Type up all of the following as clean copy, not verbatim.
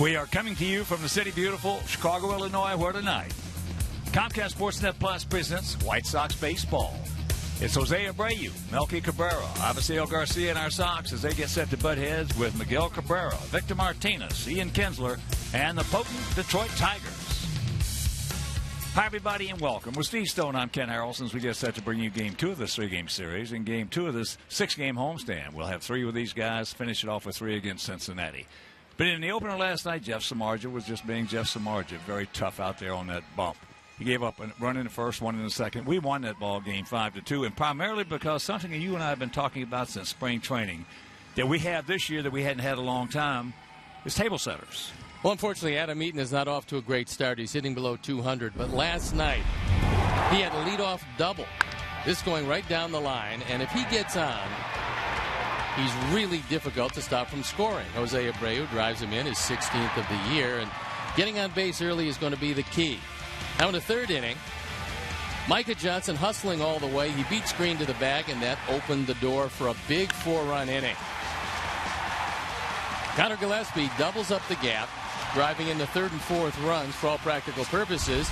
We are coming to you from the city beautiful Chicago, Illinois, where tonight Comcast Sportsnet Plus presents White Sox baseball. It's Jose Abreu, Melky Cabrera, Avisail Garcia in our Sox as they get set to butt heads with Miguel Cabrera, Victor Martinez, Ian Kinsler, and the potent Detroit Tigers. Hi, everybody, and welcome. With Steve Stone, I'm Ken Harrelson. We get set to bring you Game 2 of this 3-game series and Game 2 of this 6-game homestand. We'll have 3 with these guys, finish it off with 3 against Cincinnati. But in the opener last night, Jeff Samardzija was just being Jeff Samardzija. Very tough out there on that bump. He gave up a run in the first, one in the second. We won that ball game 5-2, and primarily because something that you and I have been talking about since spring training that we have this year that we hadn't had a long time is table setters. Well, unfortunately, Adam Eaton is not off to a great start. He's hitting below 200, but last night he had a leadoff double. This going right down the line, and if he gets on, he's really difficult to stop from scoring. Jose Abreu drives him in, his 16th of the year, and getting on base early is going to be the key. Now in the third inning, Micah Johnson hustling all the way. He beat Green to the bag, and that opened the door for a big 4-run inning. Connor Gillespie doubles up the gap, driving in the third and fourth runs for all practical purposes.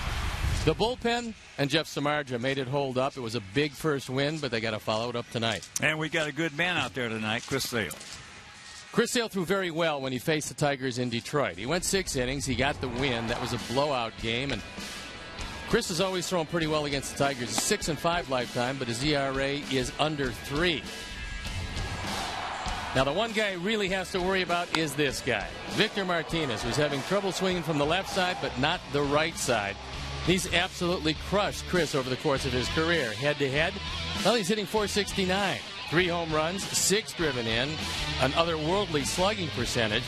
The bullpen and Jeff Samardzija made it hold up. It was a big first win, but they got to follow it up tonight. And we got a good man out there tonight, Chris Sale. Chris Sale threw very well when he faced the Tigers in Detroit. He went 6 innings. He got the win. That was a blowout game. And Chris has always thrown pretty well against the Tigers. 6-5 lifetime, but his ERA is under 3. Now, the one guy he really has to worry about is this guy, Victor Martinez, who's having trouble swinging from the left side, but not the right side. He's absolutely crushed Chris over the course of his career. Head-to-head, well, he's hitting .469. 3 home runs, 6 driven in, an otherworldly slugging percentage.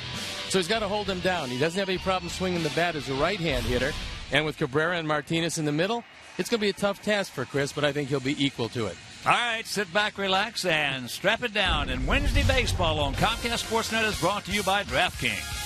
So he's got to hold him down. He doesn't have any problem swinging the bat as a right-hand hitter. And with Cabrera and Martinez in the middle, it's going to be a tough task for Chris, but I think he'll be equal to it. All right, sit back, relax, and strap it down. And Wednesday Baseball on Comcast Sportsnet is brought to you by DraftKings.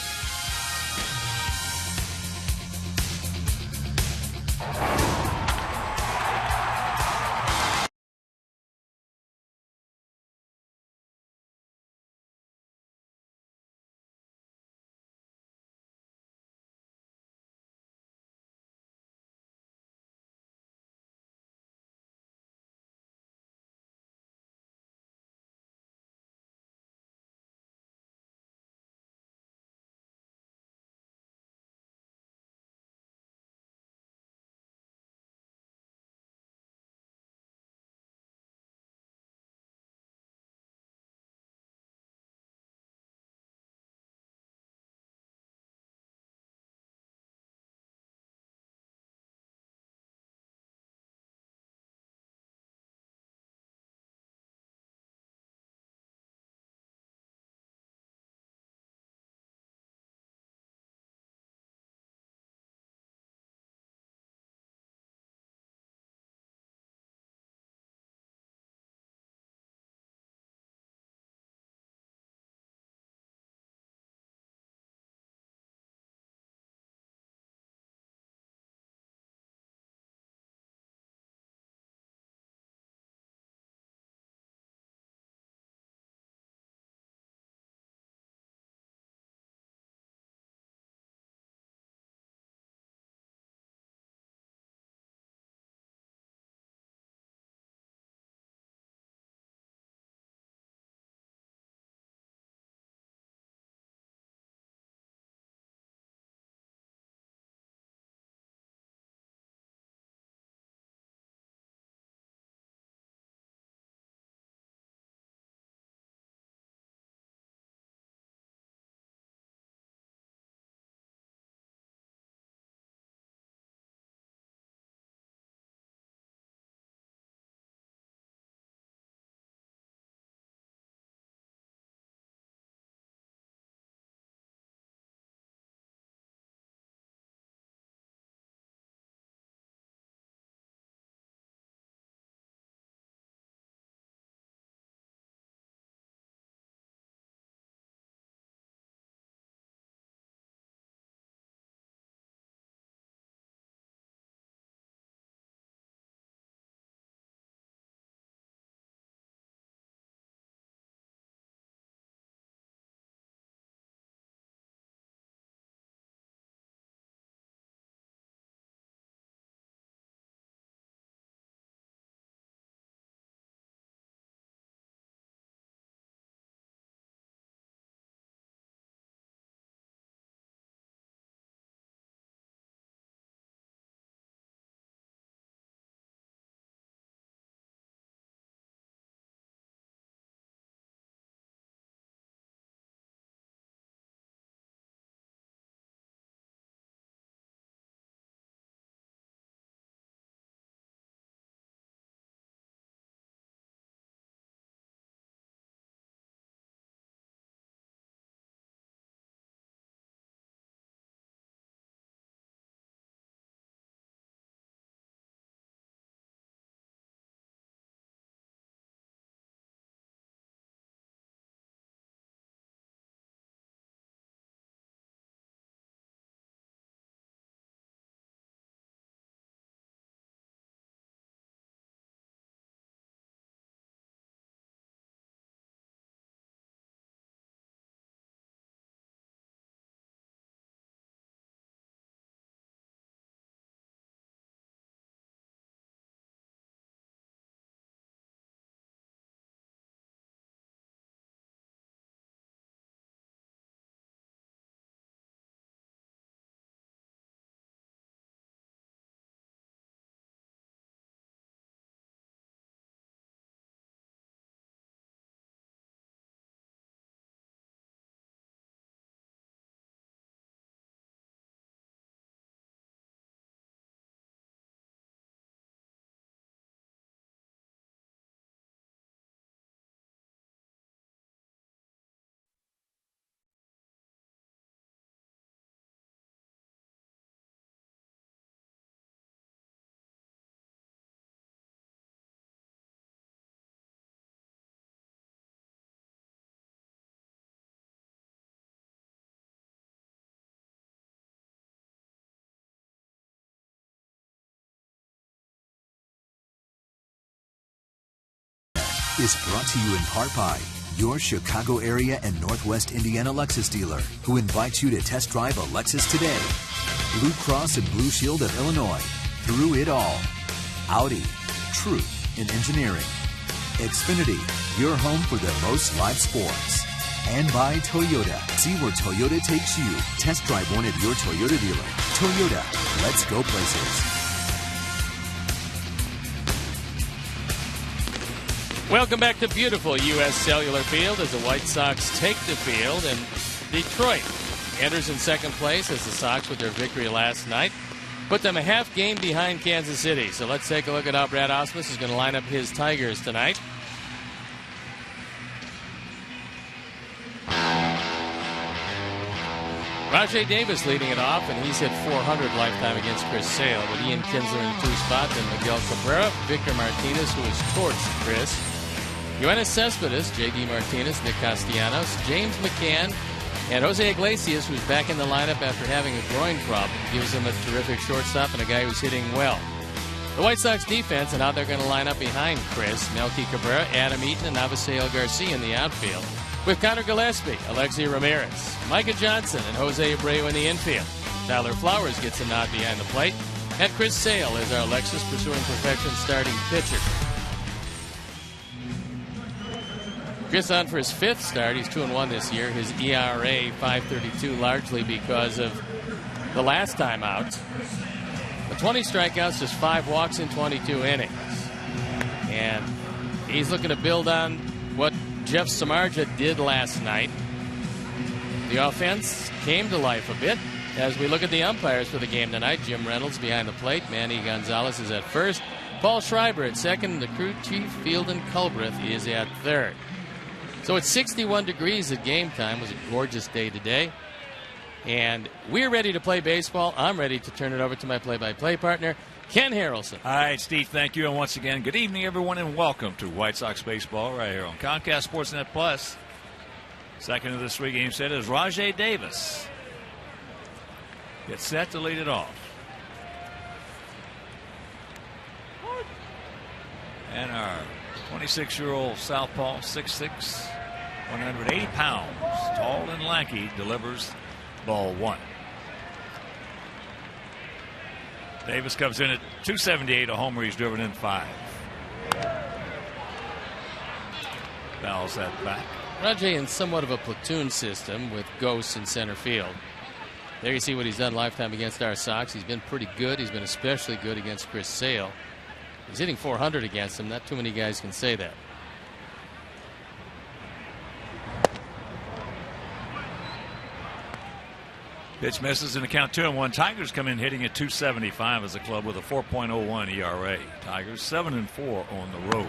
is brought to you in part by your Chicago area and Northwest Indiana Lexus dealer, who invites you to test drive a Lexus today. Blue Cross and Blue Shield of Illinois. Through it all. Audi. Truth in engineering. Xfinity. Your home for the most live sports. And by Toyota. See where Toyota takes you. Test drive one at your Toyota dealer. Toyota. Let's go places. Welcome back to beautiful U.S. Cellular Field as the White Sox take the field, and Detroit enters in second place as the Sox, with their victory last night, put them a half game behind Kansas City. So let's take a look at how Brad Ausmus is going to line up his Tigers tonight. Rajay Davis leading it off, and he's hit .400 lifetime against Chris Sale, with Ian Kinsler in the 2 spot, then Miguel Cabrera, Victor Martinez, who has torched Chris, Yoenis Cespedes, J.D. Martinez, Nick Castellanos, James McCann, and Jose Iglesias, who's back in the lineup after having a groin problem. Gives him a terrific shortstop and a guy who's hitting well. The White Sox defense and how they're going to line up behind Chris, Melky Cabrera, Adam Eaton, and Avisail Garcia in the outfield, with Connor Gillespie, Alexi Ramirez, Micah Johnson, and Jose Abreu in the infield. Tyler Flowers gets a nod behind the plate, and Chris Sale is our Lexus Pursuing Perfection starting pitcher. Chris on for his 5th start. He's 2-1 this year. His ERA 5.32, largely because of the last time out. The 20 strikeouts, just 5 walks in 22 innings. And he's looking to build on what Jeff Samardzija did last night. The offense came to life a bit as we look at the umpires for the game tonight. Jim Reynolds behind the plate. Manny Gonzalez is at first. Paul Schreiber at second. The crew chief, Fielden Culbreth, is at third. So it's 61 degrees at game time. It was a gorgeous day today. And we're ready to play baseball. I'm ready to turn it over to my play-by-play partner, Ken Harrelson. All right, Steve, thank you. And once again, good evening, everyone, and welcome to White Sox baseball right here on Comcast Sportsnet Plus. Second of the 3-game set is Rajay Davis. Gets set to lead it off. And our 26-year-old southpaw, 6'6", 180 pounds, tall and lanky, delivers ball 1. Davis comes in at 278, a homer. He's driven in 5. Fouls that back. Rajay in somewhat of a platoon system with Ghosts in center field. There you see what he's done lifetime against our Sox. He's been pretty good. He's been especially good against Chris Sale. He's hitting .400 against him. Not too many guys can say that. Pitch misses in the count 2-1. Tigers come in hitting at 275 as a club with a 4.01 ERA. Tigers 7-4 on the road.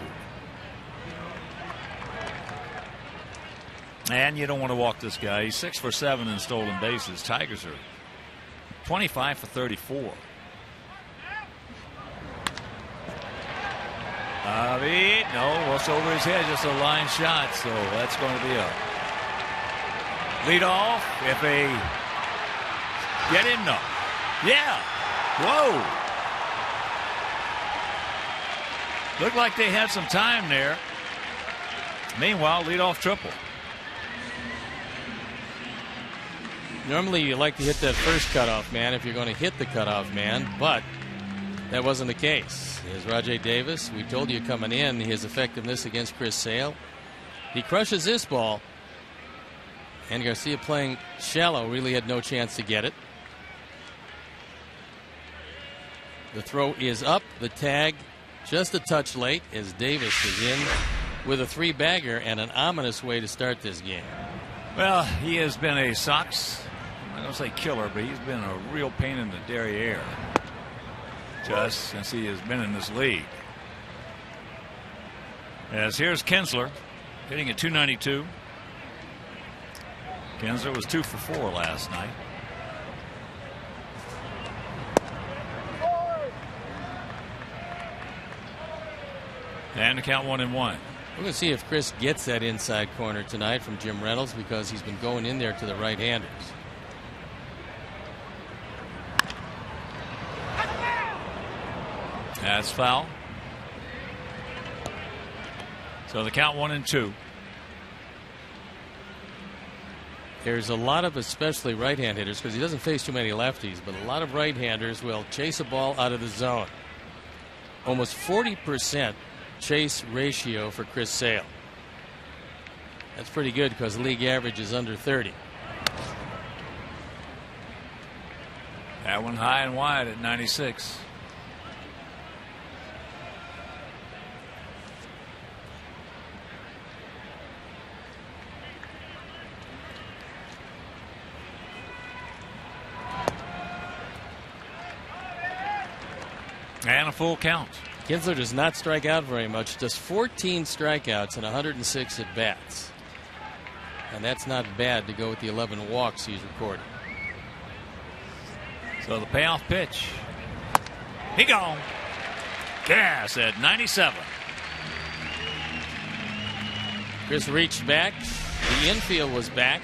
And you don't want to walk this guy. He's 6 for 7 in stolen bases. Tigers are 25 for 34. No, what's over his head? Just a line shot. So that's going to be a lead off. If a get in, no. Yeah. Whoa. Looked like they had some time there. Meanwhile, leadoff triple. Normally you like to hit that first cutoff man if you're going to hit the cutoff man, but that wasn't the case. Here's Rajay Davis. We told you coming in his effectiveness against Chris Sale. He crushes this ball, and Garcia playing shallow really had no chance to get it. The throw is up. The tag just a touch late as Davis is in with a 3-bagger and an ominous way to start this game. Well, he has been a Sox, I don't say killer, but he's been a real pain in the derriere just since he has been in this league. As here's Kinsler hitting at 292. Kinsler was 2 for 4 last night. And the count 1-1. We're going to see if Chris gets that inside corner tonight from Jim Reynolds, because he's been going in there to the right-handers. That's foul. So the count 1-2. There's a lot of especially right-hand hitters, because he doesn't face too many lefties, but a lot of right-handers will chase a ball out of the zone. Almost 40% chase ratio for Chris Sale. That's pretty good because the league average is under 30. That one high and wide at 96. And a full count. Kinsler does not strike out very much, just 14 strikeouts and 106 at bats. And that's not bad to go with the 11 walks he's recorded. So the payoff pitch. He gone. Gas at 97. Chris reached back. The infield was back.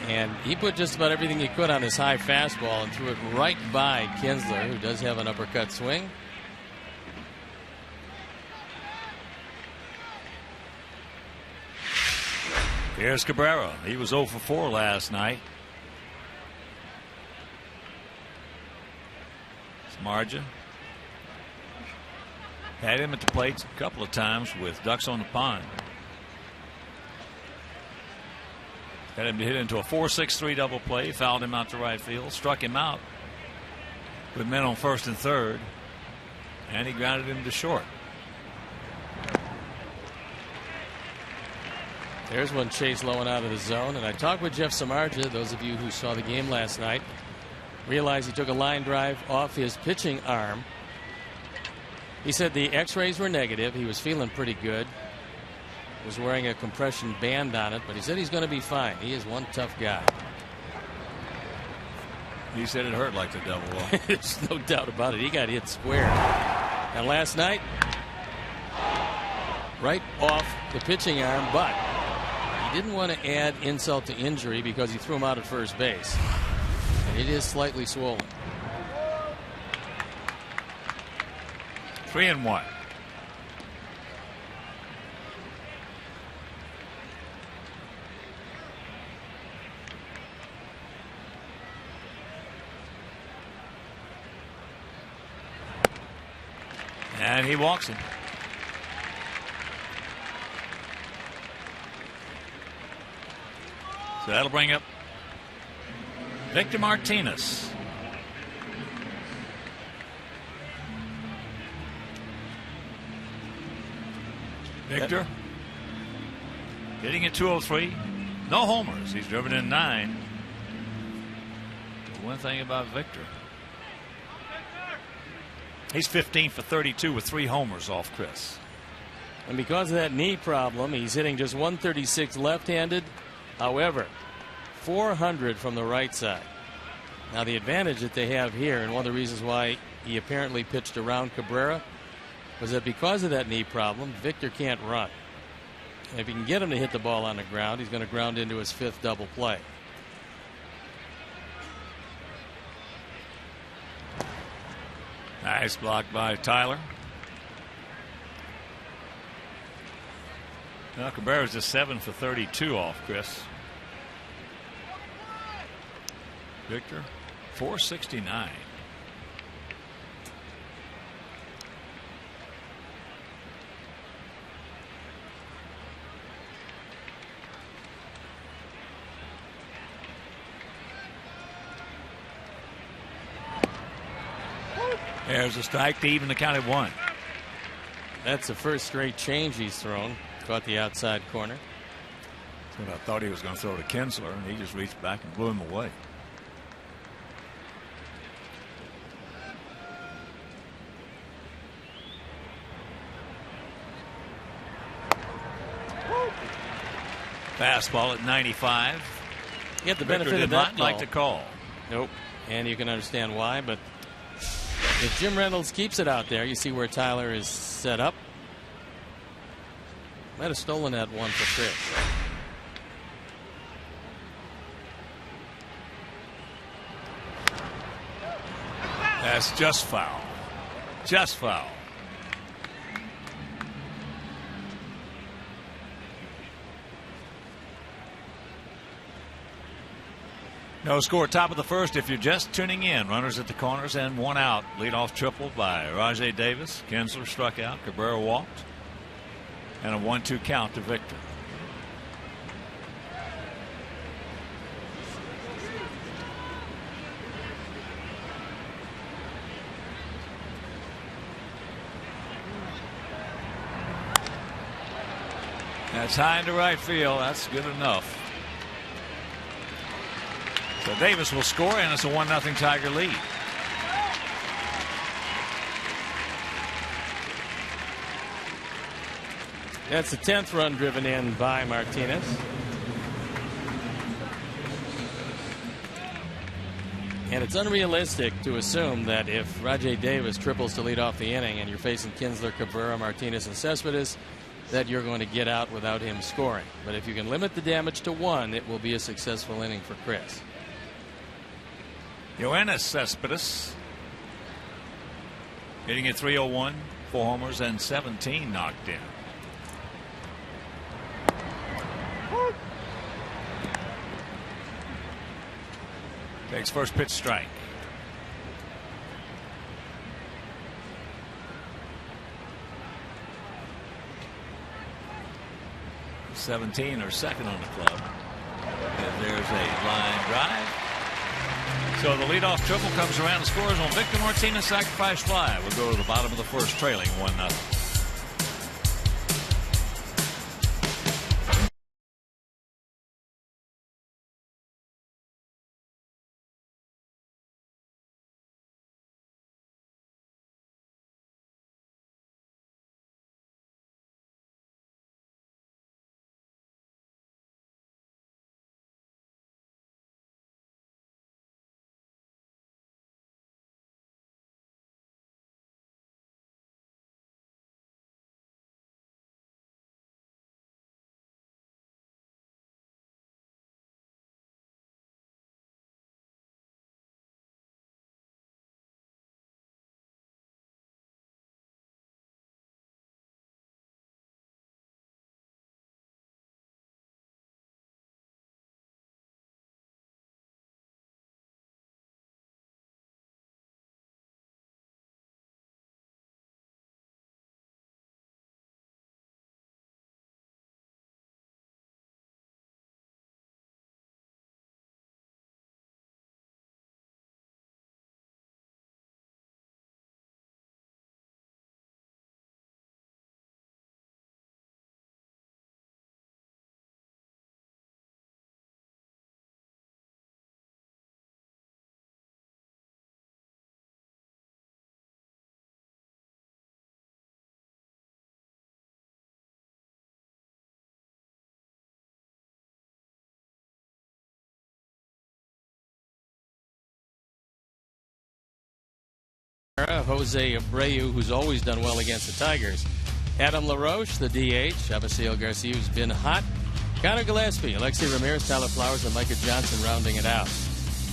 And he put just about everything he could on his high fastball and threw it right by Kinsler, who does have an uppercut swing. Here's Cabrera. He was 0 for 4 last night. Margin had him at the plate a couple of times with ducks on the pond. Had him hit into a 4-6-3 double play, fouled him out to right field, struck him out with men on first and third, and he grounded him to short. There's one chase low and out of the zone, and I talked with Jeff Samardzija. Those of you who saw the game last night realized he took a line drive off his pitching arm. He said the x-rays were negative. He was feeling pretty good. Was wearing a compression band on it, but he said he's going to be fine. He is one tough guy. He said it hurt like the devil. There's no doubt about it. He got hit square. And last night, right off the pitching arm, but he didn't want to add insult to injury because he threw him out at first base. And it is slightly swollen. 3-1. And he walks him. So that'll bring up Victor Martinez. Victor hitting at 203. No homers. He's driven in 9. But one thing about Victor, he's 15 for 32 with 3 homers off Chris. And because of that knee problem, he's hitting just 136 left-handed. However, 400 from the right side. Now the advantage that they have here, and one of the reasons why he apparently pitched around Cabrera, was that because of that knee problem, Victor can't run. And if he can get him to hit the ball on the ground, he's going to ground into his 5th double play. Nice block by Tyler. Well, Cabrera's just 7 for 32 off Chris. Victor, 469. There's a strike to even the count at 1. That's the first straight change he's thrown. Caught the outside corner. That's what I thought he was going to throw to Kinsler, and he just reached back and blew him away. Fastball at 95. You get the benefit Victor of did that not like to call. Nope. And you can understand why, but if Jim Reynolds keeps it out there, you see where Tyler is set up. Might have stolen that one for Chris. That's just foul. Just foul. No score, top of the first. If you're just tuning in, runners at the corners and one out. Leadoff triple by Rajai Davis. Kinsler struck out. Cabrera walked. And a 1-2 count to Victor. That's high into right field. That's good enough. So Davis will score, and it's a 1-0 Tiger lead. That's the 10th run driven in by Martinez. And it's unrealistic to assume that if Rajai Davis triples to lead off the inning and you're facing Kinsler, Cabrera, Martinez, and Cespedes, that you're going to get out without him scoring. But if you can limit the damage to 1, it will be a successful inning for Chris. Yoenis Cespedes hitting at .301, 4 homers and 17 knocked in. Takes first pitch strike. .17 or second on the club. And there's a line drive. So the leadoff triple comes around and scores on Victor Martinez sacrifice fly. We'll go to the bottom of the first, trailing 1-0. Jose Abreu, who's always done well against the Tigers. Adam LaRoche, the DH. Abasail Garcia, who's been hot. Connor Gillespie, Alexi Ramirez, Tyler Flowers, and Micah Johnson rounding it out.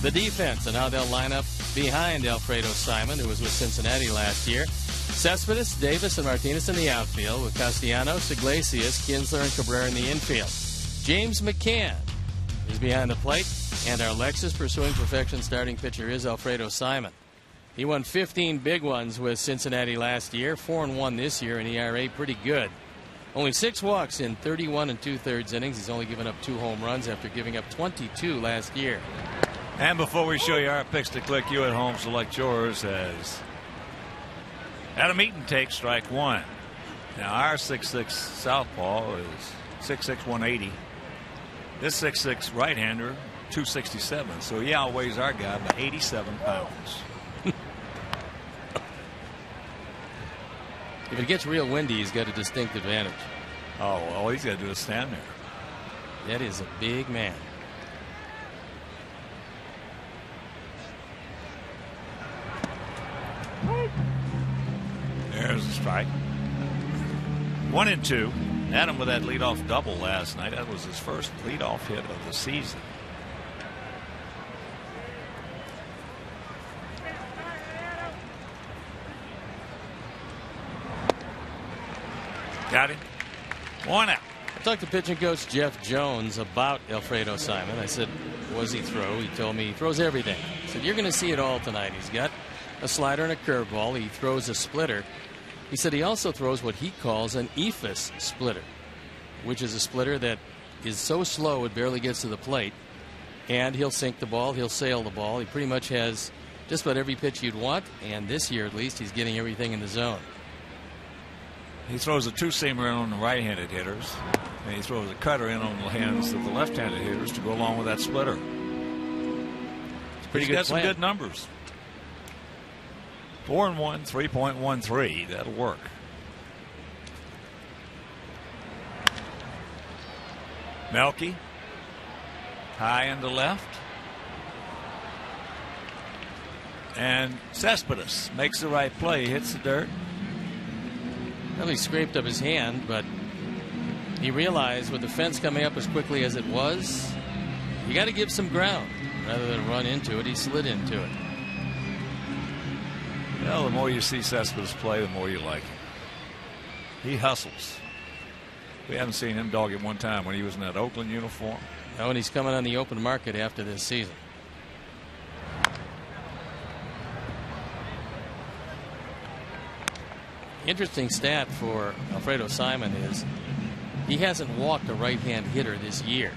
The defense and how they'll line up behind Alfredo Simon, who was with Cincinnati last year. Cespedes, Davis, and Martinez in the outfield, with Castellanos, Iglesias, Kinsler, and Cabrera in the infield. James McCann is behind the plate, and our Lexus pursuing perfection starting pitcher is Alfredo Simon. He won 15 big ones with Cincinnati last year, 4-1 this year, and ERA pretty good. Only 6 walks in 31 2/3 innings. He's only given up 2 home runs after giving up 22 last year. And before we show you our picks to click, you at home select yours as Adam Eaton takes strike 1. Now our 6'6 southpaw is 6'6", 180. This 6'6 right-hander, 267. So he outweighs our guy by 87 pounds. If it gets real windy, he's got a distinct advantage. Oh, all he's got to do is stand there. That is a big man. There's a strike. 1-2. Adam with that leadoff double last night. That was his first leadoff hit of the season. Got him. 1 out. I talked to pitching coach Jeff Jones about Alfredo Simon. I said, what does he throw? He told me he throws everything. I said, you're going to see it all tonight. He's got a slider and a curveball. He throws a splitter. He said he also throws what he calls an ephus splitter, which is a splitter that is so slow it barely gets to the plate. And he'll sink the ball. He'll sail the ball. He pretty much has just about every pitch you'd want. And this year, at least, he's getting everything in the zone. He throws a two-seamer in on the right-handed hitters, and he throws a cutter in on the hands of the left-handed hitters to go along with that splitter. It's pretty good. He's got some good numbers. 4-1, 3.13. That'll work. Melky, high into left. And Cespedes makes the right play, hits the dirt. Well, he scraped up his hand, but he realized with the fence coming up as quickly as it was, you got to give some ground rather than run into it. He slid into it. Well, the more you see Cespedes play, the more you like him. He hustles. We haven't seen him dog it one time when he was in that Oakland uniform. Oh, and he's coming on the open market after this season. Interesting stat for Alfredo Simon is he hasn't walked a right-hand hitter this year.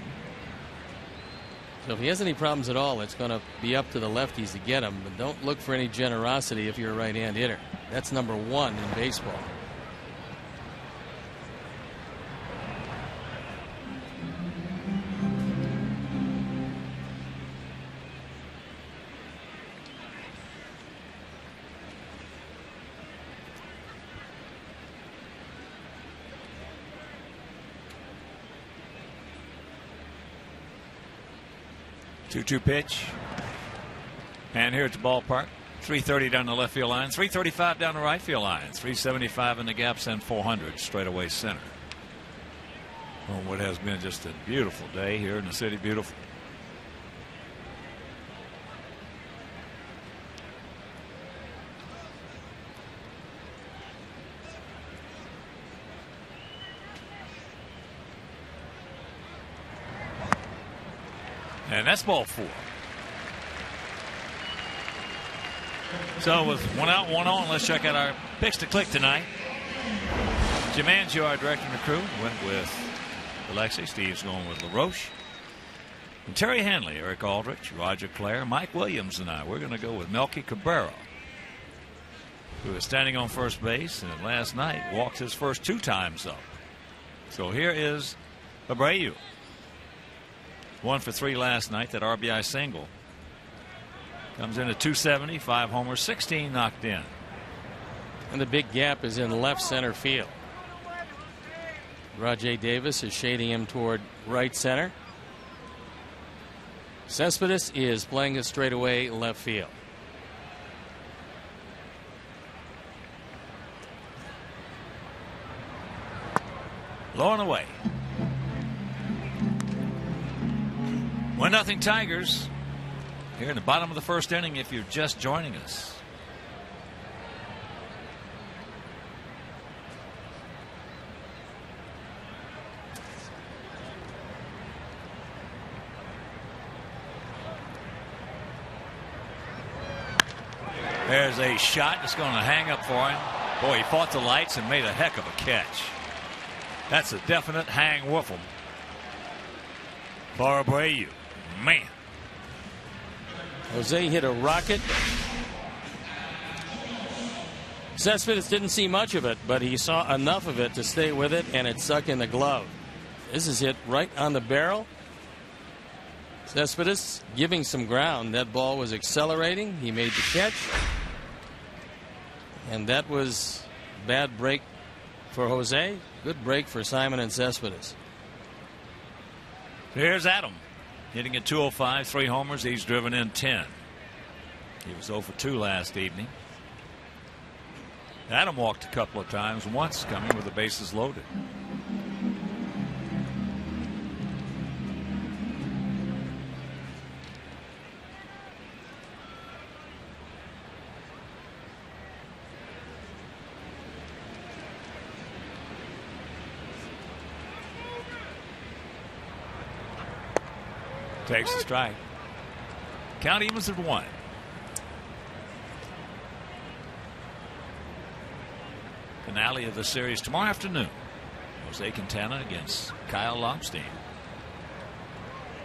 So if he has any problems at all, it's going to be up to the lefties to get him. But don't look for any generosity if you're a right-hand hitter. That's number 1 in baseball. Two pitch. And here at the ballpark. 330 down the left field line. 335 down the right field line. 375 in the gaps and 400 straightaway center. On what has been just a beautiful day here in the city. Beautiful. And that's ball 4. So with 1 out, 1 on, let's check out our picks to click tonight. Jim Angio, our director and the crew, went with Alexi. Steve's going with LaRoche. And Terry Hanley, Eric Aldrich, Roger Clare, Mike Williams, and I. We're going to go with Melky Cabrera, who is standing on first base and last night walked his first 2 times up. So here is Abreu. 1 for 3 last night. That RBI single comes in at 270, 5 homers, 16 knocked in. And the big gap is in left center field. Rajay Davis is shading him toward right center. Cespedes is playing it straightaway left field. Low and away. 1-0 Tigers here in the bottom of the first inning if you're just joining us. There's a shot that's going to hang up for him. Boy, he fought the lights and made a heck of a catch. That's a definite hang woofle for Abreu. Man. Jose hit a rocket. Cespedes didn't see much of it, but he saw enough of it to stay with it, and it stuck in the glove. This is hit right on the barrel. Cespedes giving some ground. That ball was accelerating. He made the catch. And that was a bad break for Jose. Good break for Simon and Cespedes. Here's Adam. Hitting at 205, 3 homers. He's driven in 10. He was 0 for 2 last evening. Adam walked a couple of times, once coming with the bases loaded. Takes the strike. Count evens at 1. Finale of the series tomorrow afternoon. Jose Quintana against Kyle Lobstein.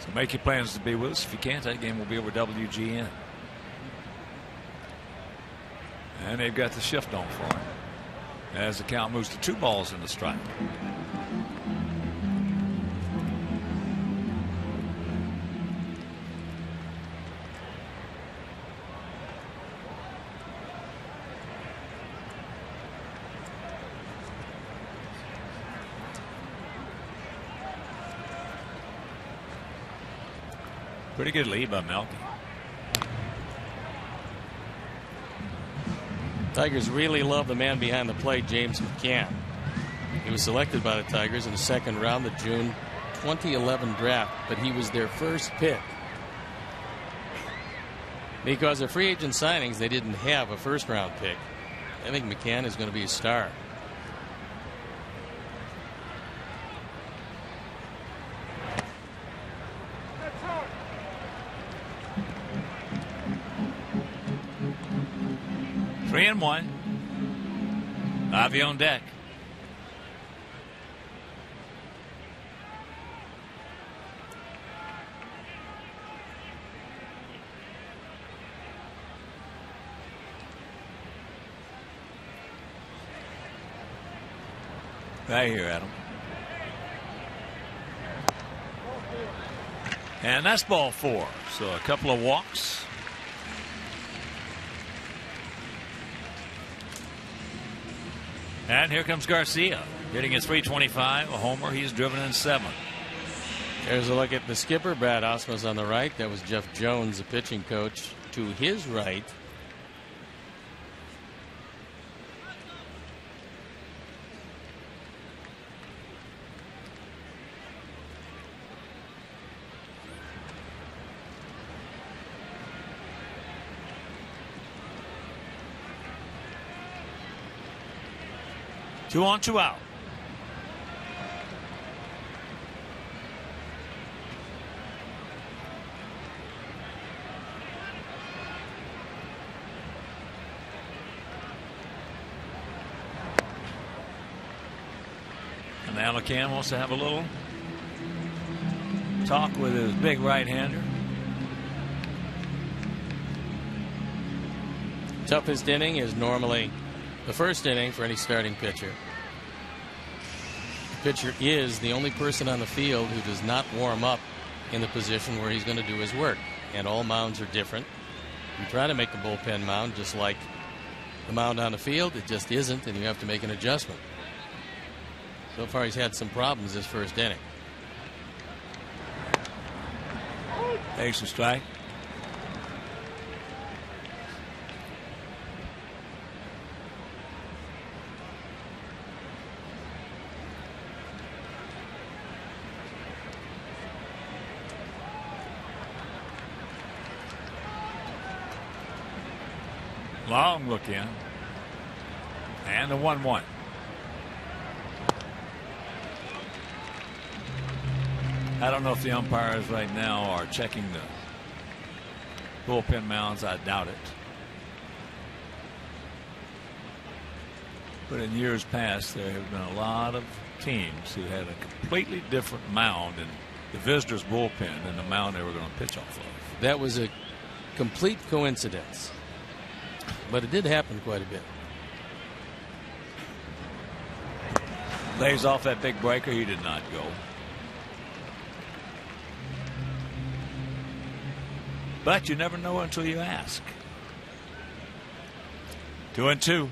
So make your plans to be with us. If you can't, that game will be over WGN. And they've got the shift on for him as the count moves to 2 balls and a strike. Pretty good lead by Melky. Tigers really love the man behind the plate, James McCann. He was selected by the Tigers in the 2nd round, the June 2011 draft, but he was their first pick. Because of free agent signings, they didn't have a 1st-round pick. I think McCann is going to be a star. Three and 1. Ivy on deck. Right here, Adam. And that's ball 4. So a couple of walks. And here comes Garcia, hitting at .325, a homer. He's driven in 7. There's a look at the skipper, Brad Osmus on the right. That was Jeff Jones, the pitching coach, to his right. Two on, 2 out. And now McCann wants to have a little talk with his big right-hander. Toughest inning is normally the 1st inning for any starting pitcher. The pitcher is the only person on the field who does not warm up in the position where he's going to do his work. And all mounds are different. You try to make the bullpen mound just like the mound on the field. It just isn't, and you have to make an adjustment. So far, he's had some problems this 1st inning. Takes a strike. Long look in. And the 1-1. I don't know if the umpires right now are checking the bullpen mounds. I doubt it. But in years past, there have been a lot of teams who had a completely different mound in the visitors' bullpen than the mound they were going to pitch off of. That was a complete coincidence. But it did happen quite a bit. Lays off that big breaker. He did not go. But you never know until you ask. 2-2.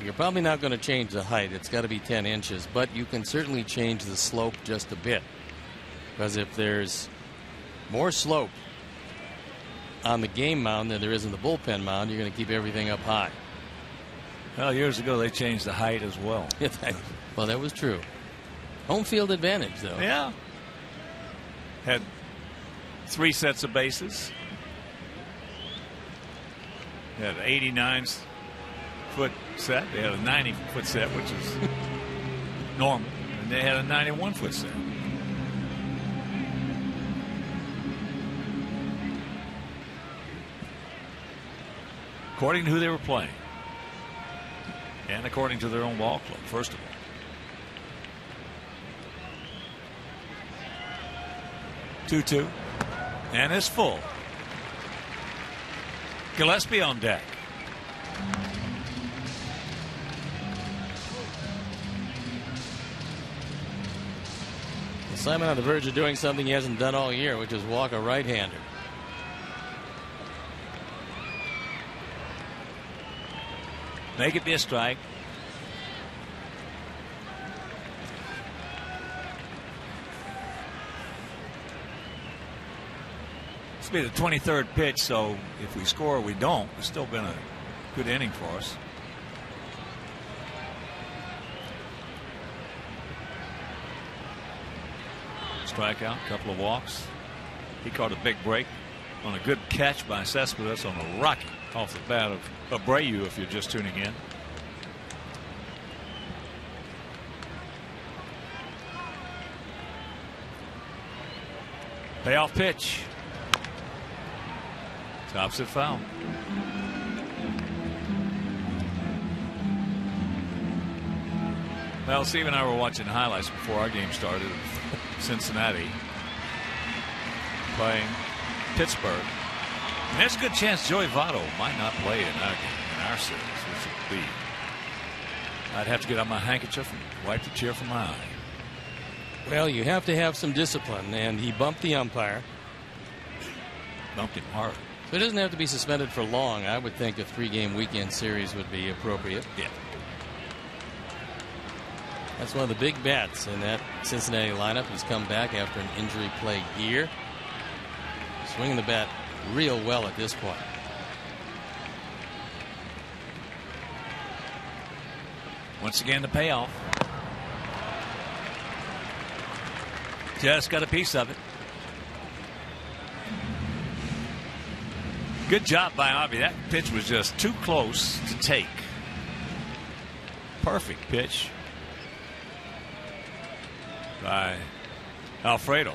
You're probably not going to change the height. It's got to be 10 inches. But you can certainly change the slope just a bit. Because if there's more slope on the game mound than there is in the bullpen mound, you're going to keep everything up high. Well, years ago they changed the height as well. Well, that was true. Home field advantage, though. Yeah. Had 3 sets of bases. Had an 89-foot set. They had a 90-foot set, which is normal. And they had a 91-foot set. according to who they were playing. And according to their own ball club, first of all. Two. And it's full. Gillespie on deck. Simon on the verge of doing something he hasn't done all year, which is walk a right-hander. Make it be a strike. This will be the 23rd pitch, so if we score or we don't, it's still been a good inning for us. Strikeout, a couple of walks. He caught a big break on a good catch by Cespedes on a rocket off the bat of Abreu, if you're just tuning in. Payoff pitch. Tops it foul. Well, Steve and I were watching highlights before our game started of Cincinnati playing Pittsburgh. And there's a good chance Joey Votto might not play in our game, in our series, which would be. I'd have to get out my handkerchief and wipe the tear from my eye. Well, you have to have some discipline, and he bumped the umpire. Bumped him hard. So it doesn't have to be suspended for long. I would think a 3-game weekend series would be appropriate. Yeah. That's one of the big bats in that Cincinnati lineup. He's come back after an injury-plagued year. Swinging the bat real well at this point. Once again, the payoff. Just got a piece of it. Good job by Avi. That pitch was just too close to take. Perfect pitch by Alfredo.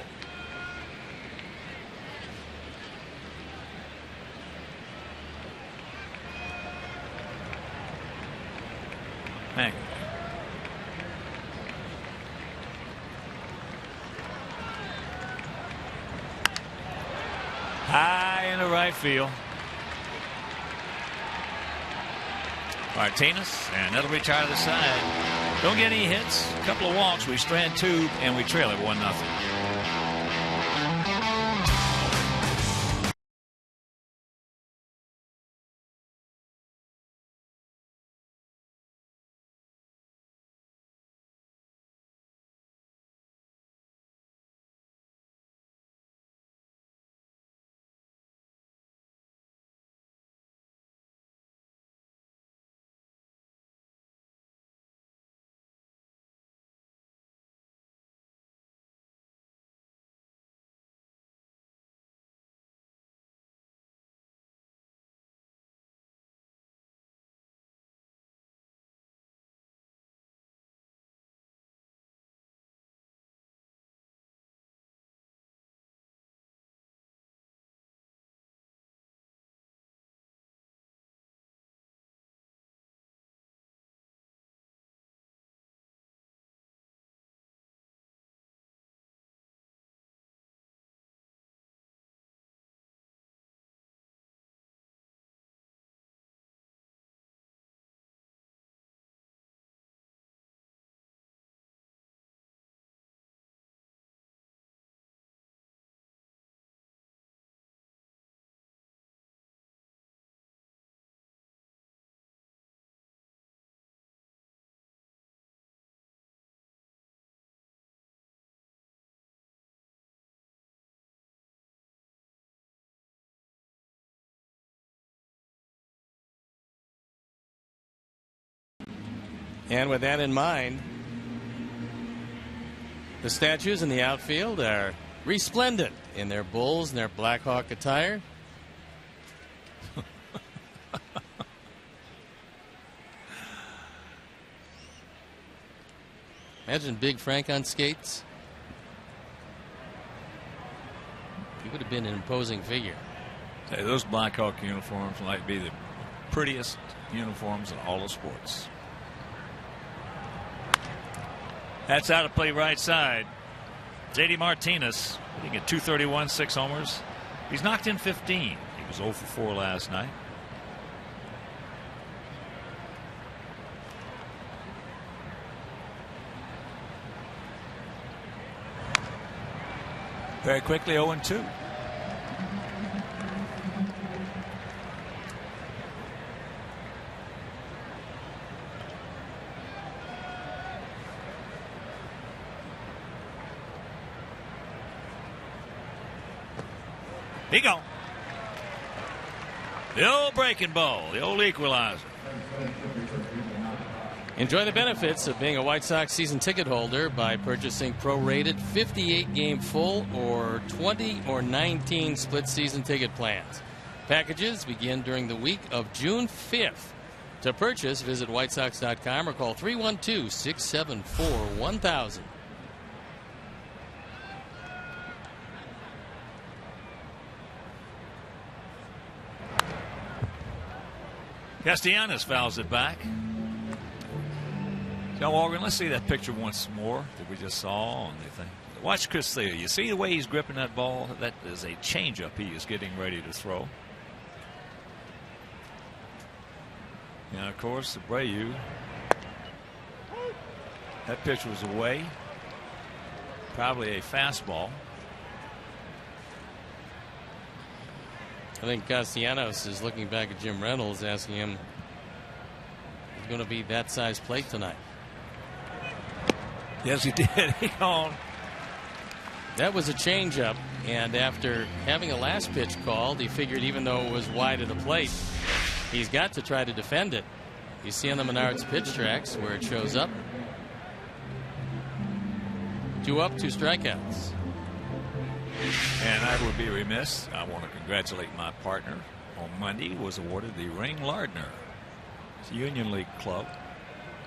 Hang. High in the right field. Martinez, and that'll retire the side. Don't get any hits. A couple of walks. We strand 2, and we trail it 1-0. And with that in mind, the statues in the outfield are resplendent in their Bulls and their Blackhawk attire. Imagine Big Frank on skates. He would have been an imposing figure. Hey, those Blackhawk uniforms might be the prettiest uniforms in all of sports. That's out of play right side. JD Martinez hitting at .231, 6 homers. He's knocked in 15. He was 0 for 4 last night. Very quickly 0-2. He gone. The old breaking ball, the old equalizer. Enjoy the benefits of being a White Sox season ticket holder by purchasing prorated 58-game full or 20 or 19 split season ticket plans. Packages begin during the week of June 5th. To purchase, visit whitesox.com or call 312-674-1000. Castellanos fouls it back. John Walgren, let's see that picture once more that we just saw on the thing. Watch Chris there. You see the way he's gripping that ball? That is a changeup he is getting ready to throw. And of course, Abreu. That pitch was away. Probably a fastball. I think Castellanos is looking back at Jim Reynolds, asking him, "Is going to be that size plate tonight?" Yes, he did. He gone. That was a changeup, and after having a last pitch called, he figured even though it was wide of the plate, he's got to try to defend it. You see on the Menards pitch tracks where it shows up. 2 up, 2 strikeouts. And I would be remiss. I want to congratulate my partner. On Monday was awarded the Ring Lardner Union League Club.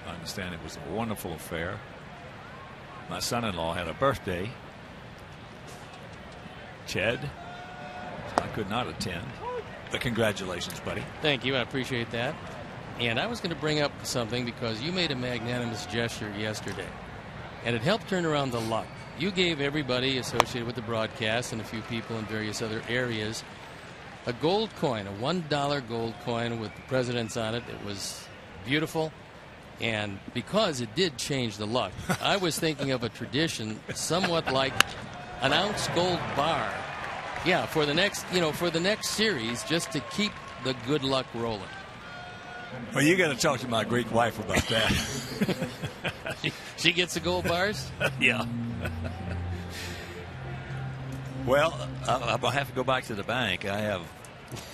I understand it was a wonderful affair. My son-in-law had a birthday. Ched. I could not attend. But congratulations, buddy. Thank you. I appreciate that. And I was going to bring up something because you made a magnanimous gesture yesterday. And it helped turn around the luck. You gave everybody associated with the broadcast and a few people in various other areas a gold coin, a $1 gold coin with the presidents on it. It was beautiful. And because it did change the luck, I was thinking of a tradition somewhat like an ounce gold bar. Yeah, for the next, for the next series, just to keep the good luck rolling. Well, you got to talk to my Greek wife about that. She gets the gold bars? Yeah. Well, I'll have to go back to the bank. I have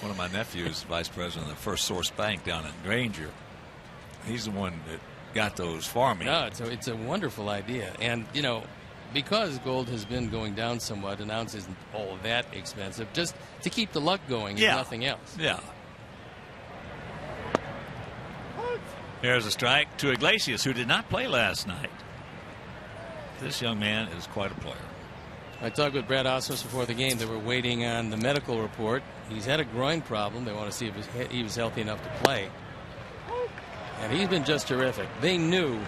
one of my nephews, vice president of the First Source Bank down in Granger. He's the one that got those for me. No, it's a wonderful idea. And, because gold has been going down somewhat, an ounce isn't all that expensive. Just to keep the luck going, if nothing else. Yeah. There's a strike to Iglesias, who did not play last night. This young man is quite a player. I talked with Brad Osmus before the game. They were waiting on the medical report. He's had a groin problem. They want to see if he was healthy enough to play. And he's been just terrific. They knew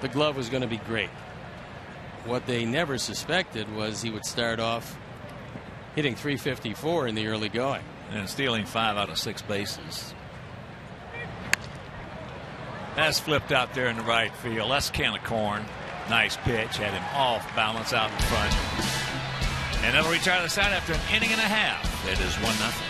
the glove was going to be great. What they never suspected was he would start off hitting .354 in the early going. And stealing 5 out of 6 bases. That's flipped out there in the right field. That's a can of corn. Nice pitch. Had him off balance out in front. And that'll retire the side after an inning and a half. It is 1-0.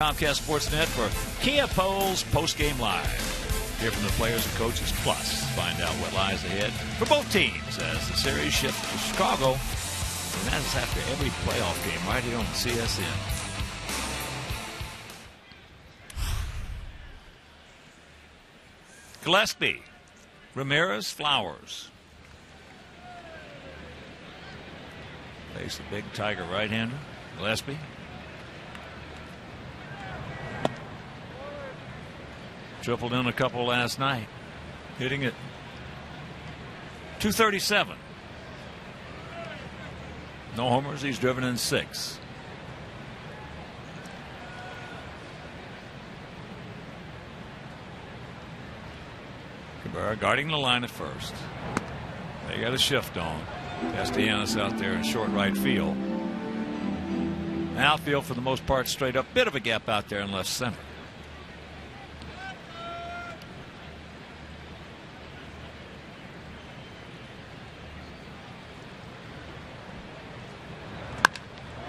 Comcast Sportsnet for Kia Poles Postgame Live. Hear from the players and coaches, plus find out what lies ahead for both teams as the series shifts to Chicago. And that is after every playoff game right here on CSN. Gillespie, Ramirez, Flowers. Face the big Tiger right-hander, Gillespie. Tripled in a couple last night, hitting it .237. No homers. He's driven in 6. Cabrera guarding the line at first. They got a shift on. Castellanos out there in short right field. Outfield for the most part straight up. Bit of a gap out there in left center.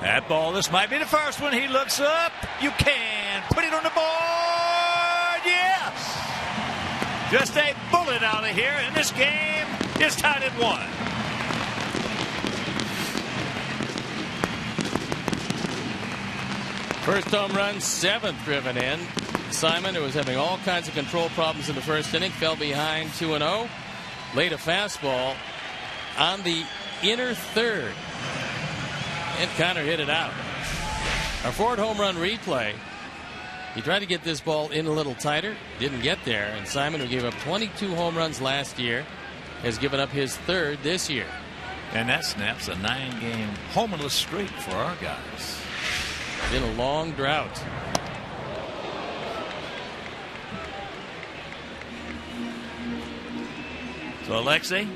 That ball, this might be the first one. He looks up. You can put it on the board. Yes! Just a bullet out of here, and this game is tied at 1. First home run, 7th driven in. Simon, who was having all kinds of control problems in the first inning, fell behind 2-0. Laid a fastball on the inner third. And Connor hit it out. Our Ford home run replay. He tried to get this ball in a little tighter. Didn't get there. And Simon, who gave up 22 home runs last year, has given up his 3rd this year. And that snaps a 9-game homerless streak for our guys. Been a long drought. So Alexei,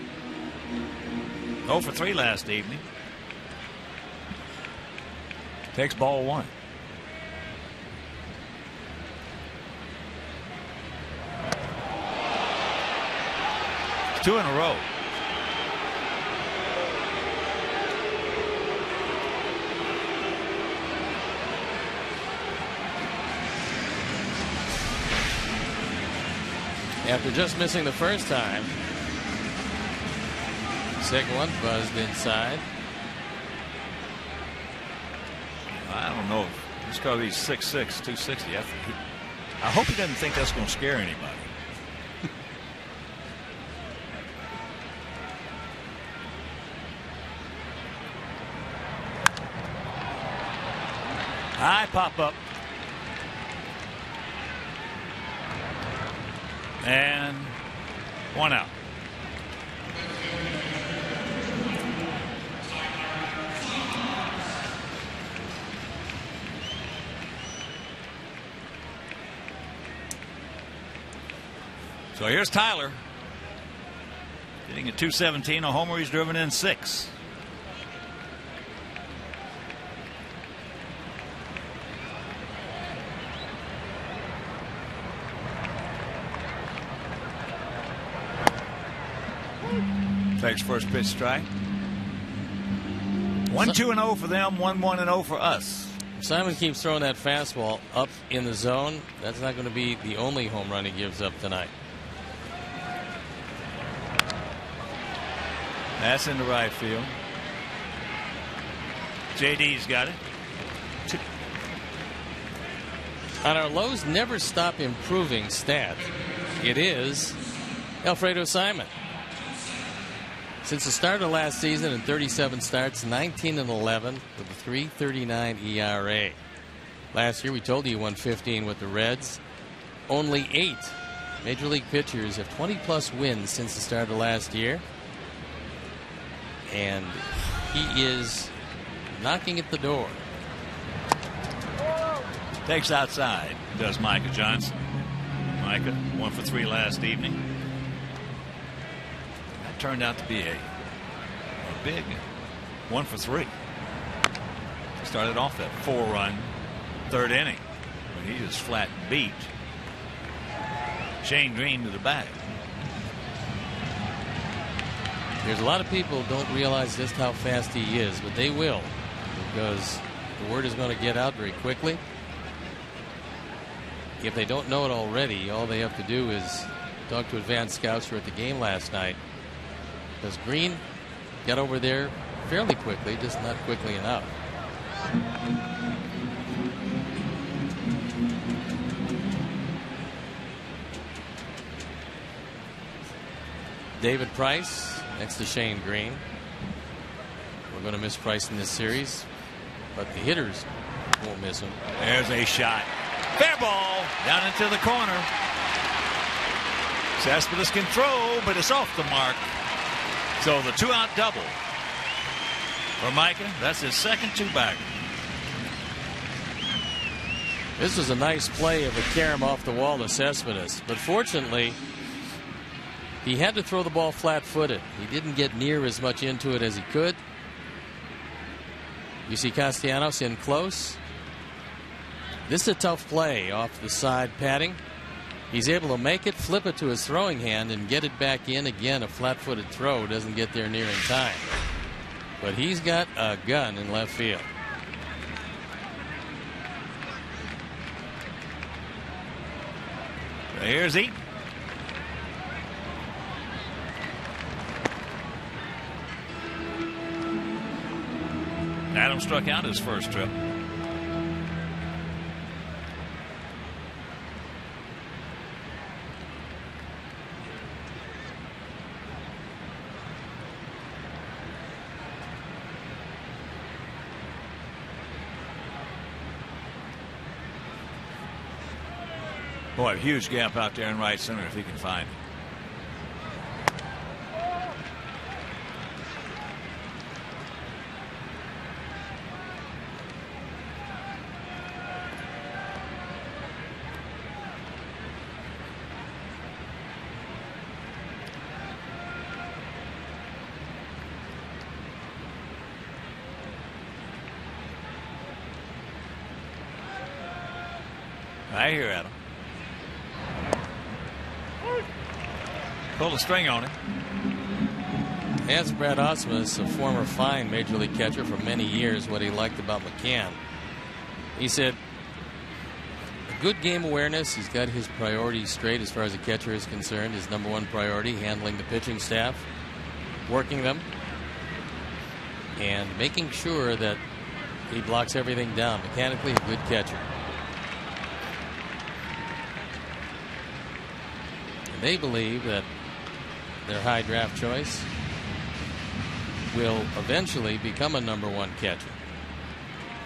0 for 3 last evening. Takes ball 1. It's 2 in a row. After just missing the first time, second one buzzed inside. I don't know. He's got to be 6'6", 260. I hope he doesn't think that's going to scare anybody. High pop up. And 1 out. So here's Tyler. Hitting at .217, a homer. He's driven in 6. Takes first pitch strike. 1-2-0 for them, 1-1-0 for us. Simon keeps throwing that fastball up in the zone. That's not going to be the only home run he gives up tonight. That's in the right field. JD's got it. On our Lowe's Never Stop Improving stat, it is Alfredo Simon. Since the start of last season in 37 starts, 19-11 with a 3.39 ERA. Last year we told you he won 15 with the Reds. Only 8 Major League pitchers have 20-plus wins since the start of last year. And he is knocking at the door. Takes outside, does Micah Johnson. Micah, 1 for 3 last evening. That turned out to be a big 1 for 3. Started off that 4-run 3rd inning when he just flat beat Shane Green to the bag. There's a lot of people who don't realize just how fast he is, but they will, because the word is going to get out very quickly. if they don't know it already, all they have to do is talk to advanced scouts who were at the game last night. Because Green got over there fairly quickly, just not quickly enough. David Price next to Shane Green. We're going to miss Price in this series, but the hitters won't miss him. There's a shot. Fair ball down into the corner. Cespedes can throw, but it's off the mark. So the 2-out double for Micah. That's his second 2-bagger. This was a nice play of a carom off the wall to Cespedes, but fortunately he had to throw the ball flat-footed. He didn't get near as much into it as he could. You see Castellanos in close. This is a tough play off the side padding. He's able to make it, flip it to his throwing hand, and get it back in. Again, a flat-footed throw doesn't get there near in time. But he's got a gun in left field. Here's Eaton. Adam struck out his first trip. Boy, a huge gap out there in right center if he can find it. I hear Adam. Pull the string on him. Asked Brad Osmus, a former fine major league catcher for many years, what he liked about McCann. He said, a good game awareness. He's got his priorities straight as far as a catcher is concerned. His number one priority, handling the pitching staff, working them, and making sure that he blocks everything down. Mechanically, a good catcher. And they believe that their high draft choice will eventually become a number one catcher.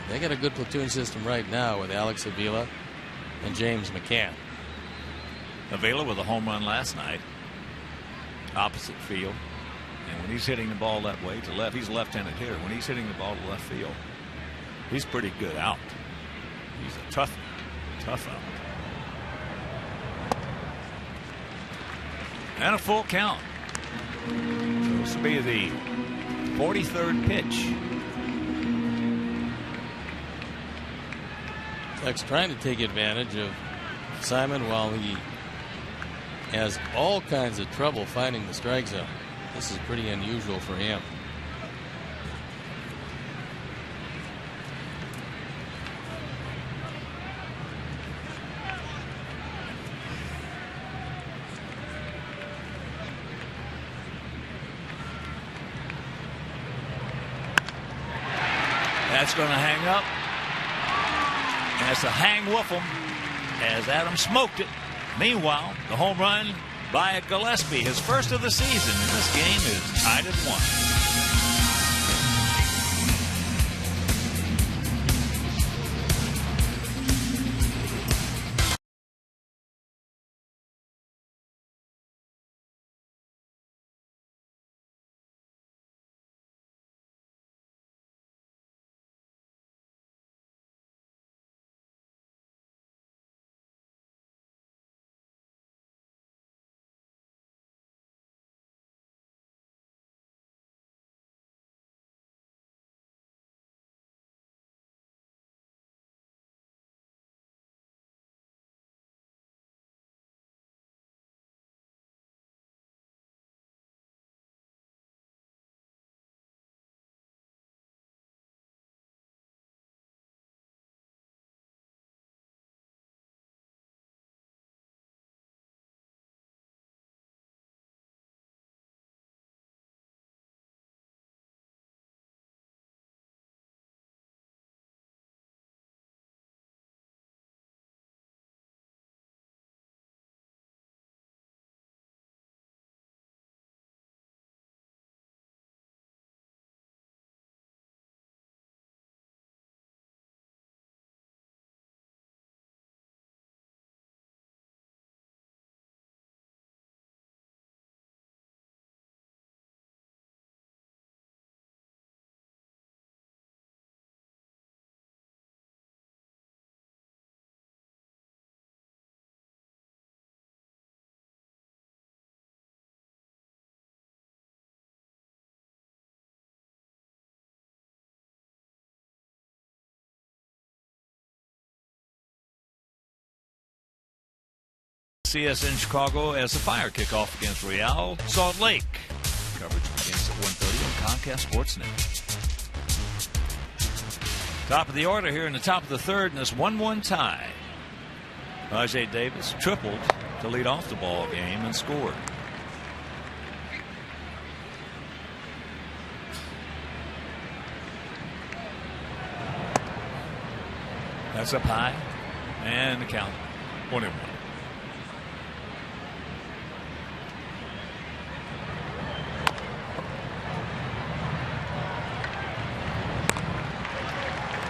They got a good platoon system right now with Alex Avila and James McCann. Avila with a home run last night, opposite field. And when he's hitting the ball that way to left, he's a left-handed hitter. When he's hitting the ball to left field, he's pretty good out. He's a tough out. And a full count. So this will be the 43rd pitch. Tech's trying to take advantage of Simon while he has all kinds of trouble finding the strike zone. This is pretty unusual for him. That's going to hang up. And that's a hang woofum as Adam smoked it. Meanwhile, the home run by Gillespie, his first of the season, and this game is tied at 1. See us in Chicago as the Fire kickoff against Real Salt Lake. Coverage begins at 1:30 on Comcast Sportsnet. Top of the order here in the top of the third in this 1-1 tie. Rajay Davis tripled to lead off the ball game and scored. That's up high, and the count 1-1.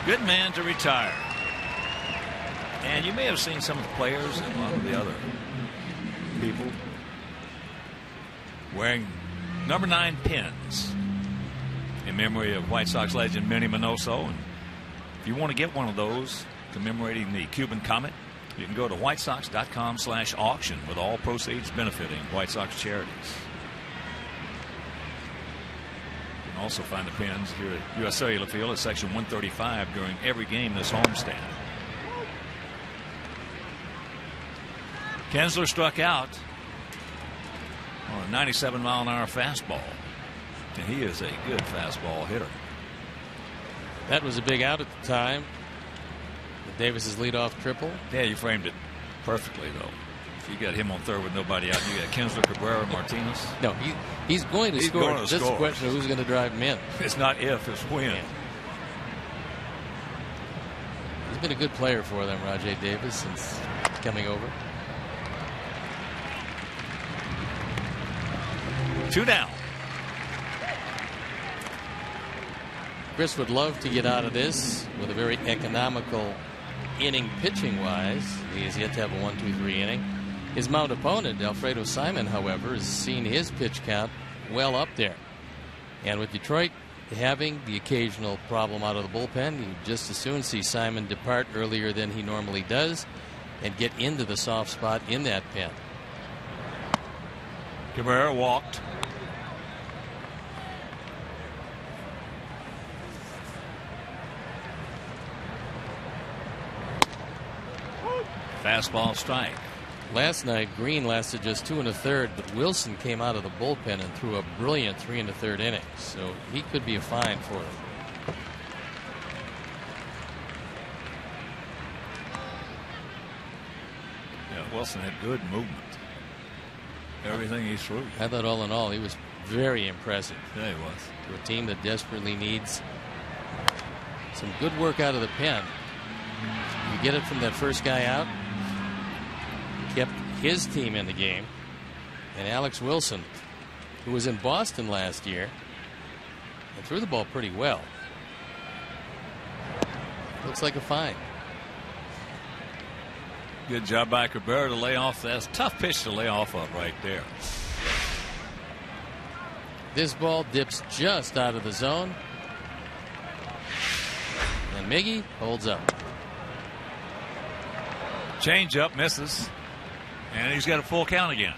Good man to retire. And you may have seen some of the players and a lot of the other people wearing number 9 pins in memory of White Sox legend Manny Minoso. And if you want to get one of those commemorating the Cuban Comet, you can go to whitesox.com/auction with all proceeds benefiting White Sox charities. You can also find the pins here at U.S. Cellular Field at section 135 during every game this homestand. Kinsler struck out on a 97-mile-an-hour fastball, and he is a good fastball hitter. That was a big out at the time. Davis's leadoff triple. Yeah, you framed it perfectly, though. If you got him on third with nobody out, you got Kinsler, Cabrera, Martinez. No, he's going to score. Going to Just score. a question of who's going to drive him in. It's not if, it's when. Yeah. He's been a good player for them, Rajay Davis, since coming over. 2 down. Chris would love to get out of this with a very economical inning pitching wise. He has yet to have a 1-2-3 inning. His mount opponent, Alfredo Simon, however, has seen his pitch count well up there. And with Detroit having the occasional problem out of the bullpen, you just as soon see Simon depart earlier than he normally does and get into the soft spot in that pen. Cabrera walked. Fastball strike. Last night, Green lasted just 2 1/3, but Wilson came out of the bullpen and threw a brilliant 3 1/3 innings. So he could be a find for them. Yeah, Wilson had good movement. Everything he threw. I thought all in all, he was very impressive. Yeah, he was. To a team that desperately needs some good work out of the pen. You get it from that first guy out. Kept his team in the game. And Alex Wilson, who was in Boston last year and threw the ball pretty well. Looks like a find. Good job by Cabrera to lay off. That's a tough pitch to lay off of right there. This ball dips just out of the zone. And Miggy holds up. Change up, misses. And he's got a full count again.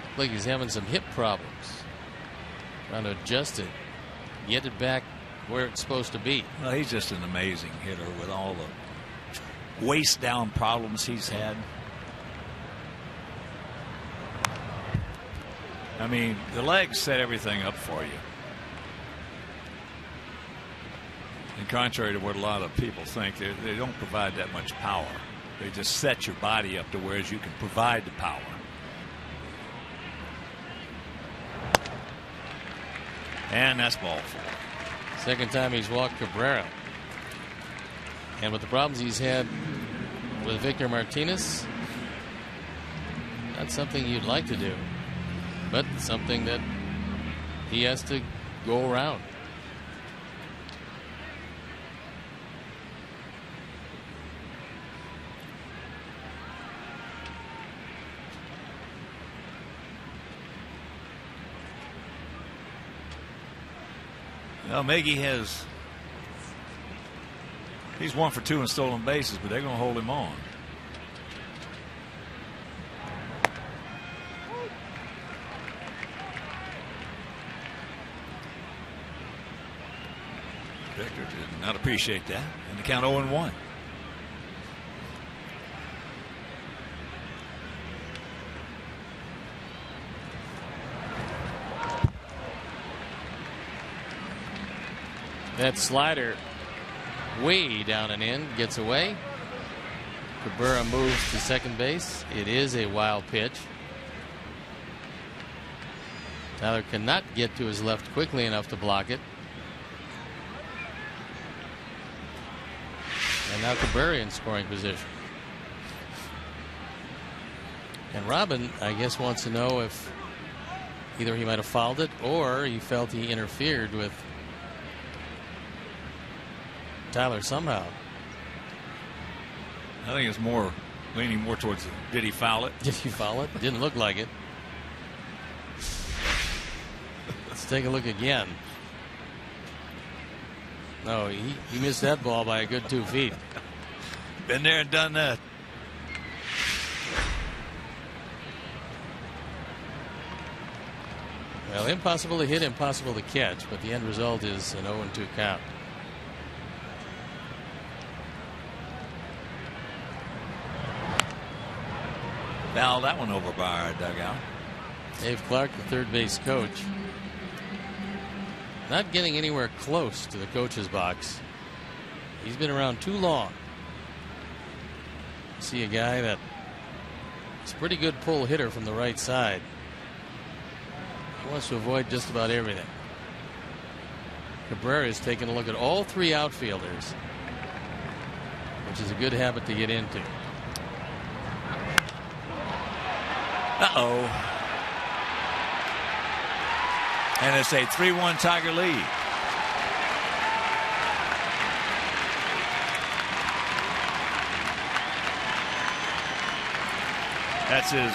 Looks like he's having some hip problems. Trying to adjust it. Get it back where it's supposed to be. Well, he's just an amazing hitter with all the waist down problems he's had. I mean, the legs set everything up for you. And contrary to what a lot of people think, they don't provide that much power. They just set your body up to whereas you can provide the power. And that's ball 4. Second time he's walked Cabrera. And with the problems he's had with Victor Martinez, not something you'd like to do, but something that he has to go around. Well, Miggy he's 1 for 2 in stolen bases, but they're going to hold him on. Victor did not appreciate that. And the count 0-1. That slider way down and in, gets away. Cabrera moves to second base. It is a wild pitch. Tyler cannot get to his left quickly enough to block it. And now Cabrera in scoring position. And Robin, I guess, wants to know if either he might have fouled it or he felt he interfered with Tyler somehow. I think it's more leaning more towards did he foul it? Did he foul it? Didn't look like it. Let's take a look again. No, he missed that ball by a good 2 feet. Been there and done that. Well, impossible to hit, impossible to catch, but the end result is an 0-2 count. Foul that one over by our dugout. Dave Clark, the third base coach, not getting anywhere close to the coach's box. He's been around too long. See a guy that is a pretty good pull hitter from the right side. He wants to avoid just about everything. Cabrera is taking a look at all three outfielders, which is a good habit to get into. Uh-oh. And it's a 3-1 Tiger lead. That's his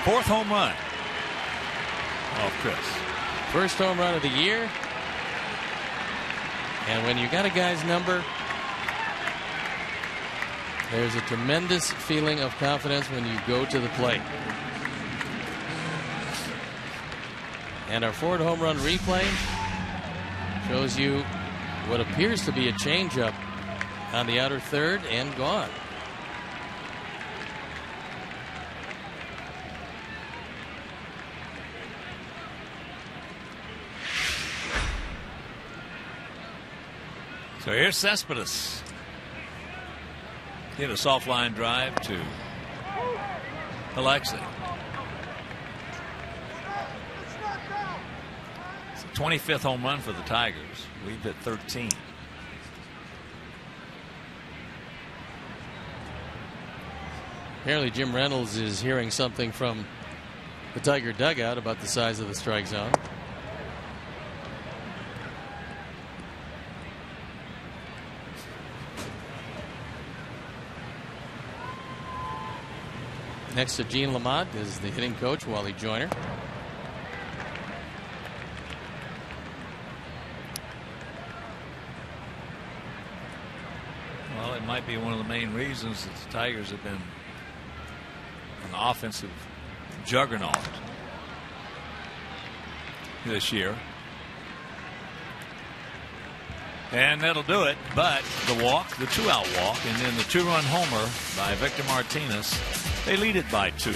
4th home run off Chris. First home run of the year. And when you got a guy's number, there's a tremendous feeling of confidence when you go to the plate. And our Ford home run replay shows you what appears to be a changeup on the outer third and gone. So here's Cespedes. Hit a soft line drive to Alexei. It's the 25th home run for the Tigers. We've hit 13. Apparently Jim Reynolds is hearing something from the Tiger dugout about the size of the strike zone. Next to Gene Lamont is the hitting coach, Wally Joyner. Well, it might be one of the main reasons that the Tigers have been an offensive juggernaut this year. And that'll do it. But the walk, the 2-out walk, and then the 2-run homer by Victor Martinez, they lead it by 2.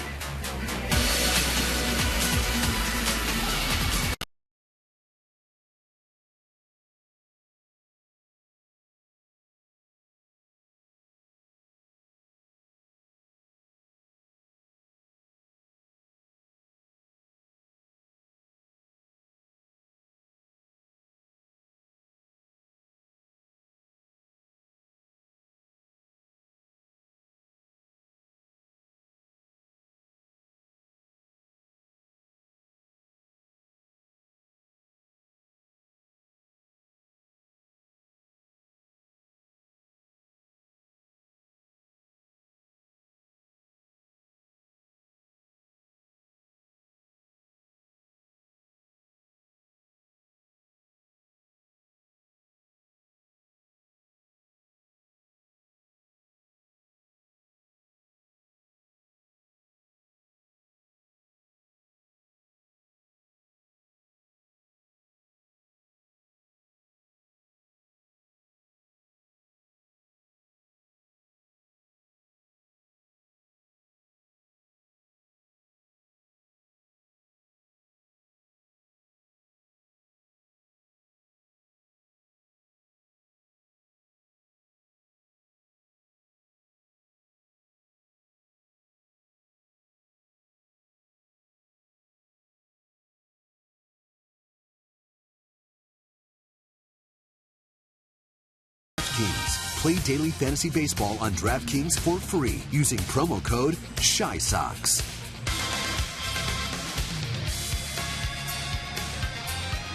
Play daily fantasy baseball on DraftKings for free using promo code SHYSOX.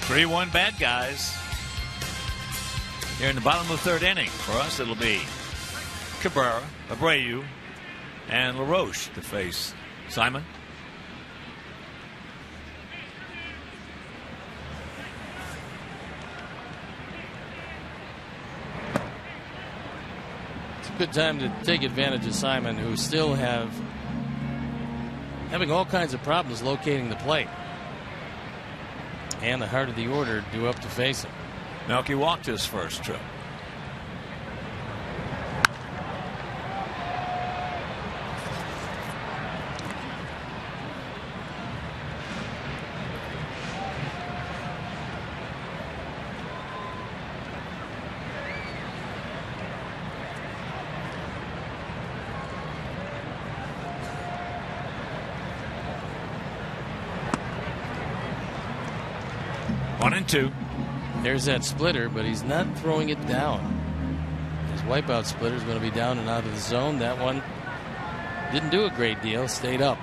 3-1 bad guys. Here in the bottom of the third inning. For us, it'll be Cabrera, Abreu, and LaRoche to face Simon. It's a good time to take advantage of Simon, who still having all kinds of problems locating the plate. And the heart of the order due up to face him. Melky walked his first trip. One and two. There's that splitter, but he's not throwing it down. His wipeout splitter is going to be down and out of the zone. That one didn't do a great deal, stayed up.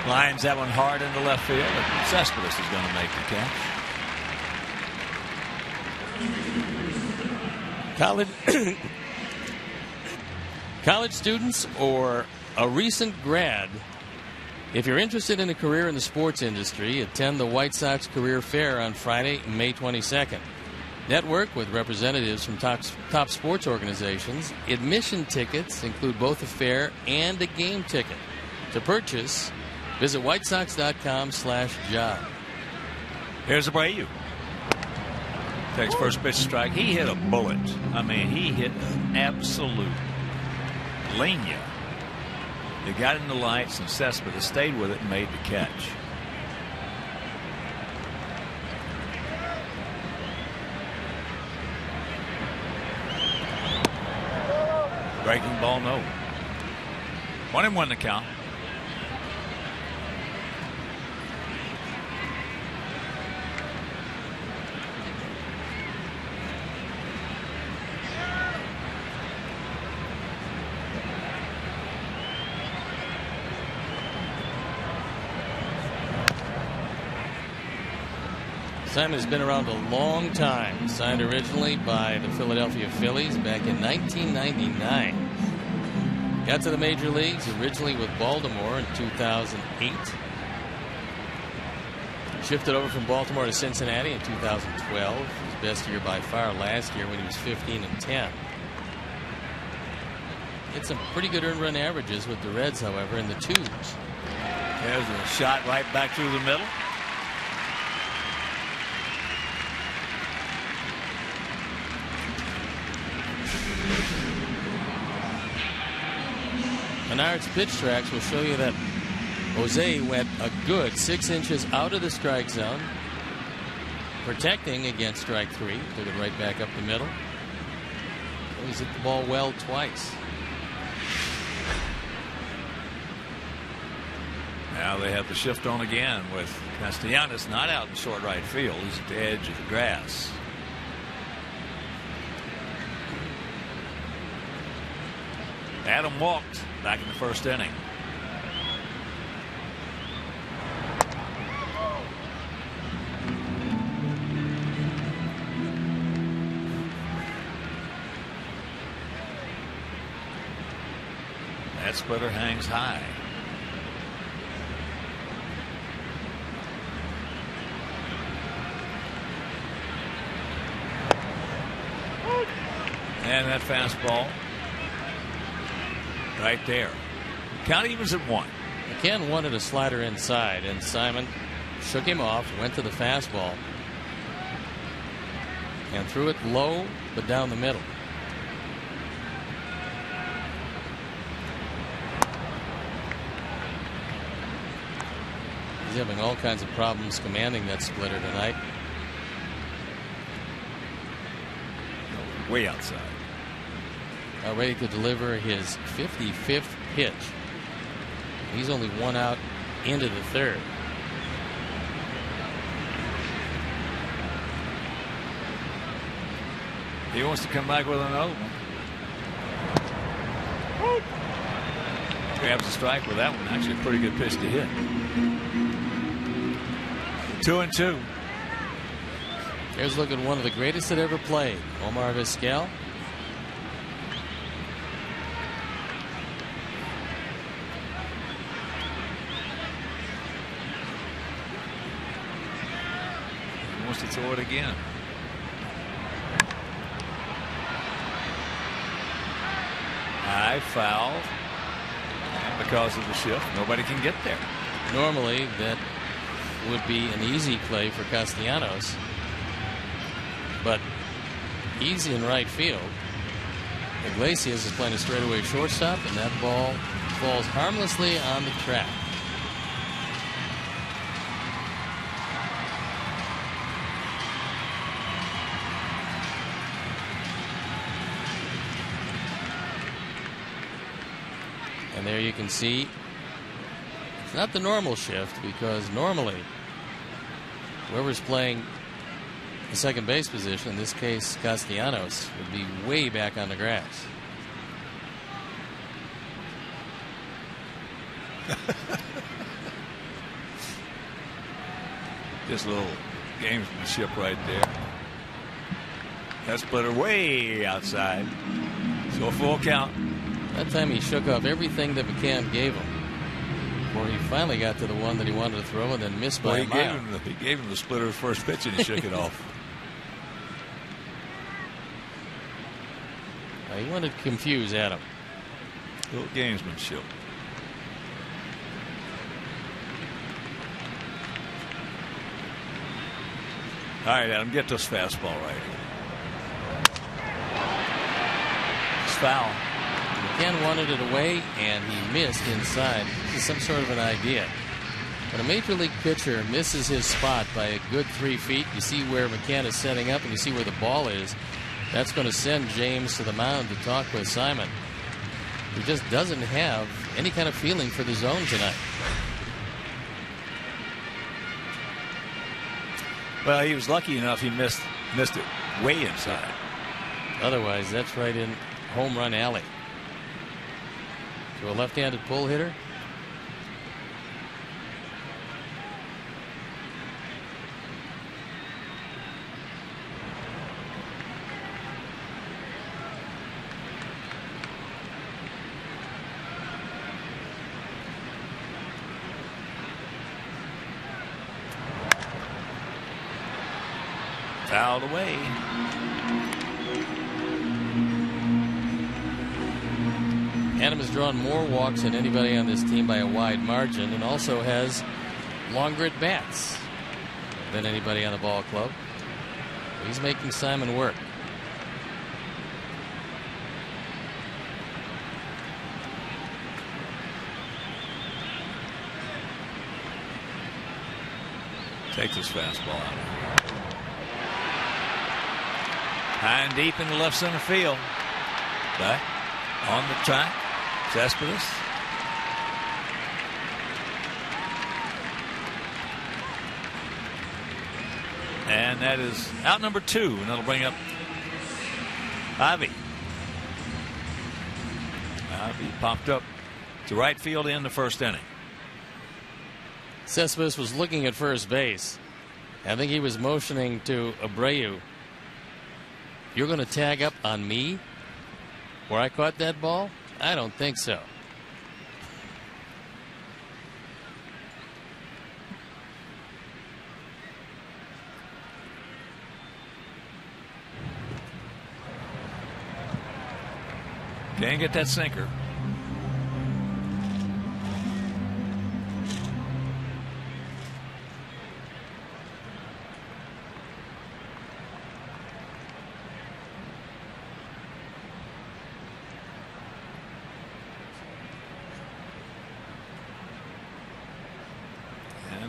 Lines that one hard into left field. Cespedes is going to make the catch. College students or a recent grad, if you're interested in a career in the sports industry, attend the White Sox Career Fair on Friday, May 22nd. Network with representatives from top sports organizations. Admission tickets include both a fair and a game ticket. To purchase, visit whitesox.com/job. Here's Abreu. Takes first pitch strike. He hit a bullet. I mean, he hit an absolute Lania. They got in the lights, and Cespedes stayed with it and made the catch. Breaking ball, no. 1-1 the count. Simon has been around a long time. Signed originally by the Philadelphia Phillies back in 1999. Got to the major leagues originally with Baltimore in 2008. Shifted over from Baltimore to Cincinnati in 2012. His best year by far last year when he was 15-10. Hit some pretty good earned run averages with the Reds, however, in the twos. There's a shot right back through the middle. Menard's pitch tracks will show you that Jose went a good 6 inches out of the strike zone, protecting against strike three. Took it right back up the middle. He's hit the ball well twice. Now they have the shift on again with Castellanos not out in short right field. He's at the edge of the grass. Adam walked back in the first inning. That splitter hangs high. And that fastball right there. Count evens at 1. McCann wanted a slider inside, and Simon shook him off, went to the fastball, and threw it low but down the middle. He's having all kinds of problems commanding that splitter tonight. Way outside. Now ready to deliver his 55th pitch. He's only one out into the third. He wants to come back with another one. Grabs a strike with that one. Actually, a pretty good pitch to hit. 2-2. Here's looking at one of the greatest that ever played, Omar Vizquel. He wants to throw it again. High foul. And because of the shift, nobody can get there. Normally, that would be an easy play for Castellanos. But he's in right field. Iglesias is playing a straightaway shortstop, and that ball falls harmlessly on the track. And there you can see it's not the normal shift, because normally whoever's playing the second base position, in this case Castellanos, would be way back on the grass. Just a little gamesmanship right there. That splitter way outside. So a full count. That time he shook off everything that McCann gave him before he finally got to the one that he wanted to throw and then missed by a mile. He gave him the splitter first pitch and he shook it off. He wanted to confuse Adam. A little gamesmanship. All right, Adam, get this fastball right here. It's foul. McCann wanted it away, and he missed inside. This is some sort of an idea. When a major league pitcher misses his spot by a good 3 feet, you see where McCann is setting up, and you see where the ball is. That's going to send James to the mound to talk with Simon. He just doesn't have any kind of feeling for the zone tonight. Well, he was lucky enough he missed it way inside. Otherwise, that's right in home run alley. To a left-handed pull hitter. Fouled away. Adam has drawn more walks than anybody on this team by a wide margin, and also has longer at bats than anybody on the ball club. He's making Simon work. Take this fastball out. High and deep in the left center field. Back on the track. Cespedes. And that is out number 2, and that'll bring up Ivy. Ivy popped up to right field in the first inning. Cespedes was looking at first base. I think he was motioning to Abreu. You're going to tag up on me where I caught that ball? I don't think so. Can't get that sinker.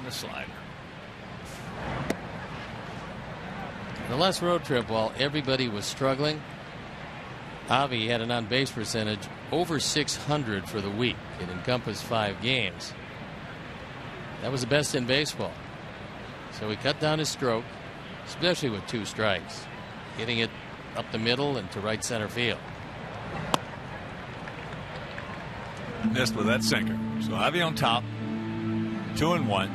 Slider. The last road trip, while everybody was struggling, Avi had an on-base percentage over 600 for the week. It encompassed 5 games. That was the best in baseball. So he cut down his stroke, especially with 2 strikes, getting it up the middle and to right center field. Missed with that sinker. So Ivy on top. 2-1.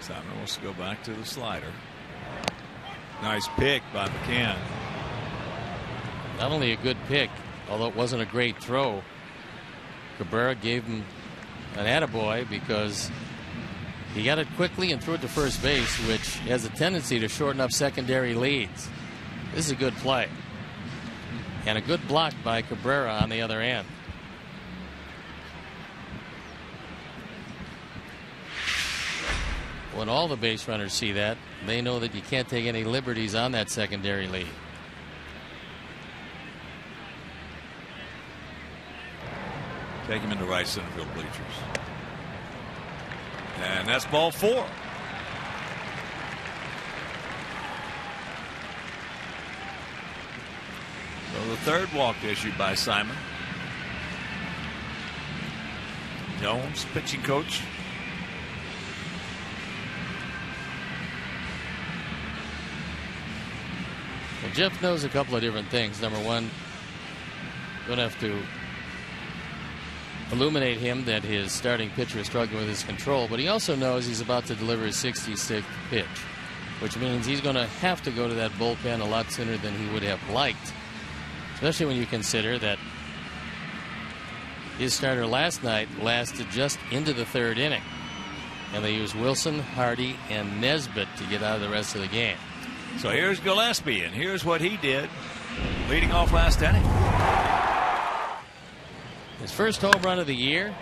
Simon wants to go back to the slider. Nice pick by McCann. Not only a good pick, although it wasn't a great throw, Cabrera gave him an attaboy because he got it quickly and threw it to first base, which has a tendency to shorten up secondary leads. This is a good play. And a good block by Cabrera on the other end. When all the base runners see that, they know that you can't take any liberties on that secondary lead. Take him into right center field bleachers. And that's ball 4. So the third walk issued by Simon. Jones, pitching coach. Well, Jeff knows a couple of different things. Number one, going to have to illuminate him that his starting pitcher is struggling with his control, but he also knows he's about to deliver his 66th pitch, which means he's going to have to go to that bullpen a lot sooner than he would have liked, especially when you consider that his starter last night lasted just into the 3rd inning, and they used Wilson, Hardy, and Nesbitt to get out of the rest of the game. So here's Gillespie, and here's what he did leading off last inning. His first home run of the year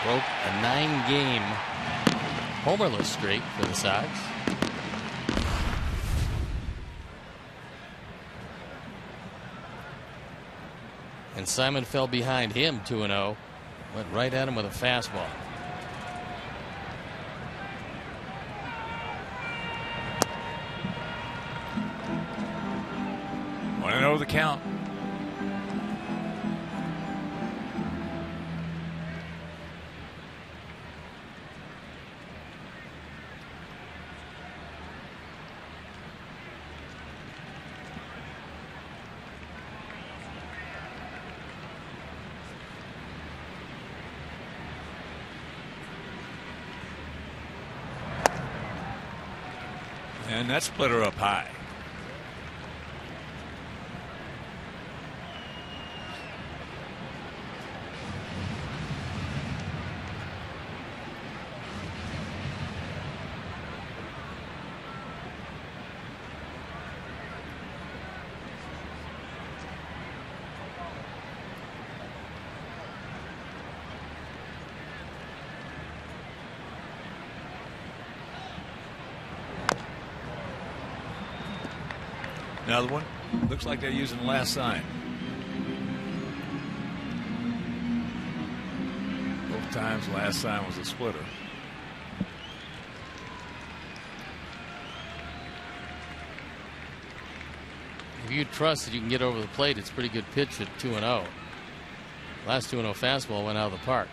broke a 9-game homerless streak for the Sox. And Simon fell behind him 2-0. Went right at him with a fastball. Want to know the count? And that split her up high. Another one. Looks like they're using the last sign. Both times last sign was a splitter. If you trust that you can get over the plate, it's a pretty good pitch at 2-0. Last 2-0 fastball went out of the park.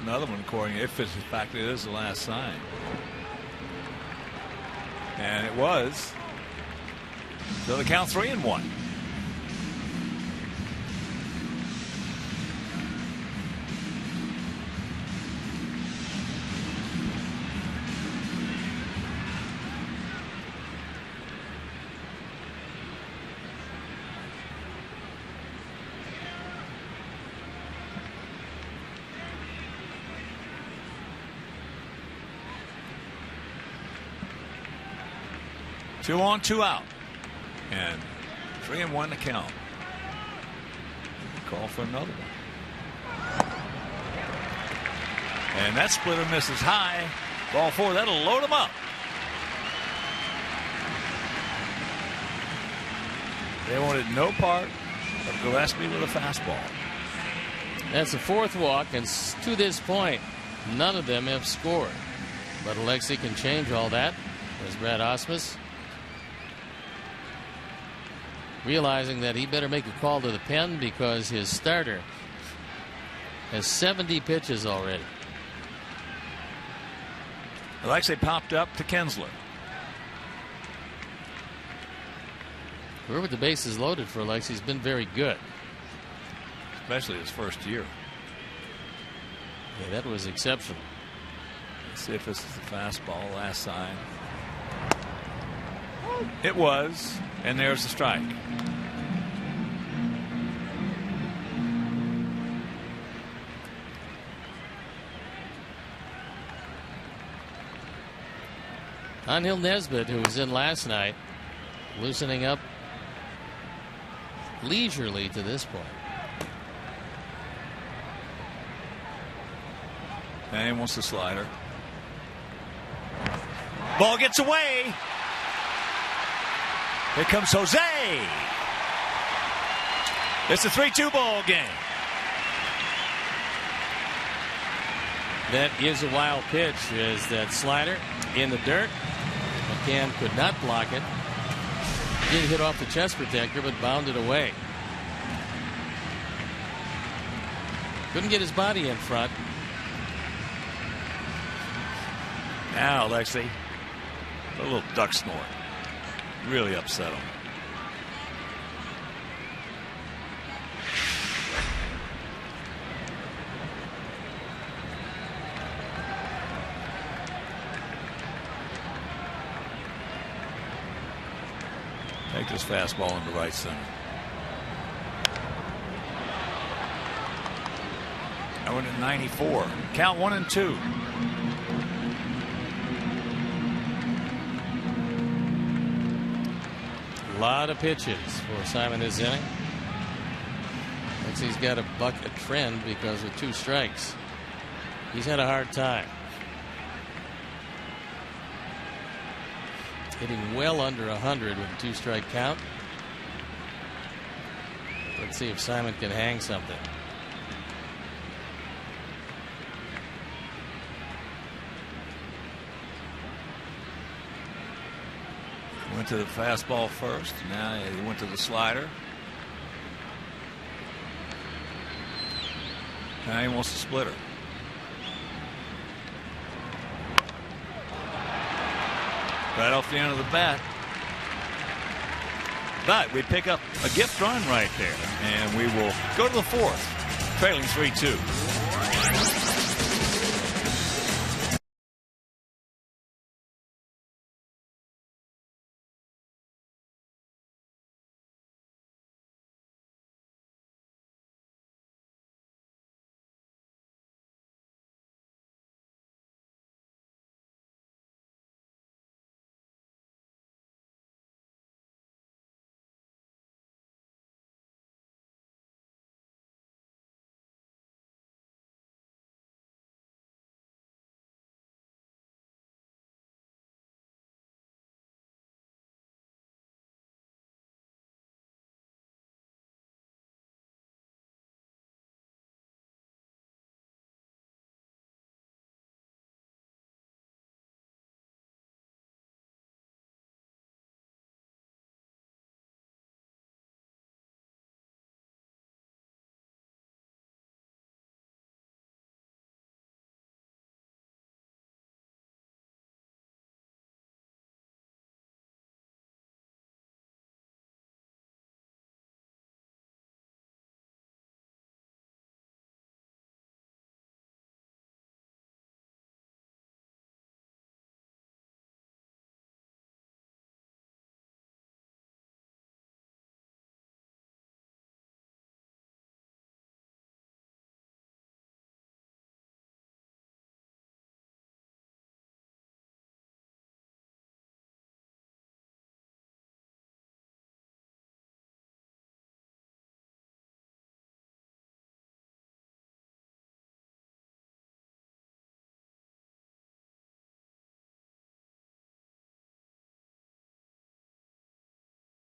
Another one, according if it's in fact it is the last sign, and it was. So the count 3-1. Two on, 2 out, and 3-1 to count. Call for another one, and that splitter misses high. Ball 4. That'll load him up. They wanted no part of Gillespie with a fastball. That's the fourth walk, and to this point, none of them have scored. But Alexei can change all that, as Brad Ausmus, realizing that he better make a call to the pen because his starter has 70 pitches already. Alexei popped up to Kinsler. We're with the bases loaded for Alexei. He's been very good. Especially his first year. Yeah, that was exceptional. Let's see if this is the fastball. Last sign. It was, and there's the strike. Angel Nesbitt, who was in last night, loosening up leisurely to this point. And he wants the slider. Ball gets away. Here comes Jose. It's a 3-2 ball game. That is a wild pitch, as that slider in the dirt. McCann could not block it. Did hit off the chest protector, but bounded away. Couldn't get his body in front. Now, Alexei, a little duck snort. Really upset him. Take this fastball into right center. I went at 94. Count 1-2. A lot of pitches for Simon this inning. Looks he's got to buck a trend because with 2 strikes, he's had a hard time. Hitting well under 100 with a 2-strike count. Let's see if Simon can hang something. Went to the fastball first. Now he went to the slider. Now he wants to split her. Right off the end of the bat. But we pick up a gift run right there. And we will go to the 4th. Trailing 3-2.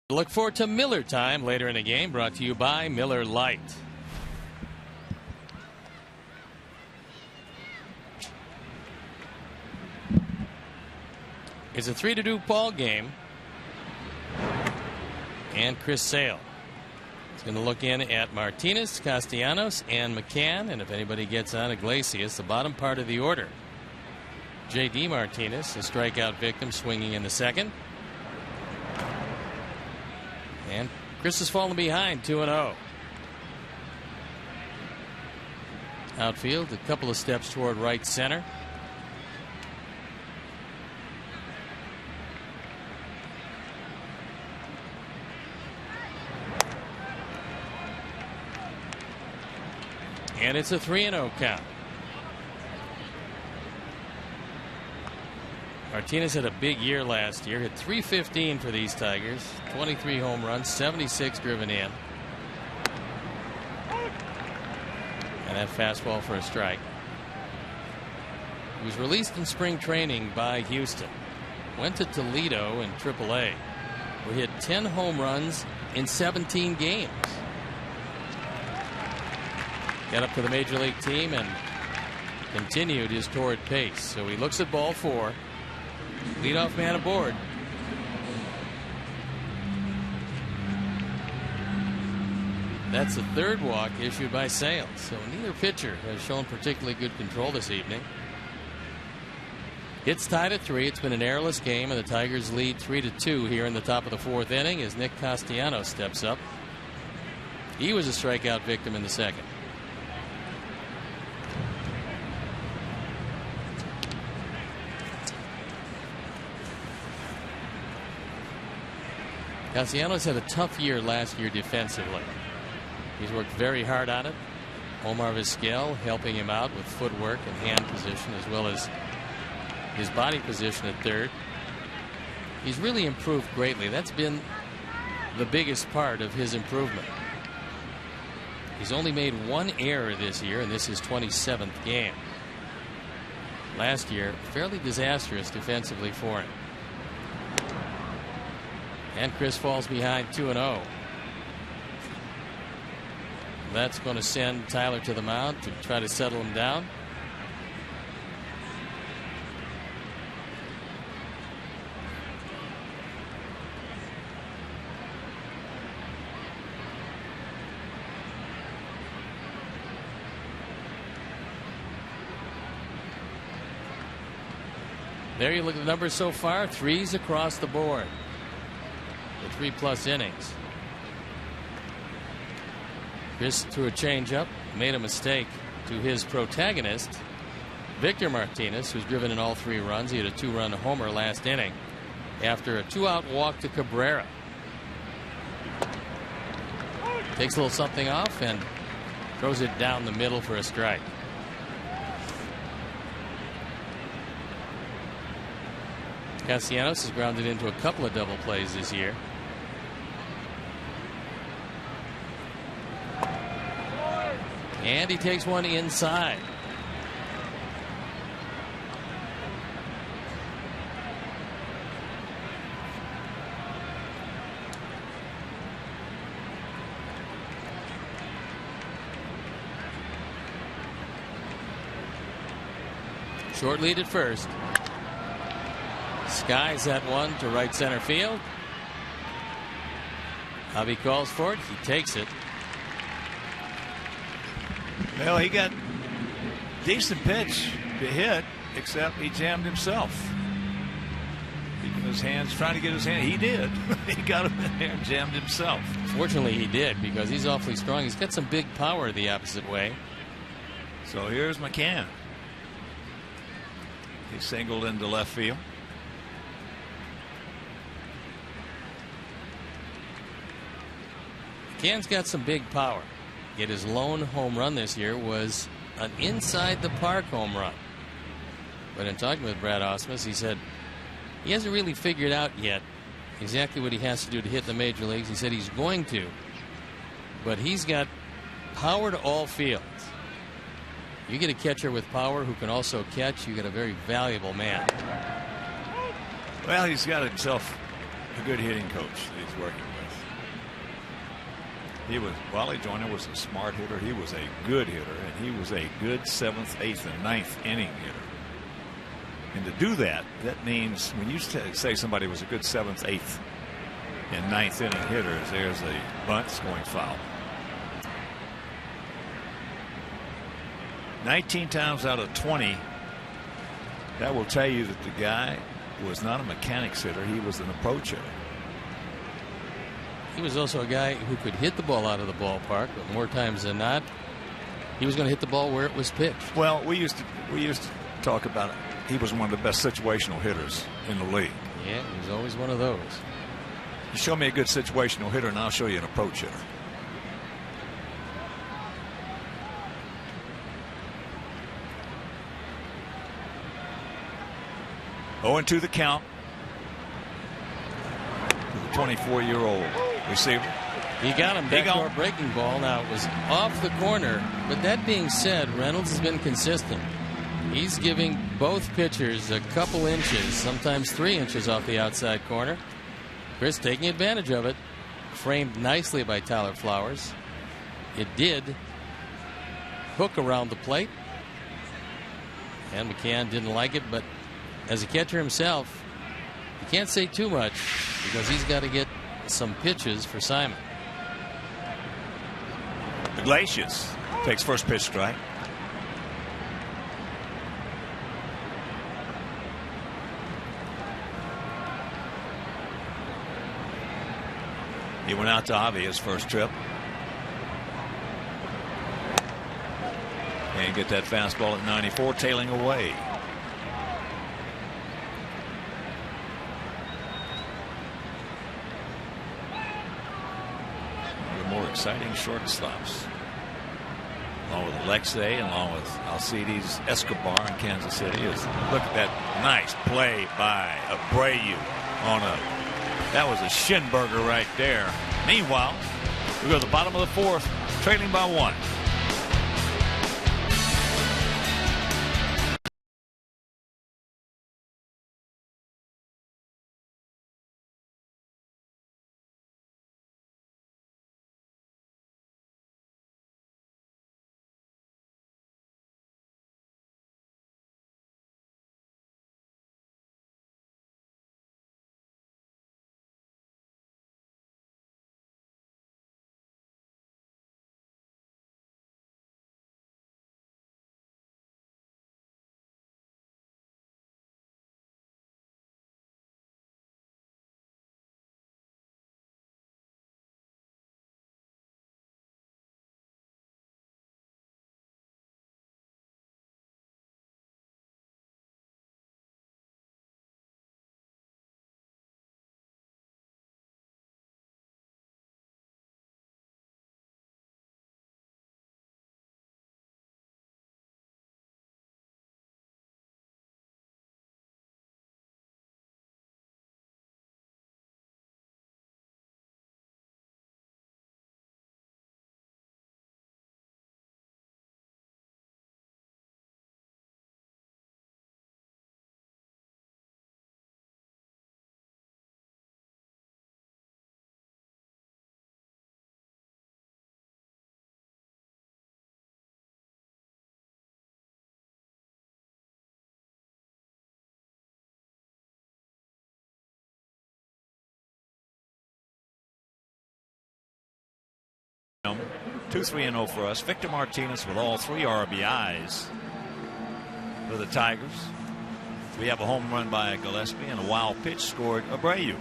Look forward to Miller time later in the game, brought to you by Miller Lite. It's a 3-2 ball game. And Chris Sale is going to look in at Martinez, Castellanos, and McCann. And if anybody gets on Iglesias, the bottom part of the order. J.D. Martinez, a strikeout victim, swinging in the second. And Chris has fallen behind 2-0. Outfield, a couple of steps toward right center. And it's a 3-0 count. Martinez had a big year last year. Hit .315 for these Tigers. 23 home runs, 76 driven in. And that fastball for a strike. He was released in spring training by Houston. Went to Toledo in AAA, where he had 10 home runs in 17 games. Got up to the major league team and continued his torrid pace. So he looks at ball 4. Leadoff man aboard. That's the third walk issued by Sale. So neither pitcher has shown particularly good control this evening. It's tied at 3. It's been an errorless game, and the Tigers lead 3-2 here in the top of the 4th inning as Nick Castellanos steps up. He was a strikeout victim in the second. Castellanos had a tough year last year defensively. He's worked very hard on it. Omar Vizquel helping him out with footwork and hand position, as well as his body position at third. He's really improved greatly. That's been the biggest part of his improvement. He's only made 1 error this year, and this is his 27th game. Last year, fairly disastrous defensively for him. And Chris falls behind 2-0. That's going to send Tyler to the mound to try to settle him down. There you look at the numbers so far. 3s across the board. The 3+ innings. Chris threw a changeup, made a mistake to his protagonist, Victor Martinez, who's driven in all 3 runs. He had a 2-run homer last inning after a 2-out walk to Cabrera. Takes a little something off and throws it down the middle for a strike. Castellanos has grounded into a couple of double plays this year. And he takes one inside. Short lead at first. Skies at one to right center field. Javi calls for it. He takes it. Well, he got decent pitch to hit, except he jammed himself. Keeping his hands, trying to get his hand. He did. He got him in there and jammed himself. Fortunately, he did, because he's awfully strong. He's got some big power the opposite way. So here's McCann. He singled into left field. McCann's got some big power. Yet his lone home run this year was an inside the park home run. But in talking with Brad Ausmus, he said he hasn't really figured out yet exactly what he has to do to hit the major leagues. He said he's going to, but he's got power to all fields. You get a catcher with power who can also catch, you get a very valuable man. Well, he's got himself a good hitting coach that he's working with. Wally Joyner was a smart hitter. He was a good hitter, and he was a good 7th, 8th, and 9th inning hitter. And to do that, that means when you say somebody was a good 7th, 8th, and 9th inning hitters, there's a bunt going foul. 19 times out of 20, that will tell you that the guy was not a mechanics hitter. He was an approach hitter. He was also a guy who could hit the ball out of the ballpark, but more times than not, he was going to hit the ball where it was pitched. Well, we used to talk about it. He was one of the best situational hitters in the league. Yeah, he was always one of those. You show me a good situational hitter, and I'll show you an approach hitter. Oh, and 2 the count to the 24-year-old receiver. He got him back to a breaking ball. Now it was off the corner, but that being said, Reynolds has been consistent. He's giving both pitchers a couple inches, sometimes 3 inches off the outside corner. Chris taking advantage of it. Framed nicely by Tyler Flowers. It did hook around the plate, and McCann didn't like it, but as a catcher himself, you can't say too much because he's got to get some pitches for Simon. Iglesias takes first pitch strike. He went out to Avi his first trip. And get that fastball at 94, tailing away. More exciting shortstops, along with Alexei, along with Alcides Escobar in Kansas City. Look at that nice play by Abreu that was a Schinberger right there. Meanwhile, we go to the bottom of the 4th, trailing by 1. Two 3-0 for us. Victor Martinez with all 3 RBIs for the Tigers. We have a home run by Gillespie and a wild pitch scored Abreu.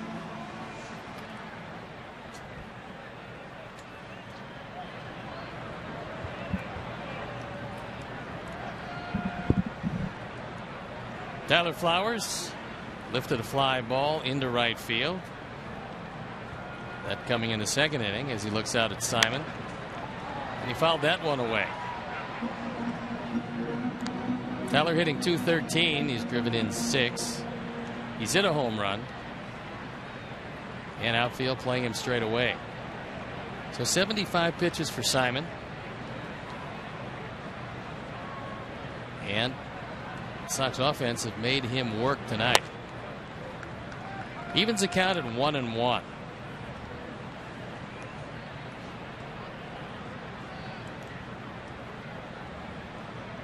Tyler Flowers lifted a fly ball into right field. That coming in the 2nd inning as he looks out at Simon. And he fouled that one away. Tyler hitting .213. He's driven in 6. He's hit a home run. And outfield playing him straight away. So 75 pitches for Simon. And Sox offense have made him work tonight. Evens the count at 1-1.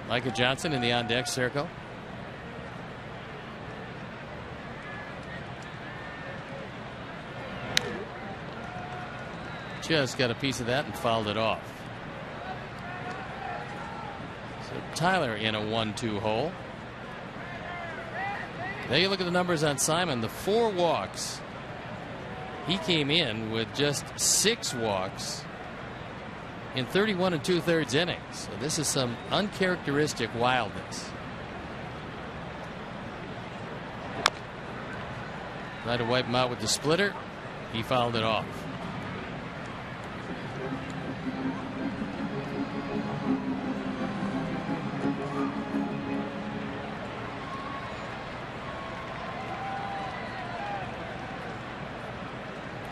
Micah Johnson in the on-deck circle. Just got a piece of that and fouled it off. So Tyler in a 1-2 hole. Now you look at the numbers on Simon. The 4 walks. He came in with just 6 walks in 31 2/3 innings. So this is some uncharacteristic wildness. Tried to wipe him out with the splitter. He fouled it off.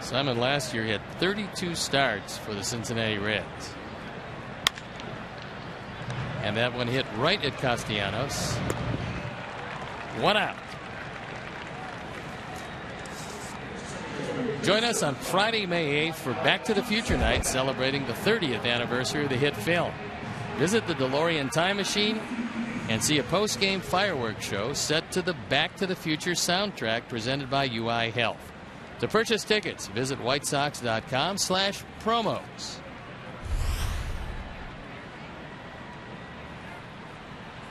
Simon last year had 32 starts for the Cincinnati Reds. And that one hit right at Castellanos. 1 out. Join us on Friday, May 8th for Back to the Future Night, celebrating the 30th anniversary of the hit film. Visit the DeLorean Time Machine and see a post-game fireworks show set to the Back to the Future soundtrack presented by UI Health. To purchase tickets, visit whitesox.com/promos.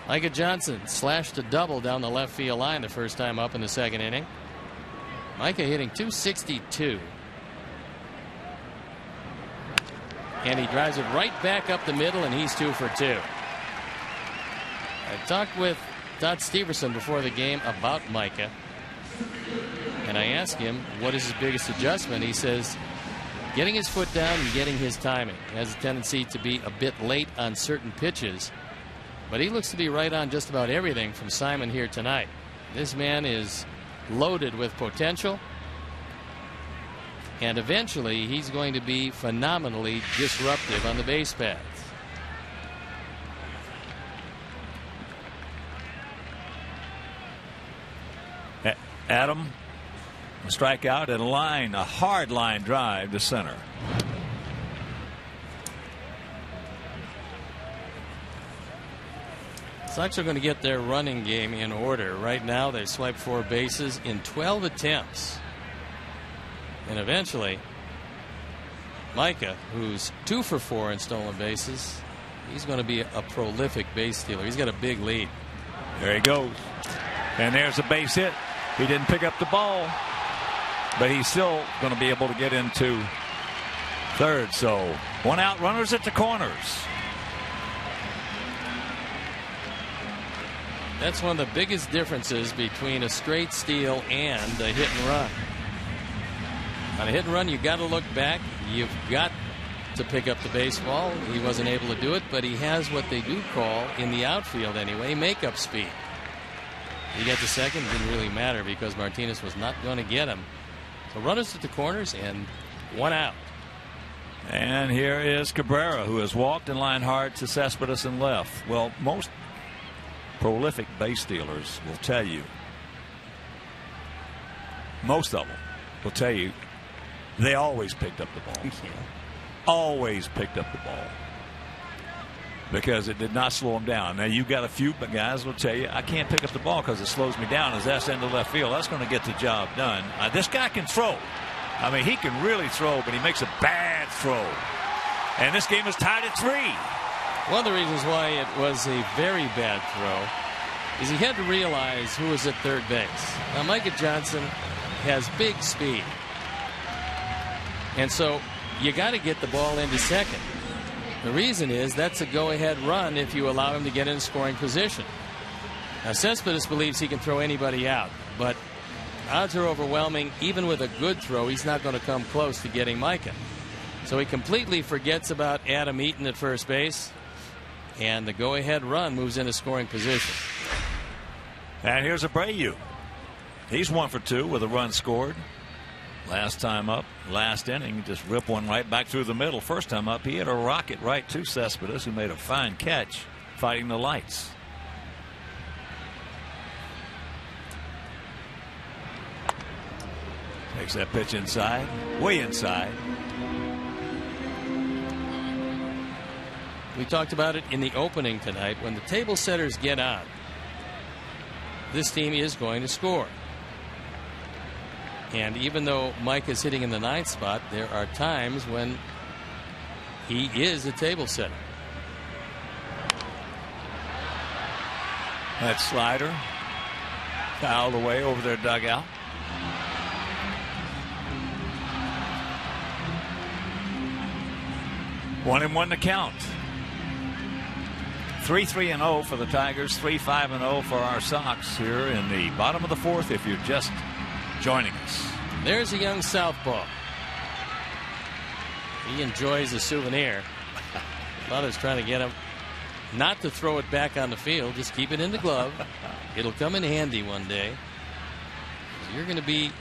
Micah Johnson slashed a double down the left field line the first time up in the second inning. Micah hitting .262. And he drives it right back up the middle, and he's 2 for 2. I talked with Todd Steverson before the game about Micah. And I asked him what is his biggest adjustment. He says getting his foot down and getting his timing. He has a tendency to be a bit late on certain pitches. But he looks to be right on just about everything from Simon here tonight. This man is loaded with potential. And eventually he's going to be phenomenally disruptive on the base paths. Adam, a strikeout and a hard line drive to center. Sox are going to get their running game in order. Right now they swiped 4 bases in 12 attempts. And eventually Micah, who's 2 for 4 in stolen bases, he's going to be a prolific base stealer. He's got a big lead. There he goes. And there's a base hit. He didn't pick up the ball, but he's still going to be able to get into third. So 1 out, runners at the corners. That's one of the biggest differences between a straight steal and a hit and run. On a hit and run, you've got to look back. You've got to pick up the baseball. He wasn't able to do it, but he has what they do call, in the outfield anyway, makeup speed. He got to second, it didn't really matter because Martinez was not going to get him. So runners at the corners and 1 out. And here is Cabrera, who has walked and lined hard to Cespedes and left. Well, most prolific base stealers will tell you, most of them will tell you, they always picked up the ball. Always picked up the ball. Because it did not slow him down. Now, you've got a few guys will tell you, I can't pick up the ball because it slows me down as that's into left field. That's going to get the job done. This guy can throw. I mean, he can really throw, but he makes a bad throw. And this game is tied at 3. One of the reasons why it was a very bad throw is he had to realize who was at third base. Now, Micah Johnson has big speed. And so you got to get the ball into second. The reason is that's a go-ahead run if you allow him to get in scoring position. Now, Cespedes believes he can throw anybody out, but odds are overwhelming. Even with a good throw, he's not going to come close to getting Micah. So he completely forgets about Adam Eaton at first base, and the go-ahead run moves into scoring position. And here's Abreu. He's 1 for 2 with a run scored. Last time up, last inning, just ripped one right back through the middle. First time up, he hit a rocket right to Cespedes, who made a fine catch fighting the lights. Takes that pitch inside, way inside. We talked about it in the opening tonight. When the table setters get on, this team is going to score. And even though Mike is hitting in the 9th spot, there are times when he is a table setter. That slider fouled away over their dugout. One and one to count. 3-3-0 for the Tigers, 3-5-0 for our Sox here in the bottom of the 4th if you're just joining us. There's a young southpaw. He enjoys the souvenir. Father's trying to get him not to throw it back on the field, just keep it in the glove. It'll come in handy one day. So you're going to be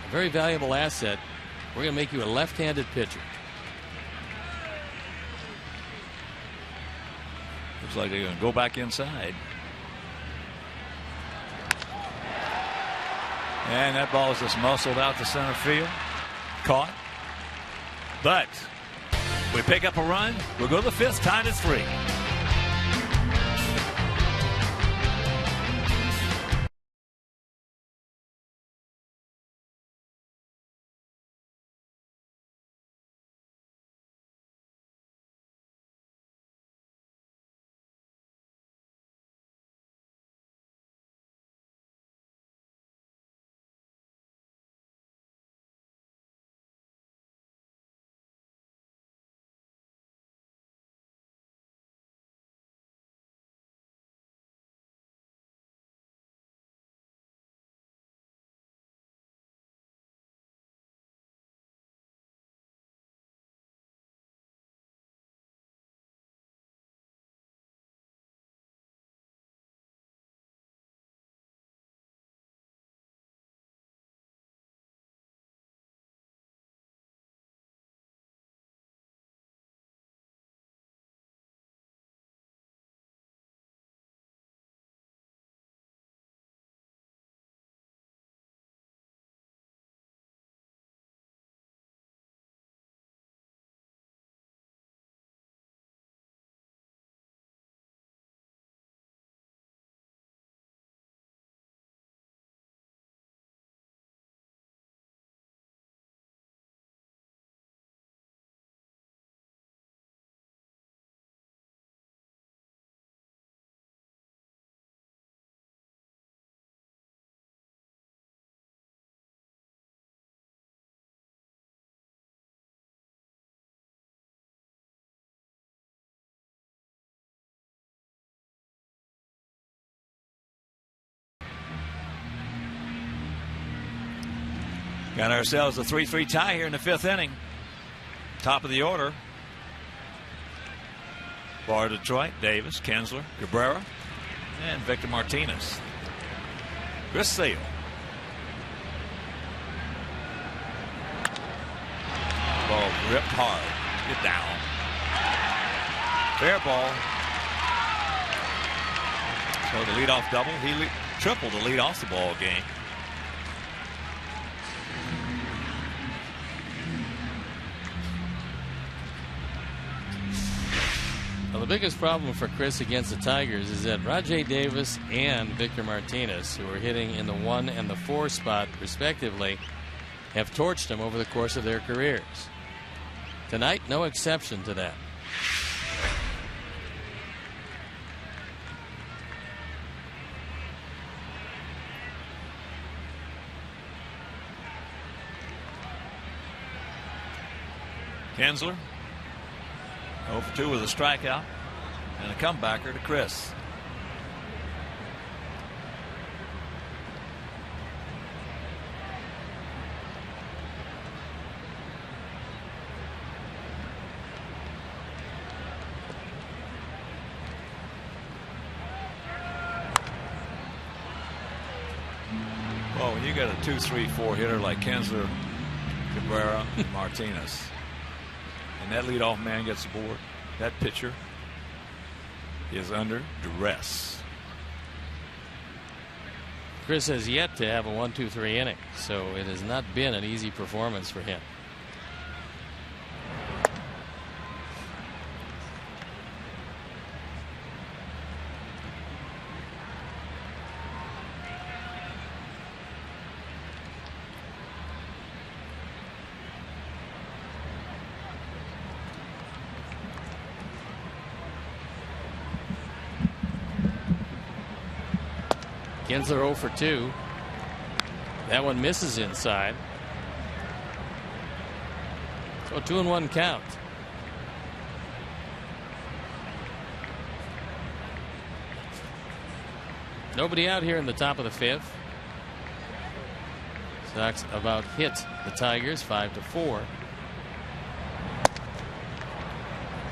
a very valuable asset. We're going to make you a left-handed pitcher. Looks like they're going to go back inside. And that ball is just muscled out to center field. Caught. But we pick up a run. We'll go to the 5th, tied at 3. Got ourselves a 3-3 tie here in the 5th inning. Top of the order. For Detroit, Davis, Kinsler, Cabrera, and Victor Martinez. Chris Sale. Ball ripped hard. Get down. Fair ball. So the leadoff double. He tripled the lead off the ball game. Well, the biggest problem for Chris against the Tigers is that Rajay Davis and Victor Martinez, who are hitting in the 1 and the 4 spot respectively, have torched him over the course of their careers. Tonight, no exception to that. Kinsler 0 for 2 with a strikeout and a comebacker to Chris. Well, when you got a 2-3-4 hitter like Kinsler, Cabrera, and Martinez, and that leadoff man gets aboard, that pitcher is under duress. Chris has yet to have a 1-2-3 inning, so it has not been an easy performance for him. Kinsler 0 for 2. That one misses inside. So a 2-1 count. Nobody out here in the top of the 5th. Sox about hit the Tigers 5-4.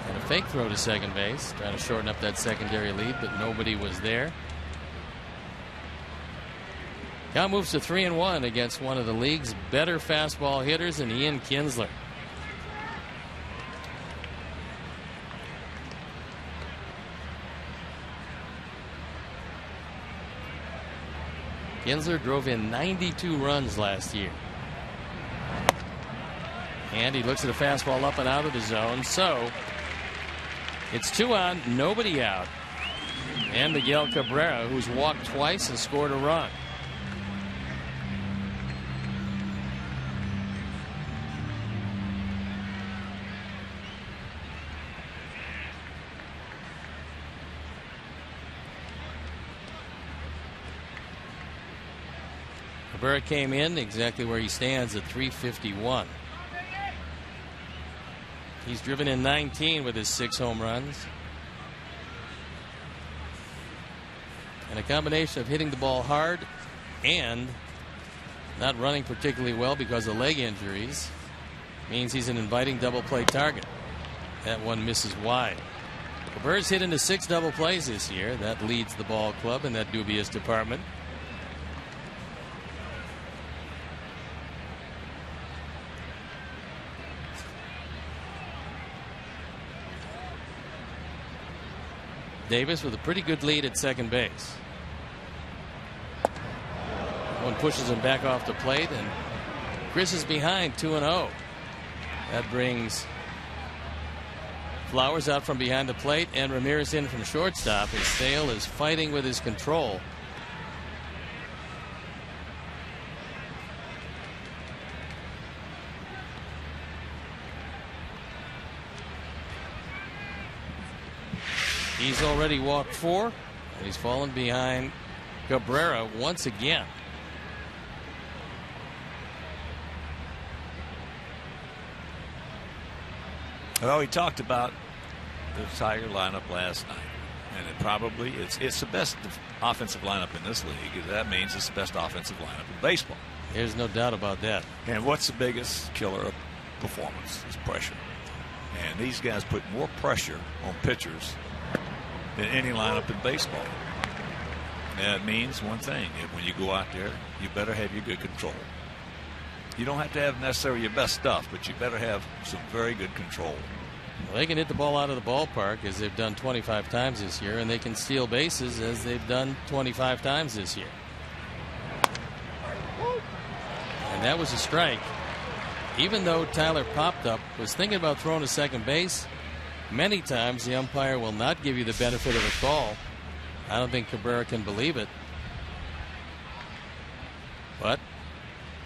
And a fake throw to second base, trying to shorten up that secondary lead, but nobody was there. Now moves to 3-1 against one of the league's better fastball hitters in Ian Kinsler. Kinsler drove in 92 runs last year. And he looks at a fastball up and out of the zone. So it's 2 on, nobody out. And Miguel Cabrera, who's walked twice and scored a run. Cabrera came in exactly where he stands at 351. He's driven in 19 with his 6 home runs. And a combination of hitting the ball hard and not running particularly well because of leg injuries means he's an inviting double play target. That one misses wide. Cabrera's hit into 6 double plays this year. That leads the ball club in that dubious department. Davis with a pretty good lead at second base. One pushes him back off the plate, and Chris is behind 2-0. That brings Flowers out from behind the plate and Ramirez in from shortstop. His Sale is fighting with his control. He's already walked 4, and he's fallen behind Cabrera once again. Well, we talked about the Tiger lineup last night, and it's the best offensive lineup in this league. That means it's the best offensive lineup in baseball. There's no doubt about that. And what's the biggest killer of performance? Is pressure. And these guys put more pressure on pitchers than any lineup in baseball. That means one thing: when you go out there, you better have your good control. You don't have to have necessarily your best stuff, but you better have some very good control. Well, they can hit the ball out of the ballpark as they've done 25 times this year, and they can steal bases as they've done 25 times this year. And that was a strike. Even though Tyler popped up, was thinking about throwing to second base, many times the umpire will not give you the benefit of the call. I don't think Cabrera can believe it. But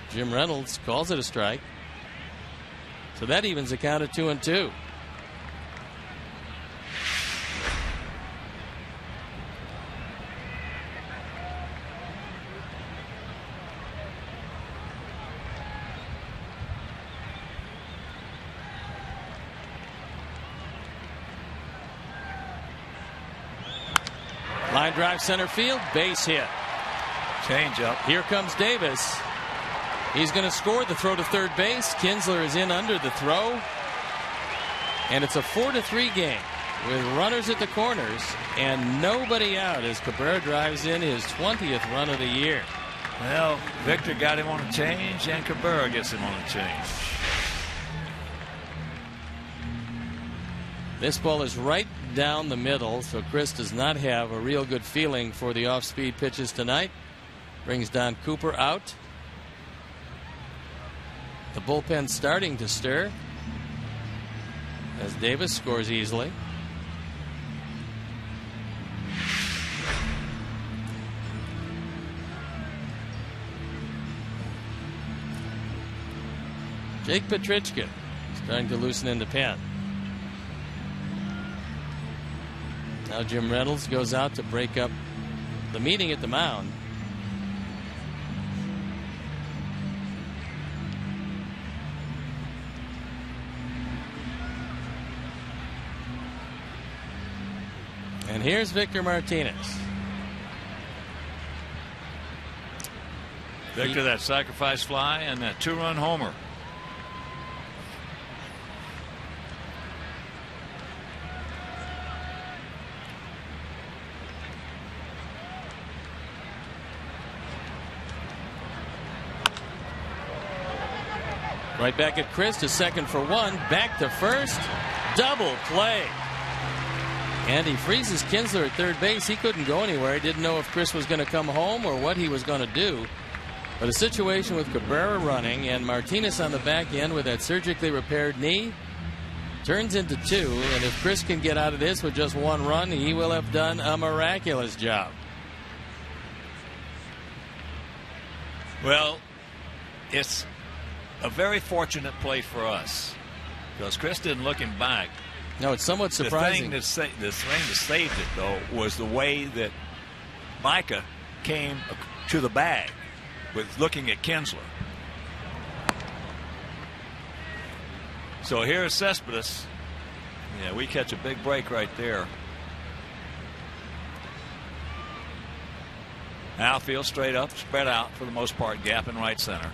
Jim Reynolds calls it a strike. So that evens the count at 2-2. Line drive center field, base hit. Change up. Here comes Davis. He's going to score the throw to third base. Kinsler is in under the throw. And it's a 4-3 game with runners at the corners and nobody out as Cabrera drives in his 20th run of the year. Well, Victor got him on a change and Cabrera gets him on a change. This ball is right down the middle, so Chris does not have a real good feeling for the off-speed pitches tonight. Brings Don Cooper out. The bullpen starting to stir as Davis scores easily. Jake Petrichka starting to loosen in the pen. Now Jim Reynolds goes out to break up the meeting at the mound. And here's Victor Martinez. Victor, that sacrifice fly and that 2-run homer. Right back at Chris to second for one. Back to first. Double play. And he freezes Kinsler at third base. He couldn't go anywhere. He didn't know if Chris was going to come home or what he was going to do. But a situation with Cabrera running and Martinez on the back end with that surgically repaired knee turns into 2. And if Chris can get out of this with just 1 run, he will have done a miraculous job. Well, it's a very fortunate play for us because Chris didn't look him back. No, it's somewhat surprising. The thing that saved it, though, was the way that Micah came to the bag with looking at Kinsler. So here's Cespedes. Yeah, we catch a big break right there. Outfield straight up, spread out for the most part, gap in right center.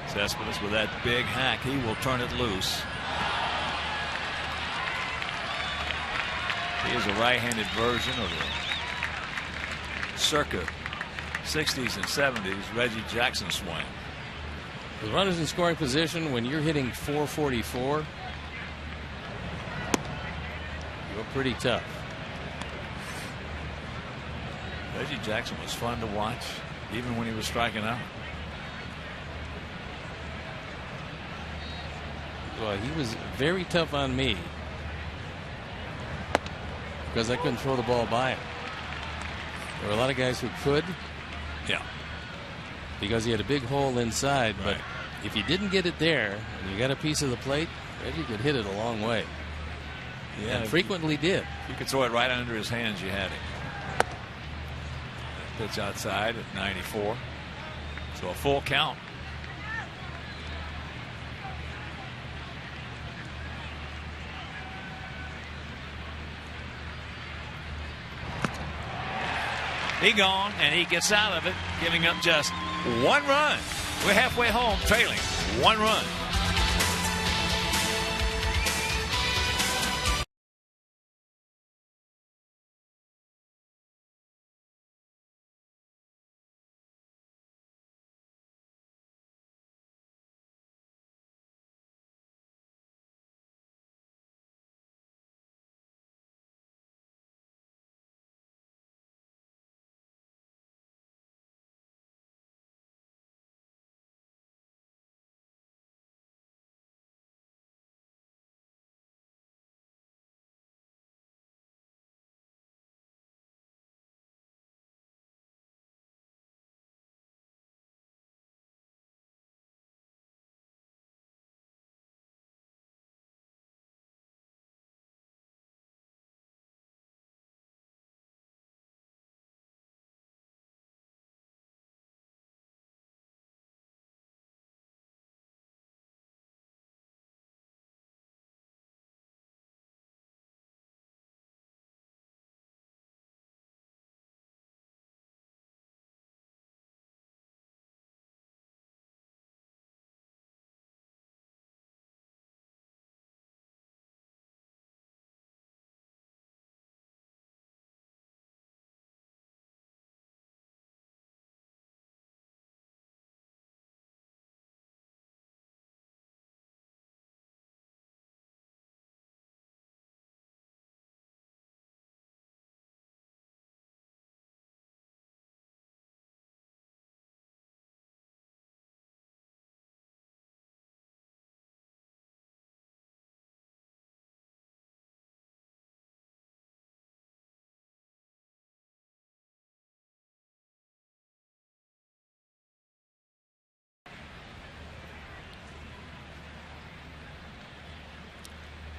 Cespedes with that big hack, he will turn it loose. He is a right-handed version of the circa 60s and 70s Reggie Jackson swing. With runners in scoring position, when you're hitting 444, you're pretty tough. Reggie Jackson was fun to watch, even when he was striking out. Well, he was very tough on me because I couldn't throw the ball by him. There were a lot of guys who could. Yeah. Because he had a big hole inside, right. But if you didn't get it there and you got a piece of the plate, Reggie could hit it a long way. Yeah, and frequently did. If you could throw it right under his hands, you had it. Pitch outside at 94. So a full count. He gone, and he gets out of it, giving up just 1 run. We're halfway home, trailing 1 run.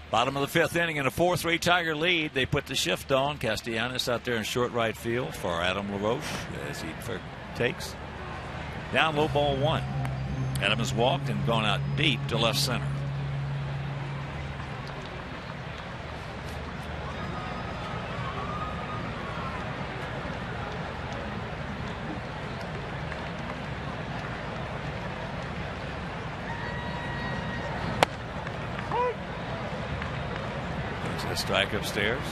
Bottom of the fifth inning in a 4-3 Tiger lead. They put the shift on. Castellanos out there in short right field for Adam LaRoche as he takes. Down low, ball one. Adam has walked and gone out deep to left center. Strike upstairs.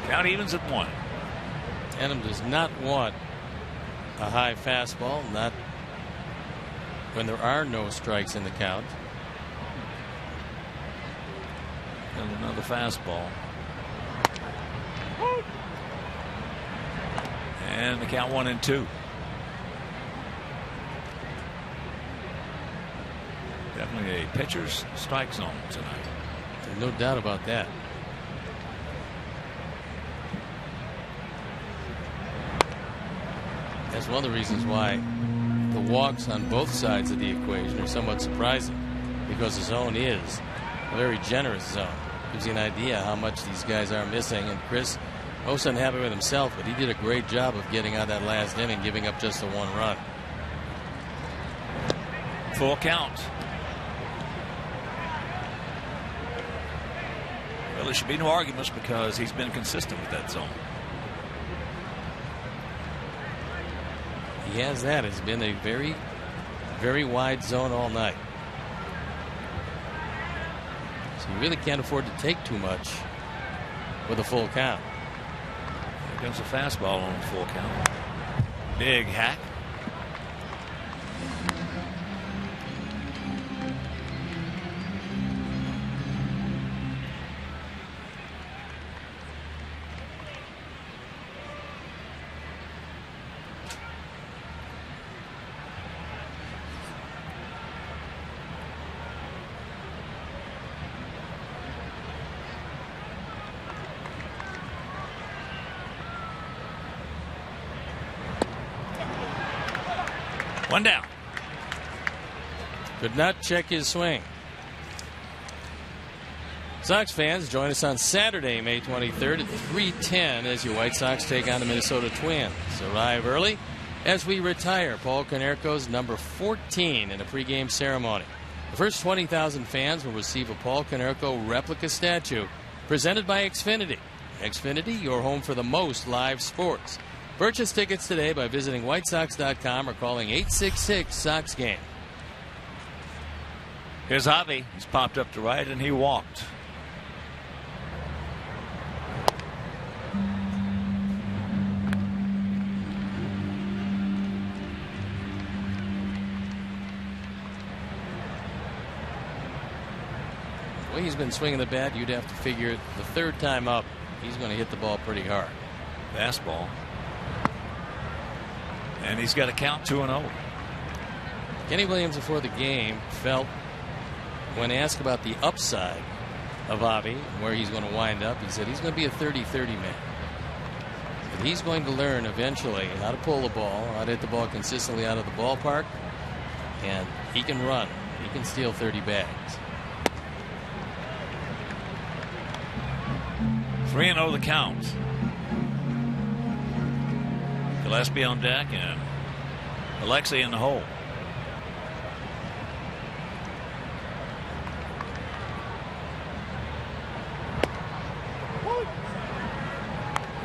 Count evens at 1. Adam does not want a high fastball, not when there are no strikes in the count. And another fastball. And the count 1-2. Definitely a pitcher's strike zone tonight. No doubt about that. That's one of the reasons why the walks on both sides of the equation are somewhat surprising, because the zone is a very generous zone. Gives you an idea how much these guys are missing. And Chris, most unhappy with himself, but he did a great job of getting out that last inning, giving up just the 1 run. Full count. Well, there should be no arguments because he's been consistent with that zone. He has that. It's been a very, very wide zone all night. So you really can't afford to take too much with a full count. Here comes a fastball on the full count. Big hack. One down. Could not check his swing. Sox fans, join us on Saturday, May 23rd at 3:10 as your White Sox take on the Minnesota Twins. Arrive early as we retire Paul Konerko's number 14 in a pregame ceremony. The first 20,000 fans will receive a Paul Konerko replica statue presented by Xfinity. Xfinity, your home for the most live sports. Purchase tickets today by visiting WhiteSox.com or calling 866-SOX-GAME. Here's Javi. He's popped up to right and he walked. The way he's been swinging the bat, you'd have to figure the third time up, he's going to hit the ball pretty hard. Fastball. And he's got a count 2-0. Kenny Williams before the game felt, when asked about the upside of Avi and where he's going to wind up, he said he's going to be a 30-30 man. But he's going to learn eventually how to pull the ball, how to hit the ball consistently out of the ballpark, and he can run. He can steal 30 bags. 3-0 the count. Gillespie on deck and Alexei in the hole.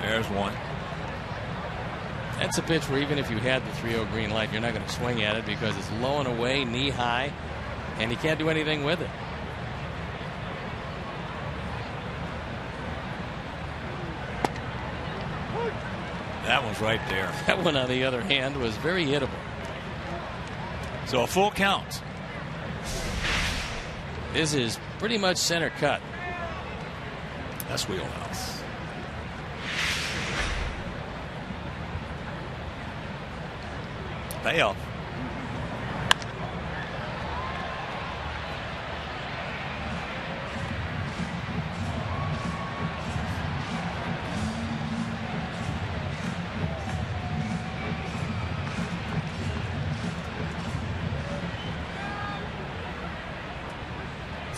There's one. That's a pitch where even if you had the 3-0 green light, you're not going to swing at it because it's low and away, knee high, and you can't do anything with it. That one's right there. That one, on the other hand, was very hittable. So a full count. This is pretty much center cut. That's wheelhouse. Payoff.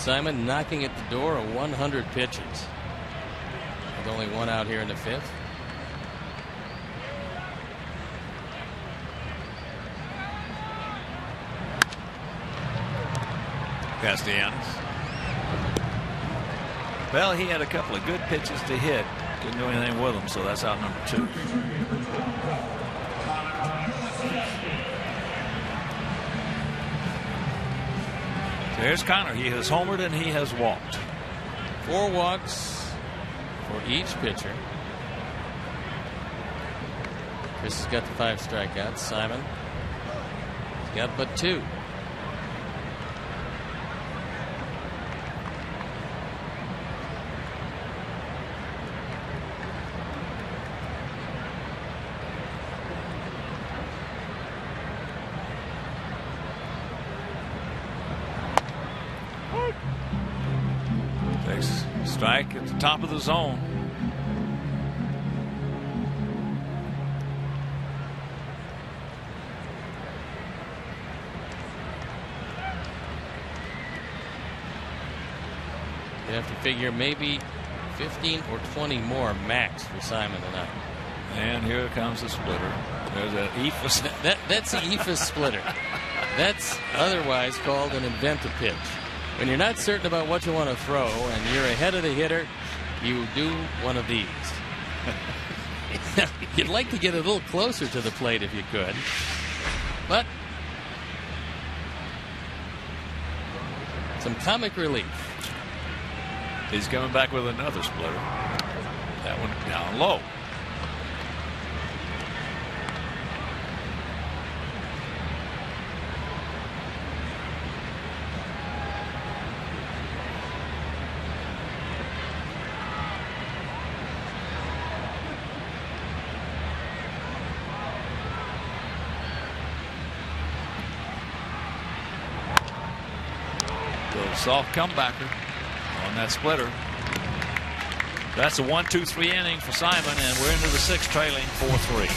Simon knocking at the door of 100 pitches. With only one out here in the fifth. Castellanos. Well, he had a couple of good pitches to hit. Didn't do anything with them, so that's out number 2. So here's Connor. He has homered and he has walked. 4 walks for each pitcher. Chris has got the 5 strikeouts. Simon has got but 2. Strike at the top of the zone. You have to figure maybe 15 or 20 more max for Simon tonight. And here comes the splitter. There's an ephus. That's the ephus splitter. That's otherwise called an inventive pitch. When you're not certain about what you want to throw and you're ahead of the hitter, you do one of these. You'd like to get a little closer to the plate if you could, but some comic relief. He's coming back with another splitter. That one down low. Soft comebacker on that splitter. That's a 1-2-3 inning for Simon, and we're into the 6th, trailing 4-3.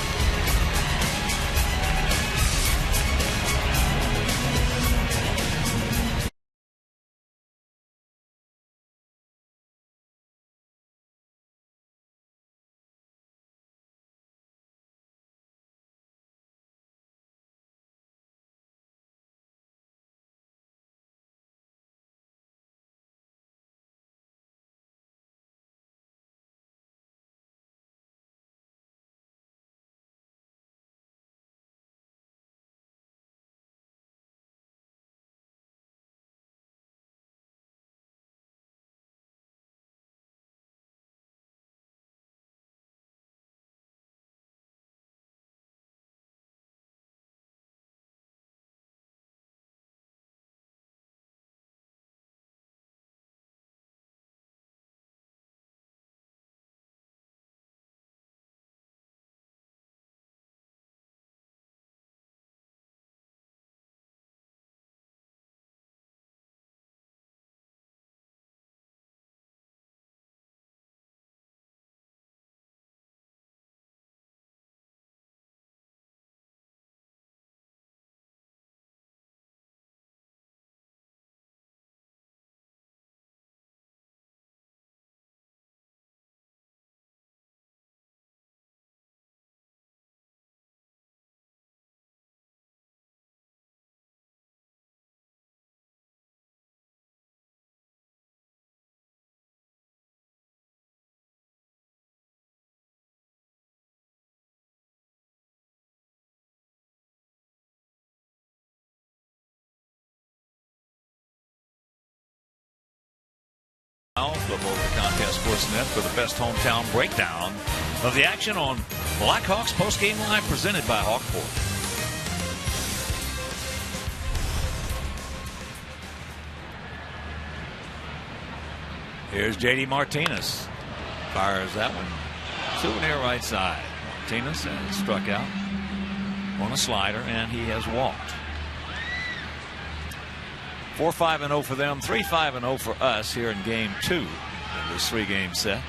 Flip over to Comcast Sportsnet for the best hometown breakdown of the action on Blackhawks Postgame Live, presented by Hawkport. Here's J.D. Martinez. Fires that one to near right side. Martinez has struck out on a slider, and he has walked. 4-5-0 for them, 3-5-0 for us here in Game 2 in this 3-game set.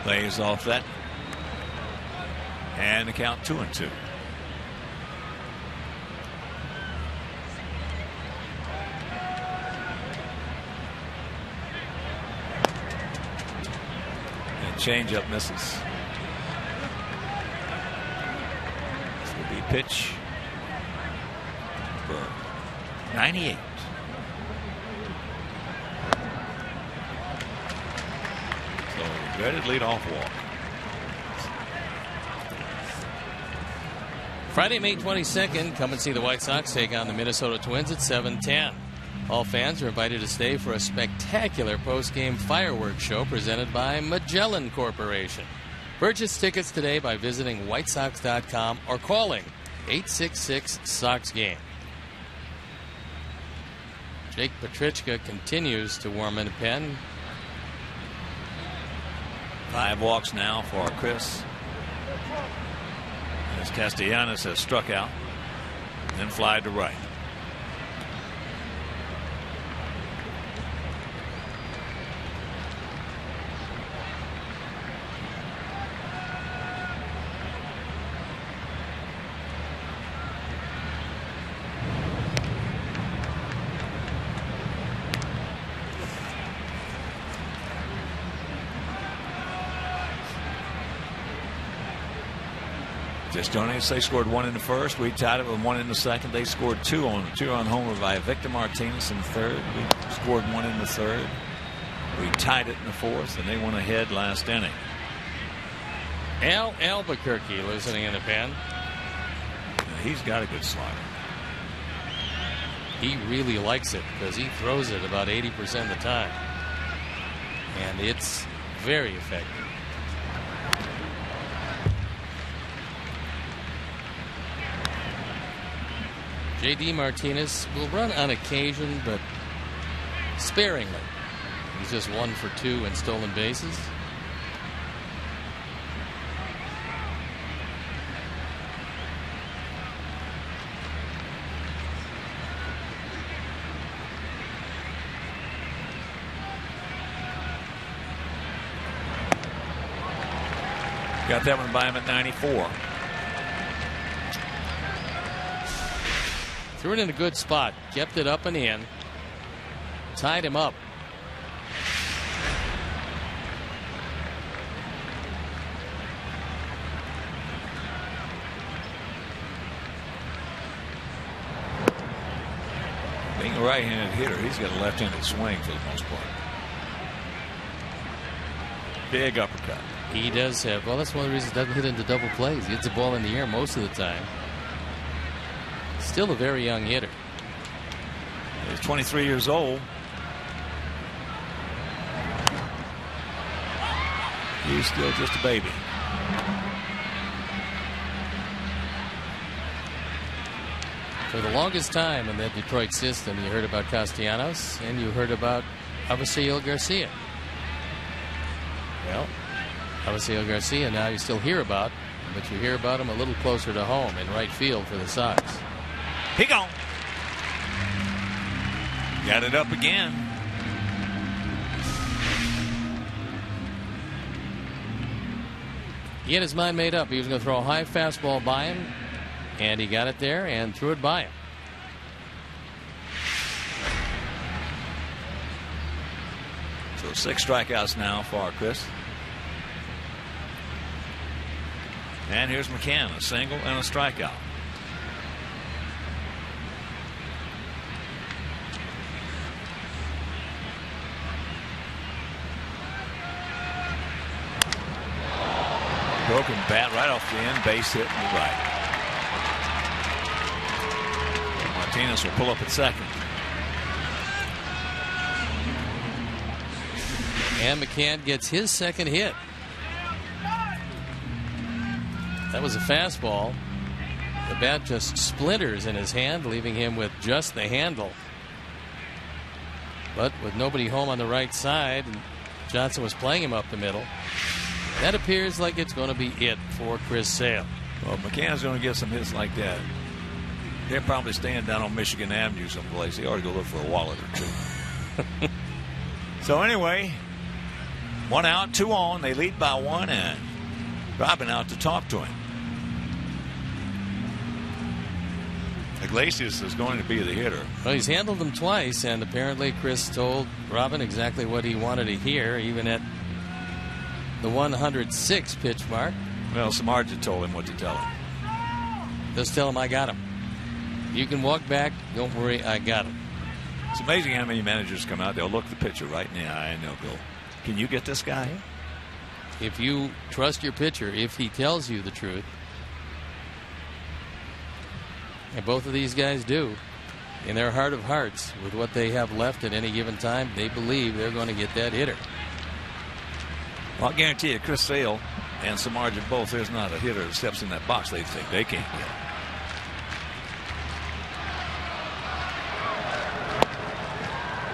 Lays off that. And the count 2-2. And changeup misses. This will be pitch for 98. So dreaded leadoff walk. Friday, May 22nd, come and see the White Sox take on the Minnesota Twins at 7:10. All fans are invited to stay for a spectacular post-game fireworks show presented by Magellan Corporation. Purchase tickets today by visiting whitesox.com or calling 866-SOX-GAME. Jake Petrichka continues to warm in the pen. 5 walks now for Chris. As Castellanos has struck out, then fly to right. Just they scored 1 in the first. We tied it with 1 in the second. They scored 2 on a 2-run homer by Victor Martinez in the third. We scored 1 in the third. We tied it in the fourth, and they went ahead last inning. Al Albuquerque listening in the pen. Now, he's got a good slider. He really likes it because he throws it about 80% of the time. And it's very effective. J.D. Martinez will run on occasion, but sparingly. He's just 1 for 2 in stolen bases. Got that one by him at 94. Threw it in a good spot. Kept it up and in. Tied him up. Being a right-handed hitter, he's got a left-handed swing for the most part. Big uppercut. He does have. Well, that's one of the reasons he doesn't hit into double plays. He hits the ball in the air most of the time. Still a very young hitter. He's 23 years old. He's still just a baby. For the longest time in that Detroit system, you heard about Castellanos and you heard about Avisail Garcia. Well, Avisail Garcia now you still hear about, but you hear about him a little closer to home in right field for the Sox. He gone. Got it up again. He had his mind made up. He was going to throw a high fastball by him, and he got it there and threw it by him. So 6 strikeouts now for Chris. And here's McCann, a single and a strikeout. Broken bat right off the end, base hit in the right. Martinez will pull up at second. And McCann gets his second hit. That was a fastball. The bat just splinters in his hand, leaving him with just the handle. But with nobody home on the right side, and Johnson was playing him up the middle, that appears like it's going to be it for Chris Sale. Well, McCann's going to get some hits like that. They're probably staying down on Michigan Avenue someplace. He ought to go look for a wallet or two. So anyway, 1 out, 2 on. They lead by 1, and Robin out to talk to him. Iglesias is going to be the hitter. Well, he's handled them twice, and apparently Chris told Robin exactly what he wanted to hear, even at the 106 pitch mark. Well, Samardzija told him what to tell him. Just tell him I got him. You can walk back. Don't worry, I got him. It's amazing how many managers come out. They'll look the pitcher right in the eye and they'll go, "Can you get this guy?" If you trust your pitcher, if he tells you the truth, and both of these guys do, in their heart of hearts, with what they have left at any given time, they believe they're going to get that hitter. Well, I guarantee you, Chris Sale and Samardzija both, there's not a hitter that steps in that box they think they can't get.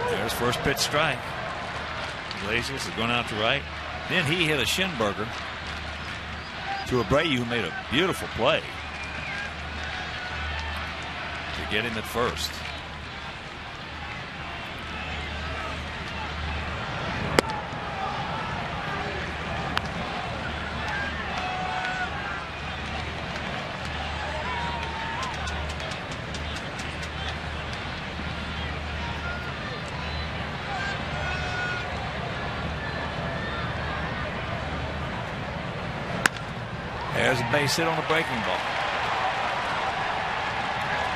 There's first pitch strike. Iglesias is going out to right. Then he hit a Schinberger to Abreu, who made a beautiful play to get him at first. There's a base hit on the breaking ball.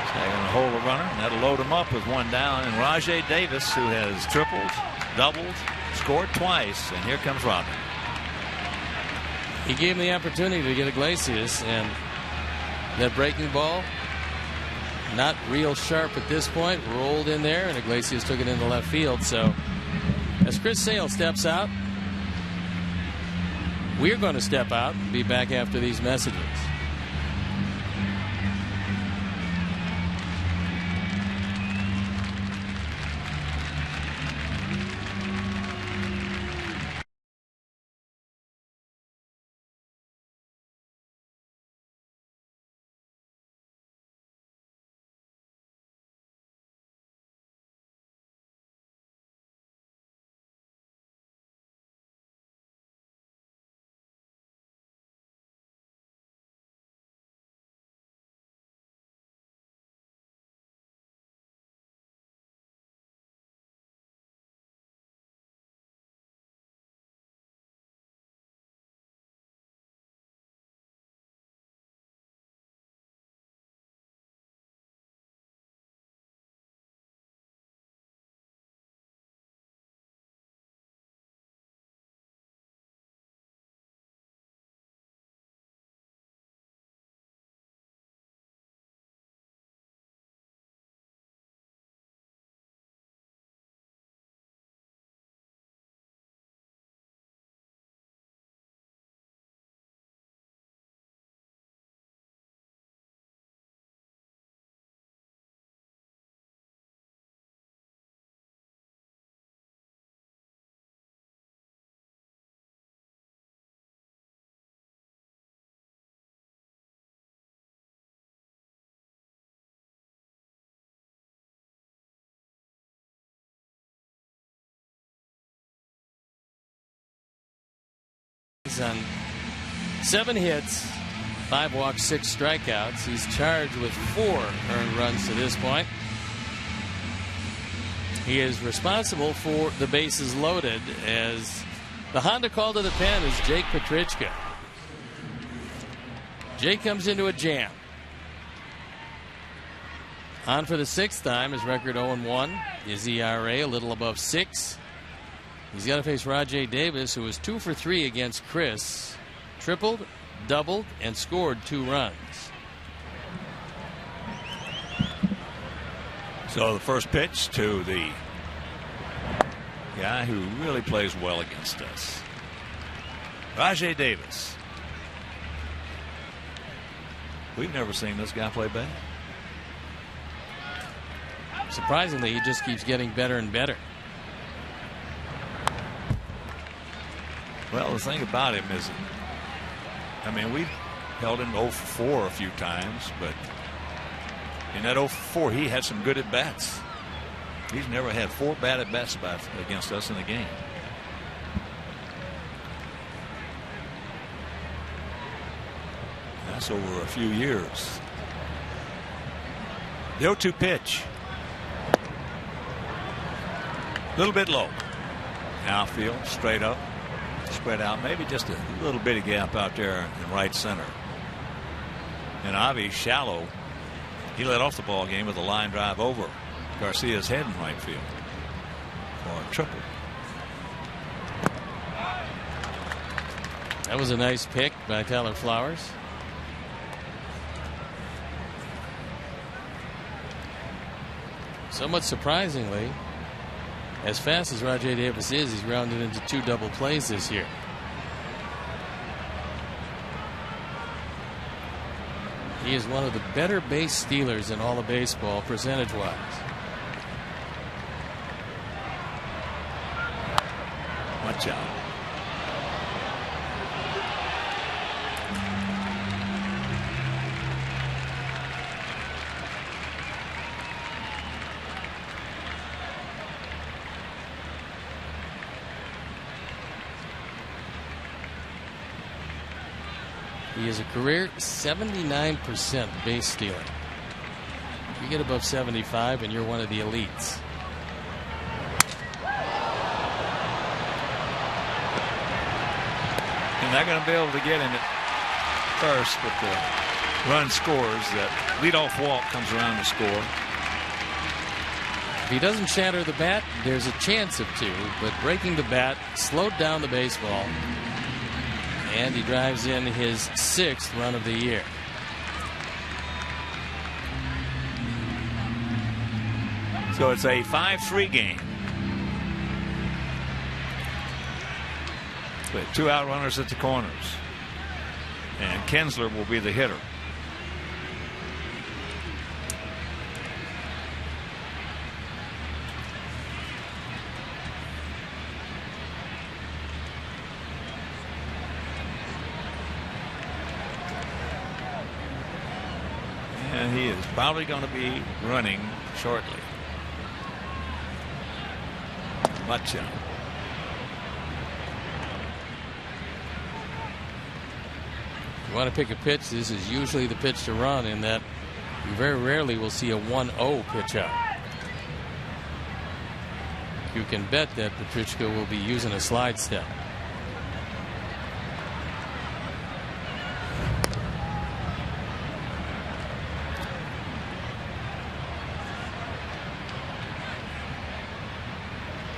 So they're going to hold a runner, and that'll load him up with 1 down. And Rajay Davis, who has tripled, doubled, scored twice, and here comes Robin. He gave him the opportunity to get Iglesias, and that breaking ball, not real sharp at this point, rolled in there, and Iglesias took it into left field. So as Chris Sale steps out, we're going to step out and be back after these messages. On 7 hits, 5 walks, 6 strikeouts. He's charged with 4 earned runs to this point. He is responsible for the bases loaded, as the Honda call to the pen is Jake Petrichka. Jake comes into a jam. On for the 6th time, his record 0-1. His ERA a little above 6. He's got to face Rajay Davis, who was 2 for 3 against Chris. Tripled, doubled, and scored 2 runs. So the first pitch to the guy who really plays well against us, Rajay Davis. We've never seen this guy play bad. Surprisingly, he just keeps getting better and better. Well, the thing about him is, I mean, we've held him 0 for 4 a few times, but in that 0 for 4, he had some good at-bats. He's never had 4 bad at-bats against us in the game. That's over a few years. The 0-2 pitch. A little bit low. Outfield, straight up, spread out. Maybe just a little bitty gap out there in right center. And Avi, shallow. He led off the ball game with a line drive over Garcia's head in right field for a triple. That was a nice pick by Tyler Flowers. Somewhat surprisingly, as fast as Rajai Davis is, he's rounded into 2 double plays this year. He is one of the better base stealers in all of baseball, percentage-wise. Watch out. He is a career 79% base stealing. You get above 75 and you're one of the elites. You're not going to be able to get him at first, but the run scores. That leadoff walk comes around to score. If he doesn't shatter the bat, there's a chance of 2, but breaking the bat slowed down the baseball. And he drives in his 6th run of the year. So it's a 5-3 game. With 2 out runners at the corners. And Kinsler will be the hitter. And he is probably going to be running shortly. Much out. You want to pick a pitch, this is usually the pitch to run, in that you very rarely will see a 1-0 pitch out. You can bet that Petruchko will be using a slide step.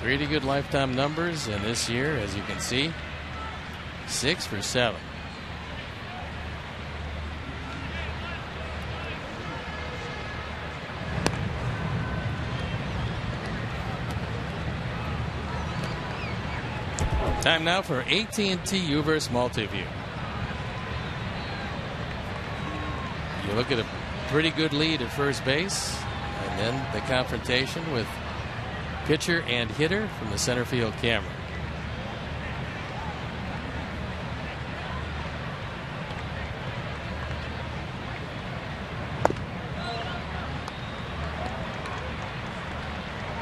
Pretty good lifetime numbers, and this year, as you can see, 6 for 7. Time now for AT&T Uverse Multiview. You look at a pretty good lead at first base, and then the confrontation with pitcher and hitter from the center field camera.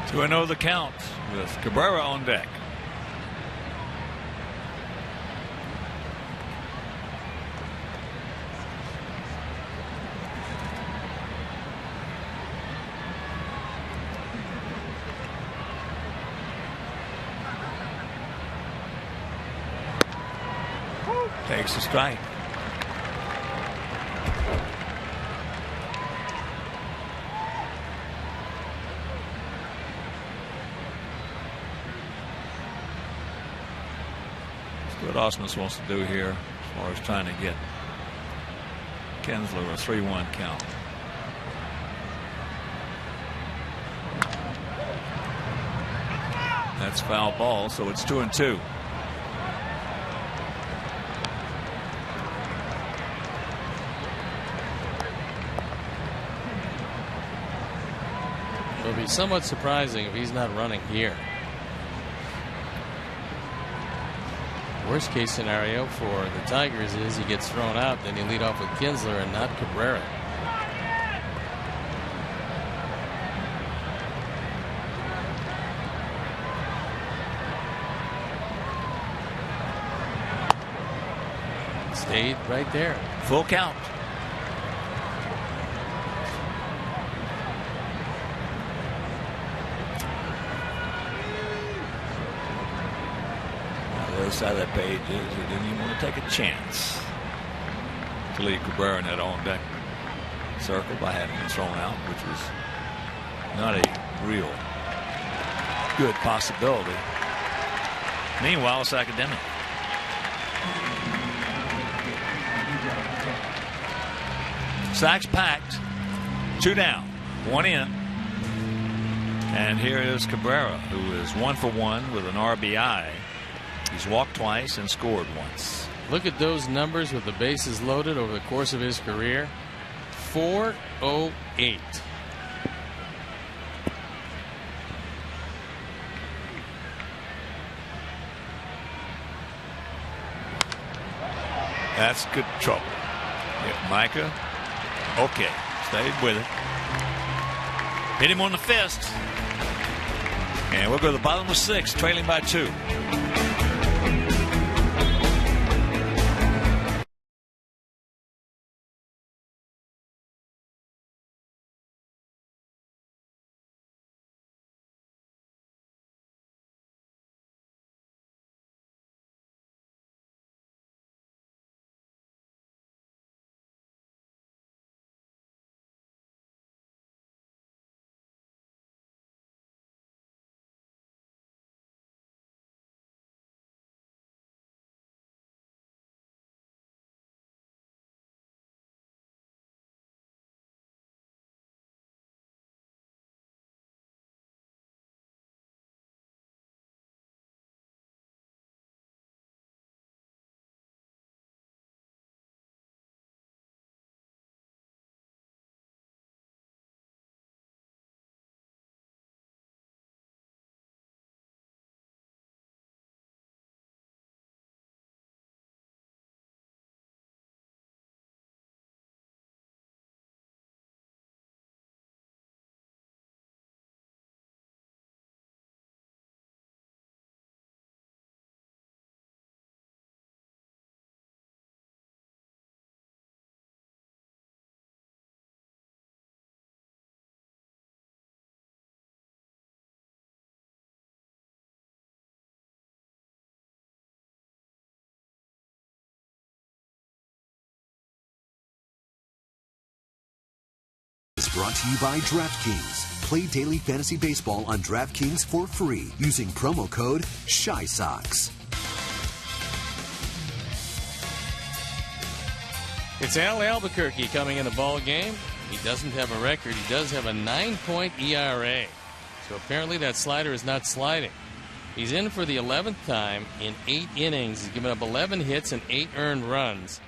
To know the count with Cabrera on deck. Takes a strike. That's what Osmus wants to do here as far as trying to get Kinsler a 3-1 count. That's foul ball, so it's 2-2. It'll be somewhat surprising if he's not running here. Worst case scenario for the Tigers is he gets thrown out, then you lead off with Kinsler and not Cabrera. Stayed right there. Full count. The other side of that page is he didn't even want to take a chance to leave Cabrera in that on-deck circle by having him thrown out, which was not a real good possibility. Meanwhile, it's academic. Sacks packed. 2 down, 1 in. And here is Cabrera, who is 1 for 1 with an RBI. He's walked twice and scored once. Look at those numbers with the bases loaded over the course of his career. 408. That's good trouble. Yeah, Micah. Okay. Stayed with it. Hit him on the fist. And we'll go to the bottom of 6, trailing by 2. Brought to you by DraftKings. Play daily fantasy baseball on DraftKings for free using promo code ShySox. It's Al Albuquerque coming in the ball game. He doesn't have a record. He does have a 9-point ERA. So apparently that slider is not sliding. He's in for the 11th time in 8 innings. He's given up 11 hits and 8 earned runs.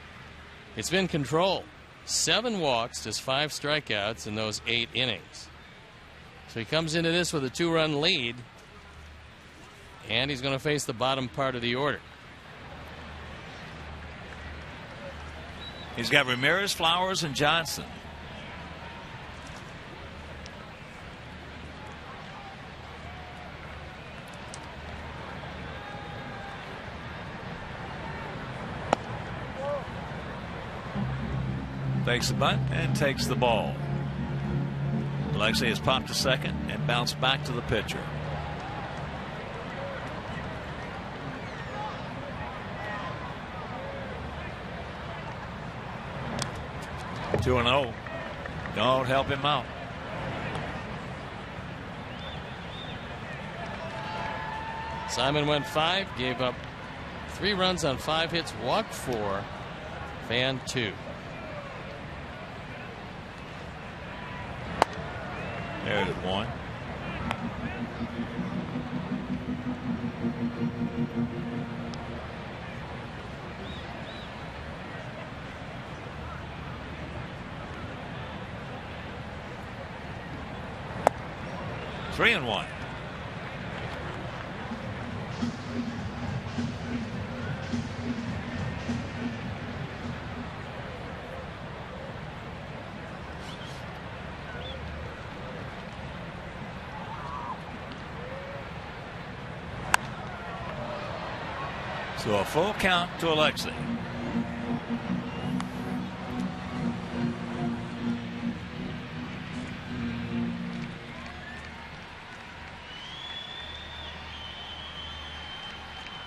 It's been controlled. 7 walks, just 5 strikeouts in those 8 innings. So he comes into this with a 2-run lead, and he's going to face the bottom part of the order. He's got Ramirez, Flowers, and Johnson. Takes the bunt and takes the ball. Alexei has popped to second and bounced back to the pitcher. Two and 0. Don't help him out. Simon went 5, gave up 3 runs on 5 hits, walked 4, fanned 2. There's 1. Three and 1. So a full count to Alexei.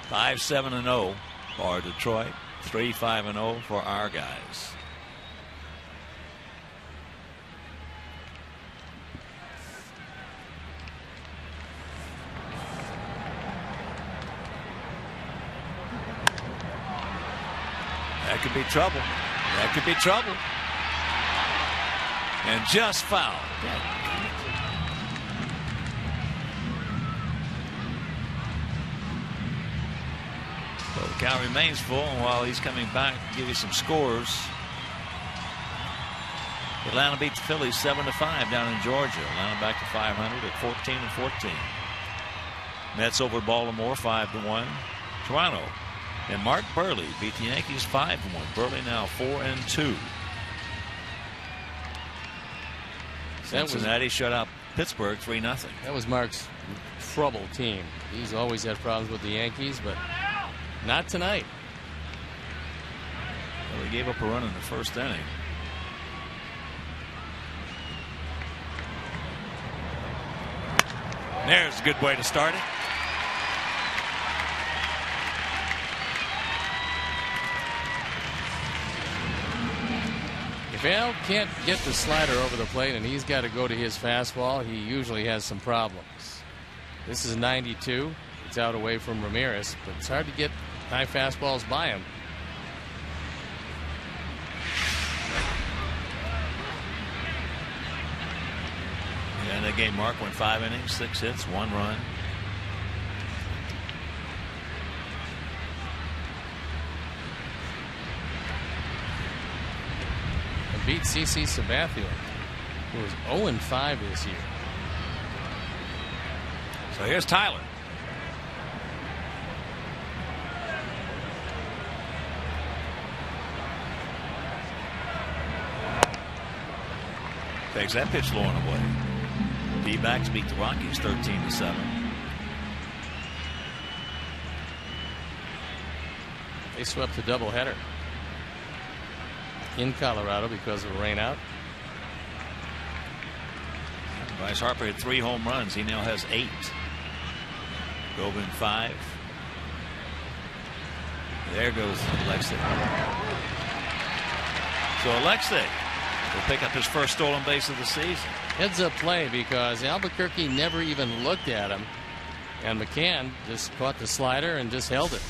5-7-0 for Detroit. 3-5-0 for our guys. That could be trouble. That could be trouble. And just fouled. So the count remains full, and while he's coming back to give you some scores, Atlanta beat the Phillies 7-5 down in Georgia. Atlanta back to 500 at 14-14. Mets over Baltimore 5-1. Toronto and Mark Burley beat the Yankees 5-1. Burley now 4-2. Cincinnati shut out Pittsburgh 3-0. That was Mark's trouble team. He's always had problems with the Yankees, but not tonight. Well, he gave up a run in the first inning. There's a good way to start it. If Al can't get the slider over the plate and he's got to go to his fastball, he usually has some problems. This is 92. It's out away from Ramirez, but it's hard to get high fastballs by him. In that game, Mark went 5 innings, 6 hits, 1 run. And beat CC Sabathia, who was 0-5 this year. So here's Tyler. Takes that pitch low and away. D-backs beat the Rockies 13-7. They swept the doubleheader in Colorado because of a rainout. Bryce Harper had 3 home runs. He now has 8. Gobin 5. There goes Alexei. So Alexei will pick up his first stolen base of the season. Heads up play because Albuquerque never even looked at him, and McCann just caught the slider and just held it.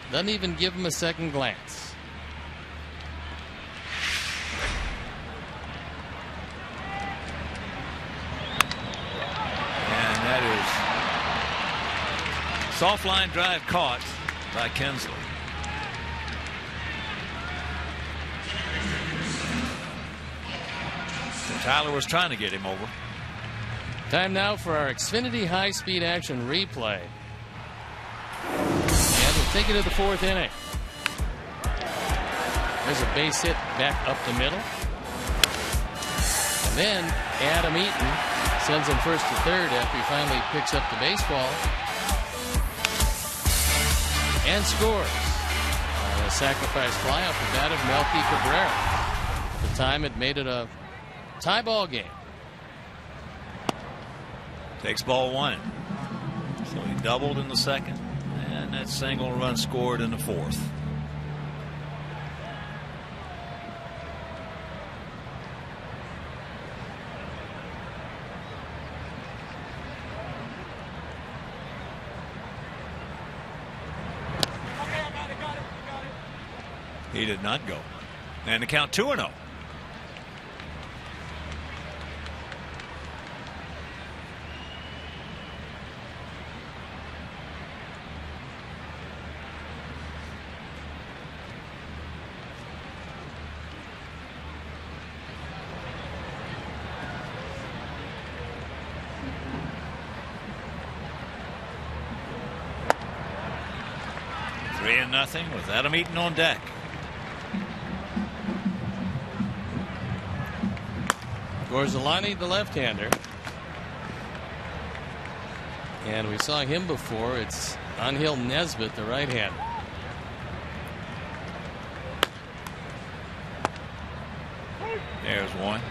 Doesn't even give him a second glance. And that is soft line drive caught by Kinsley. Tyler was trying to get him over. Time now for our Xfinity high-speed action replay. And we'll take it to the 4th inning. There's a base hit back up the middle. And then Adam Eaton sends him first to third after he finally picks up the baseball. And scores. On a sacrifice fly off the bat of Melky Cabrera. At the time it made it a tie ball game. Takes ball 1. So he doubled in the second, and that single run scored in the 4th. He did not go. And the count 2-0. Nothing with Adam Eaton on deck. Gorzelani, the left-hander. And we saw him before. It's Angel Nesbitt, the right-hander. There's one.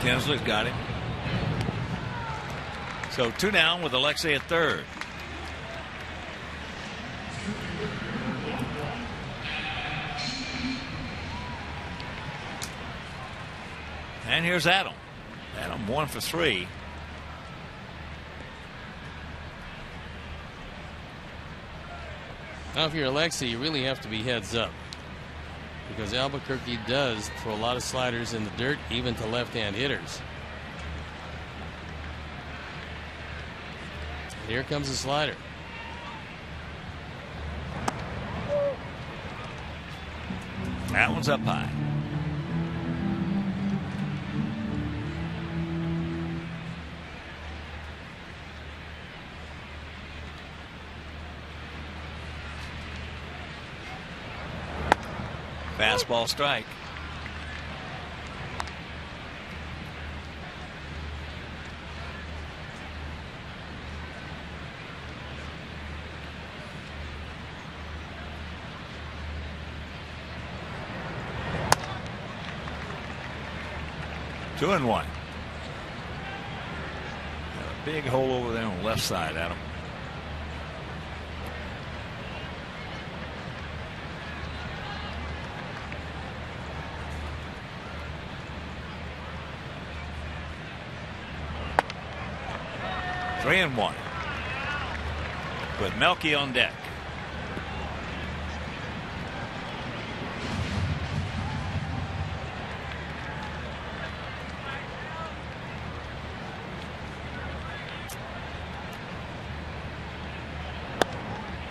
Kinsler's got him. So 2 down with Alexei at third. And here's Adam. Adam 1 for 3. Now, if you're Alexei, you really have to be heads up, because Albuquerque does throw a lot of sliders in the dirt, even to left-hand hitters. And here comes the slider. That one's up high. Fastball strike. Two and one. Got a big hole over there on the left side, Adam. Three and one with Melky on deck.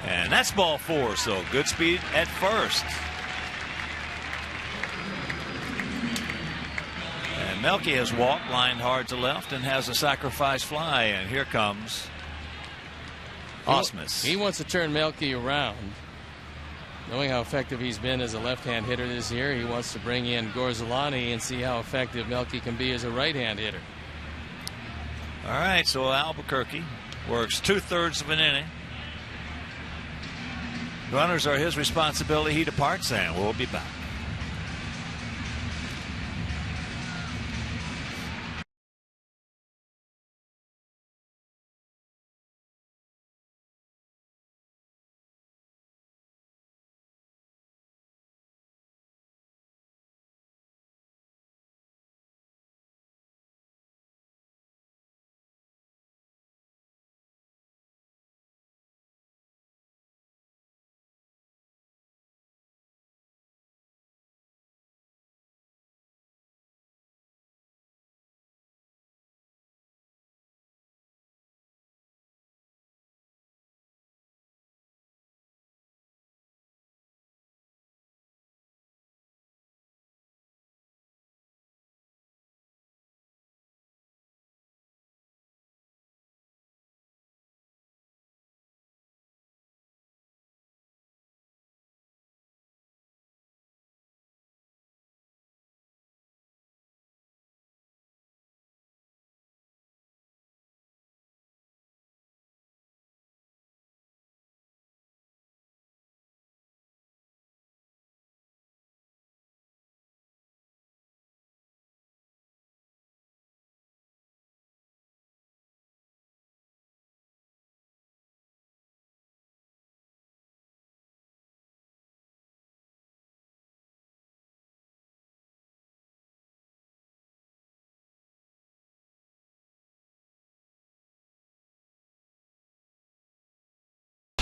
And that's ball 4, so good speed at first. And Melky has walked, lined hard to left, and has a sacrifice fly. And here comes Osmus. He wants to turn Melky around. Knowing how effective he's been as a left-hand hitter this year, he wants to bring in Gorzolani and see how effective Melky can be as a right-hand hitter. All right, so Albuquerque works 2/3 of an inning. Runners are his responsibility. He departs, and we'll be back.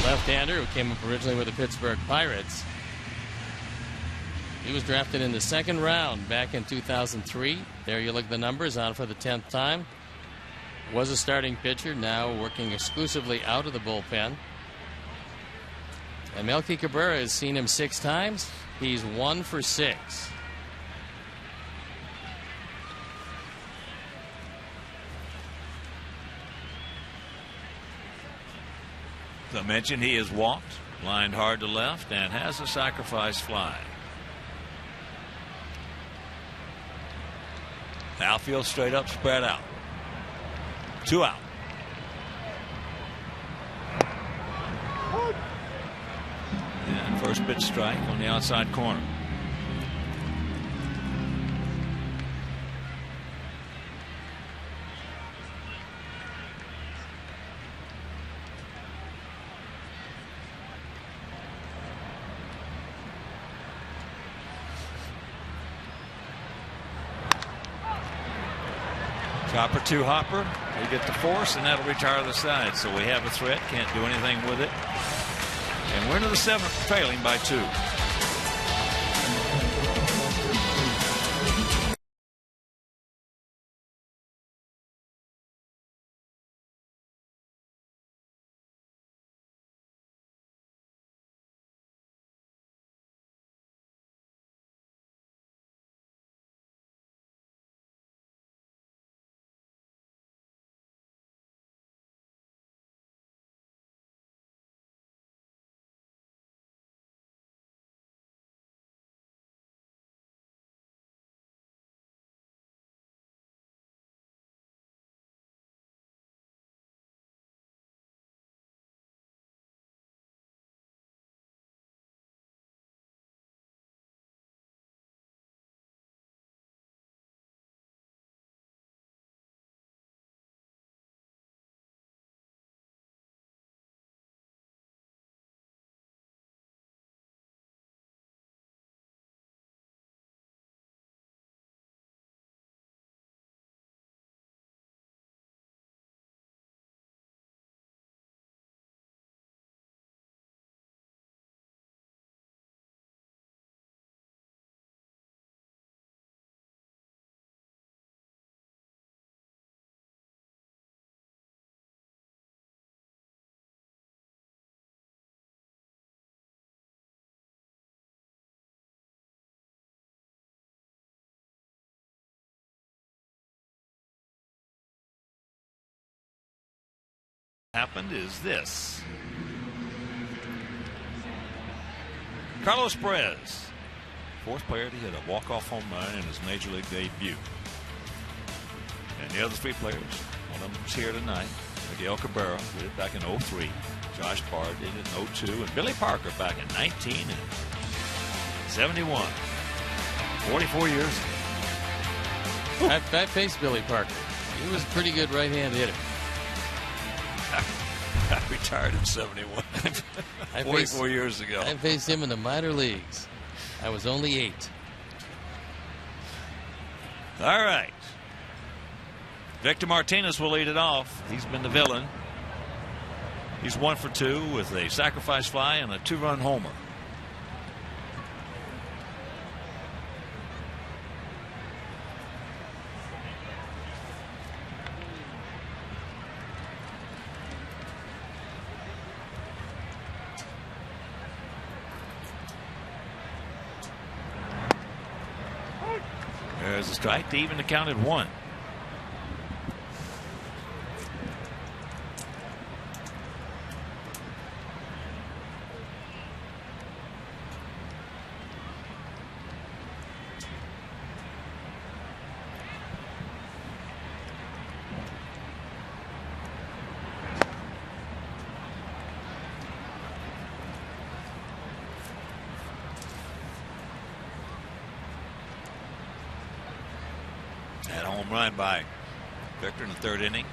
Left-hander who came up originally with the Pittsburgh Pirates. He was drafted in the 2nd round back in 2003. There you look at the numbers, on for the 10th time. Was a starting pitcher, now working exclusively out of the bullpen. And Melky Cabrera has seen him 6 times. He's 1 for 6. As I mentioned, he has walked, lined hard to left, and has a sacrifice fly. Outfield straight up, spread out. 2 out. And first pitch strike on the outside corner. Chopper 2 hopper. We get the force, and that'll retire the side. So we have a threat. Can't do anything with it. And we're into the 7th, trailing by 2. Happened is this. Carlos Perez, 4th player to hit a walk-off home run in his major league debut. And the other 3 players, one of them's here tonight. Miguel Cabrera did it back in 03. Josh Barr did it in 02. And Billy Parker back in 1971. 44 years ago. I faced Billy Parker. He was a pretty good right-hand hitter. I retired in 71. 44 years ago. I faced him in the minor leagues. I was only 8. All right. Victor Martinez will lead it off. He's been the villain. He's 1 for 2 with a sacrifice fly and a 2-run homer. There's a strike to even the count at 1. Run by Victor in the 3rd inning.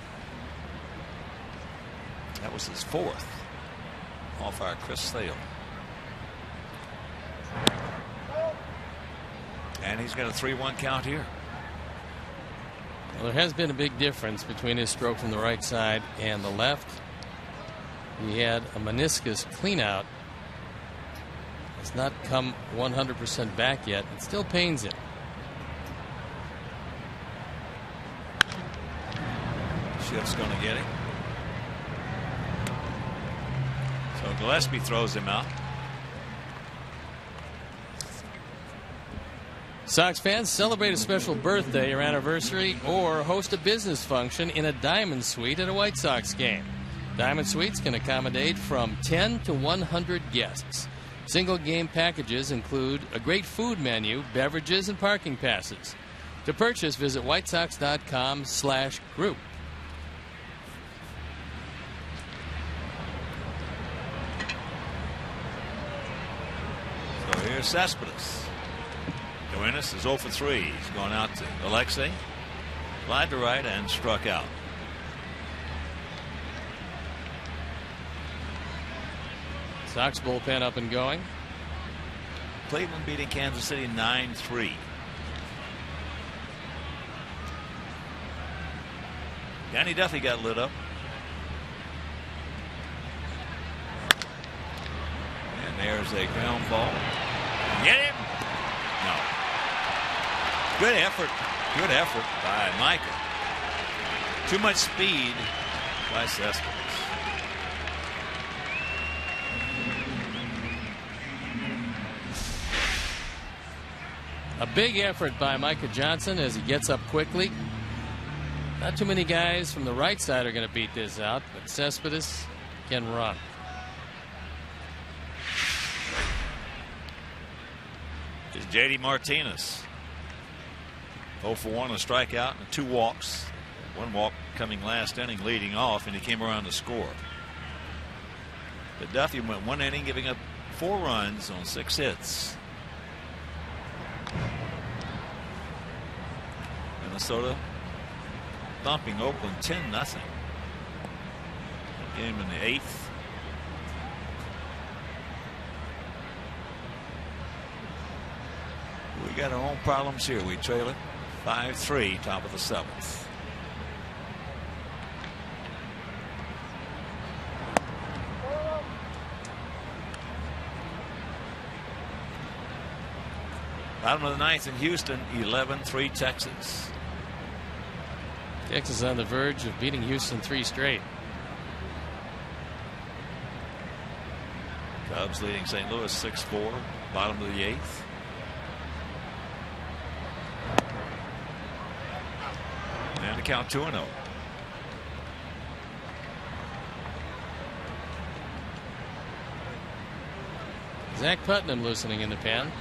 That was his 4th off our Chris Sale. And he's got a 3-1 count here. Well, there has been a big difference between his stroke from the right side and the left. He had a meniscus cleanout. It's not come 100% back yet. It still pains him. Shift's going to get him. So Gillespie throws him out. Sox fans, celebrate a special birthday or anniversary or host a business function in a Diamond Suite at a White Sox game. Diamond Suites can accommodate from 10 to 100 guests. Single game packages include a great food menu, beverages, and parking passes. To purchase, visit whitesox.com/group. So here's Cespedes. Duenas is 0 for 3. He's gone out to Alexei. Flied to right and struck out. Sox bullpen up and going. Cleveland beating Kansas City 9-3. Danny Duffy got lit up. And there's a ground ball. Get him! No. Good effort. Good effort by Micah. Too much speed by Cespedes. A big effort by Micah Johnson as he gets up quickly. Not too many guys from the right side are going to beat this out, but Cespedes can run. Is J.D. Martinez. 0 for 1, a strikeout and 2 walks. 1 walk coming last inning, leading off, and he came around to score. But Duffy went 1 inning, giving up 4 runs on 6 hits. Minnesota thumping Oakland 10-0. Game in the 8th. We got our own problems here. We trail it 5-3, top of the 7th. Bottom of the 9th in Houston, 11-3 Texas. Texas on the verge of beating Houston 3 straight. Cubs leading St. Louis 6-4, bottom of the 8th. And the count 2-0. Zach Putnam loosening in the pen.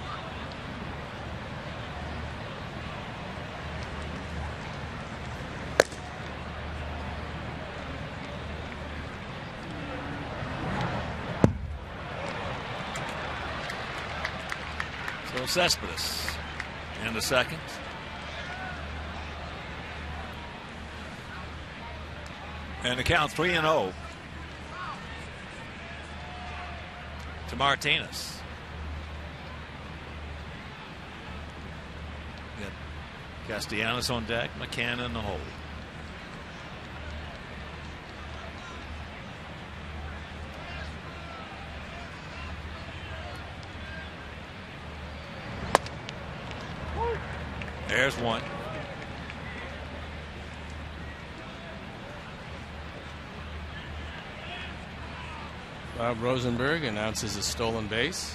So Cespedes in the second. And the count 3-0 to Martinez. Got Castellanos on deck, McCann in the hole. There's one. Bob Rosenberg announces a stolen base.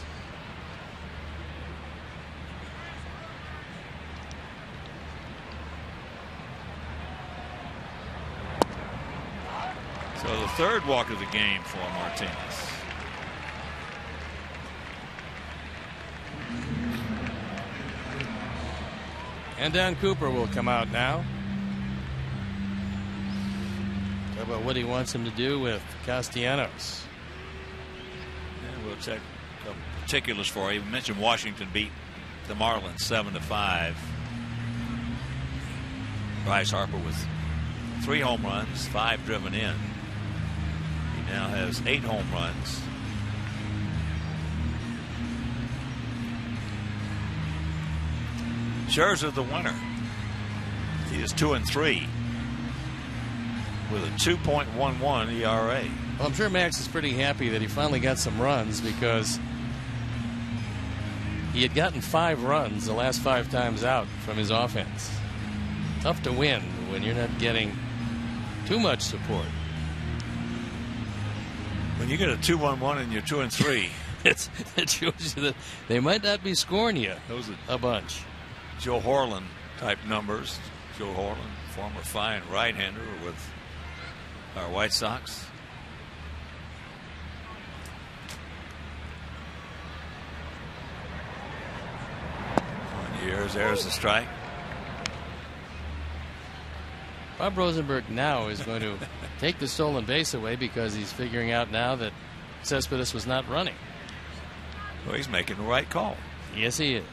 So the 3rd walk of the game for Martinez. And Don Cooper will come out now. Talk about what he wants him to do with Castellanos. We'll check particulars for you. We mentioned Washington beat the Marlins 7-5. Bryce Harper with 3 home runs, 5 driven in. He now has 8 home runs. Scherzer the winner. He is 2-3 with a 2.11 ERA. Well, I'm sure Max is pretty happy that he finally got some runs because he had gotten 5 runs the last 5 times out from his offense. Tough to win when you're not getting too much support. When you get a 2-1-1 and you're 2-3, it shows you that they might not be scoring you those are a bunch. Joe Horland type numbers. Joe Horland, former fine right-hander with our White Sox. There's the strike. Bob Rosenberg now is going to take the stolen base away because he's figuring out now that Cespedes was not running. Well, he's making the right call. Yes, he is.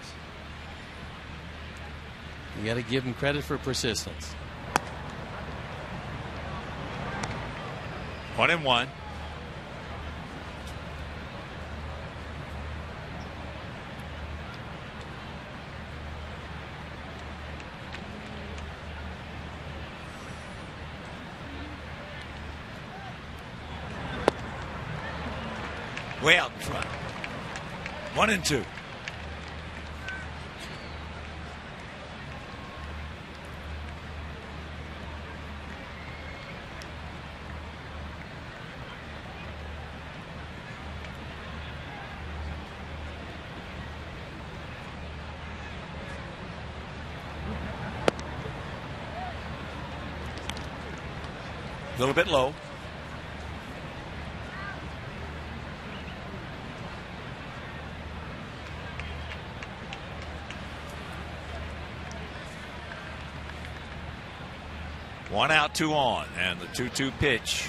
You got to give him credit for persistence. 1-1. Way out in front. 1-2. A little bit low. One out, two on, and the 2-2 pitch.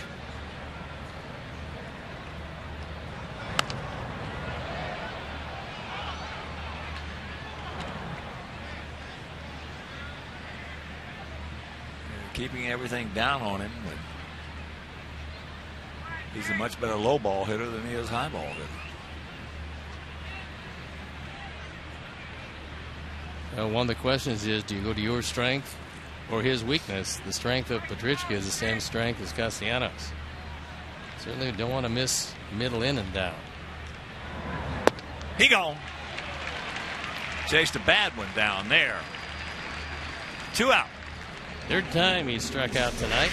Keeping everything down on him. But he's a much better low ball hitter than he is high ball hitter. One of the questions is, do you go to your strength or his weakness? The strength of Petrichka is the same strength as Castellanos. Certainly don't want to miss middle in and down. He gone. Chased a bad one down there. 2 out. Third time he struck out tonight.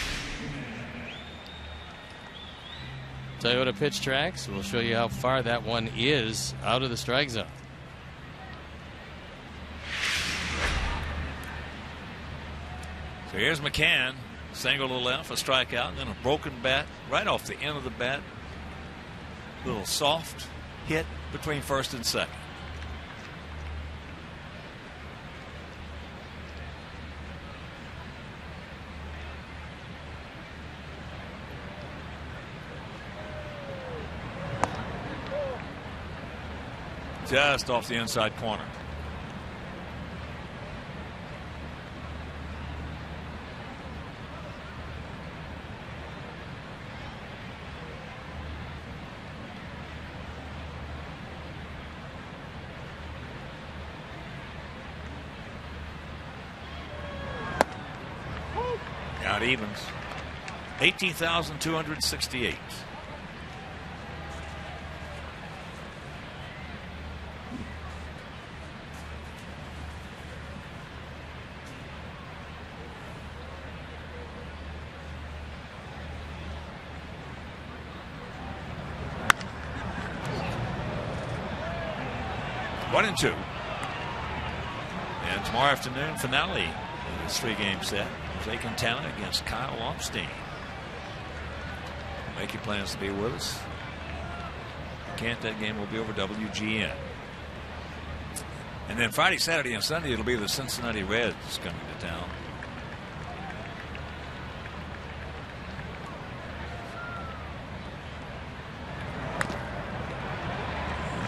Toyota Pitch Tracks will show you how far that one is out of the strike zone. So here's McCann, single to left, a strikeout, and then a broken bat right off the end of the bat. Little soft hit between first and second. Just off the inside corner. Out evens. 18,268. One and two. And tomorrow afternoon finale of this 3-game set. Jose Quintana against Kyle Lofstein. Make your plans to be with us. Can't, that game will be over WGN. And then Friday, Saturday, and Sunday it'll be the Cincinnati Reds coming to town.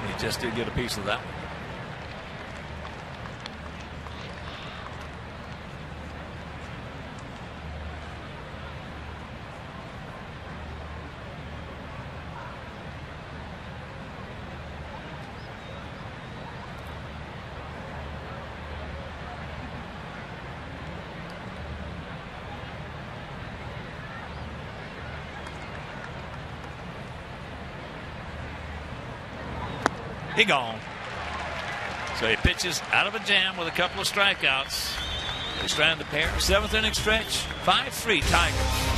He just did get a piece of that one. He gone. So he pitches out of a jam with a couple of strikeouts. They strand the pair. 7th inning stretch. 5-3 Tigers.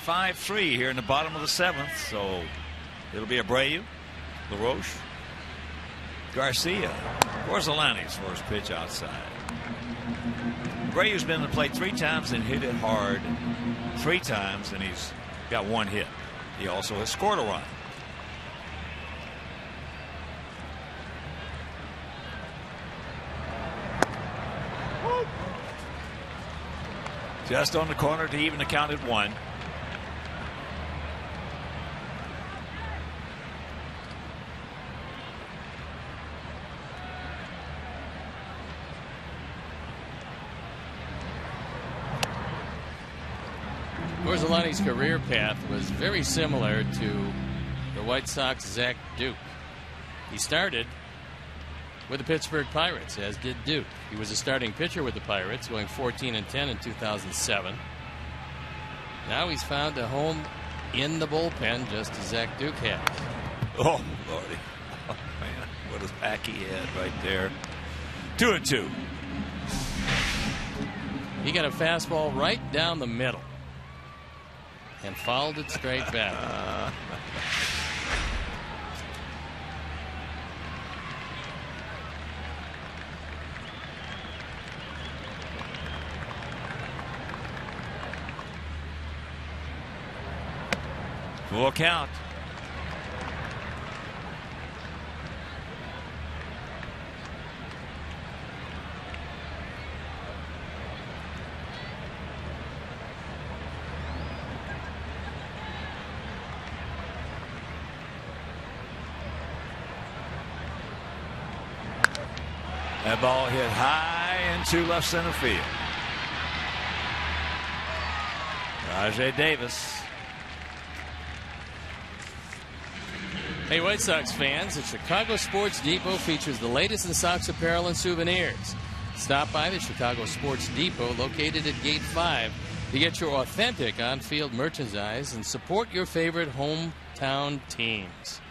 5-3 here in the bottom of the 7th. So it'll be Abreu, LaRoche, Garcia. Orsolani's first pitch outside. Abreu's been to the plate 3 times and hit it hard 3 times, and he's got 1 hit. He also has scored a run. Just on the corner to even the count at 1. Orsolani's career path was very similar to the White Sox Zach Duke. He started with the Pittsburgh Pirates, as did Duke. He was a starting pitcher with the Pirates, going 14-10 in 2007. Now he's found a home in the bullpen, just as Zach Duke has. Oh, Lordy. Oh, man, what a pack he had right there. 2-2. He got a fastball right down the middle and fouled it straight back. Full count. That ball hit high into left center field. Rajay Davis. Hey, White Sox fans, the Chicago Sports Depot features the latest in Sox apparel and souvenirs. Stop by the Chicago Sports Depot located at Gate 5 to get your authentic on-field merchandise and support your favorite hometown teams.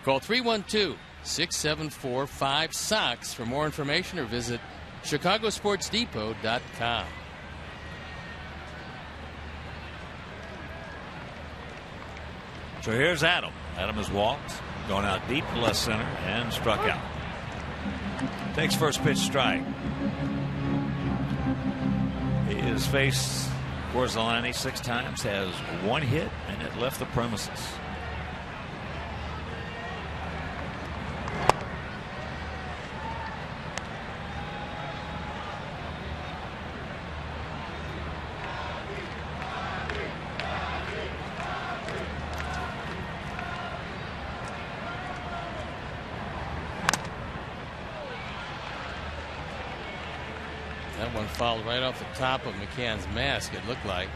Call 312-674-5SOX for more information or visit chicagosportsdepot.com. So here's Adam. Adam has walked, gone out deep to left center, and struck out. Takes first pitch strike. He has faced Orsolani 6 times, has 1 hit, and it left the premises. That one fouled right off the top of McCann's mask, it looked like.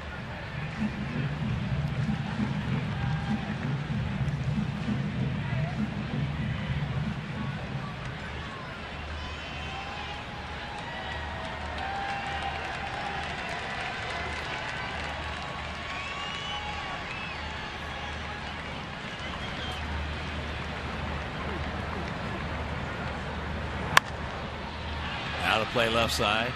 Out of play left side.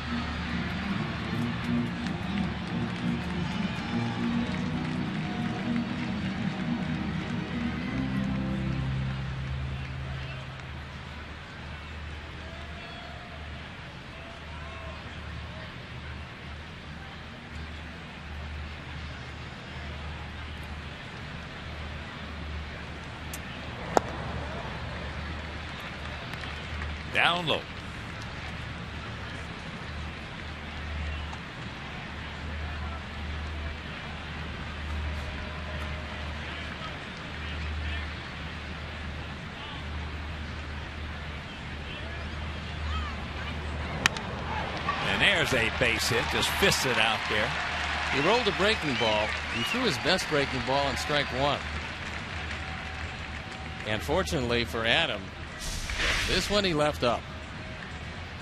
Down low. And there's a base hit, just fists it out there. He rolled a breaking ball. He threw his best breaking ball on strike 1. And fortunately for Adam, this one he left up.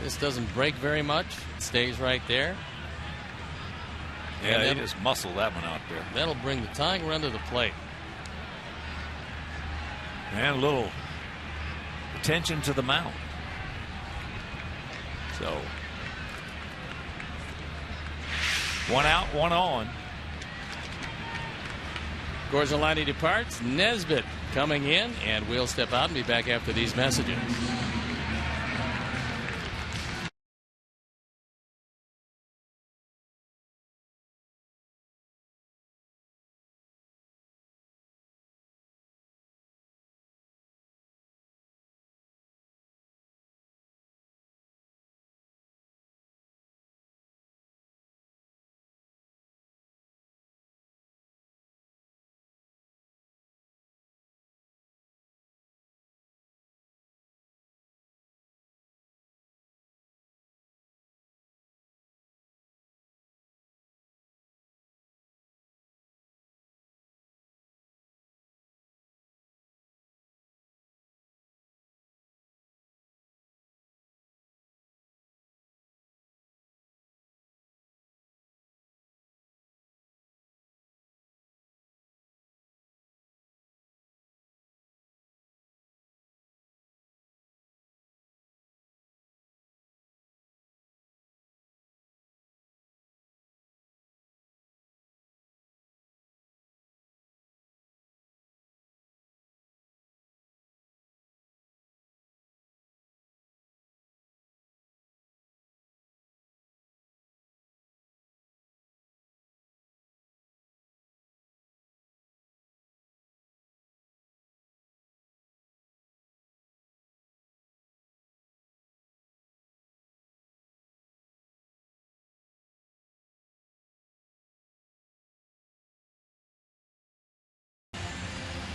This doesn't break very much. It stays right there. Yeah, he just muscled that one out there. That'll bring the tying run to the plate. And a little attention to the mound. So 1 out, 1 on. Scores a line, he departs. Nesbitt coming in, and we'll step out and be back after these messages.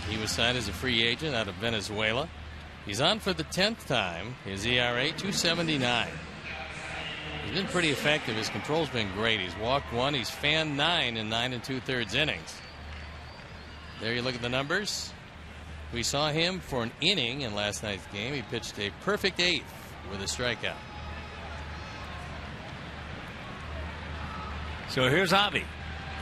He was signed as a free agent out of Venezuela. He's on for the 10th time. His ERA, 2.79. He's been pretty effective. His control's been great. He's walked 1. He's fanned 9 in 9 2/3 innings. There you look at the numbers. We saw him for an inning in last night's game. He pitched a perfect 8th with a strikeout. So here's Avi.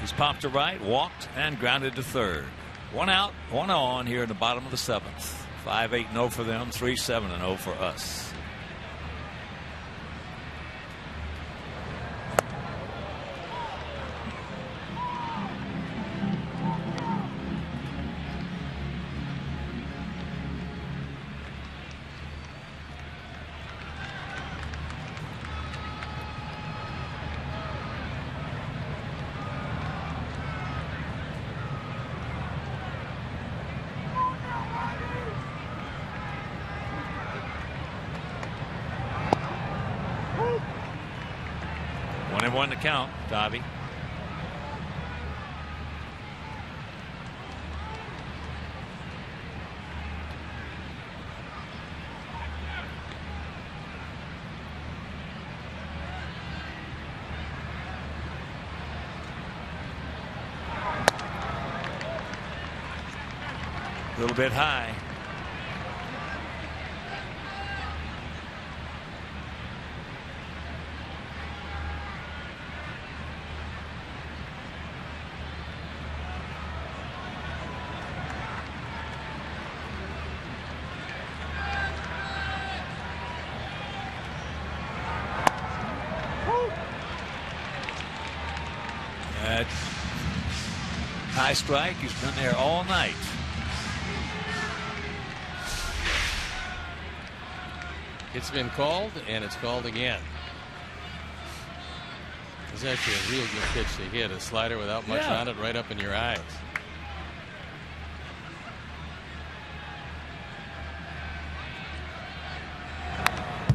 He's popped to right, walked, and grounded to third. 1 out, 1 on here in the bottom of the 7th. 5-8-0 for them, 3-7-0 for us. One to count, Dobby. A little bit high. High strike. He's been there all night. It's been called, and it's called again. It's actually a real good pitch to hit. A slider without much on it, right up in your eyes.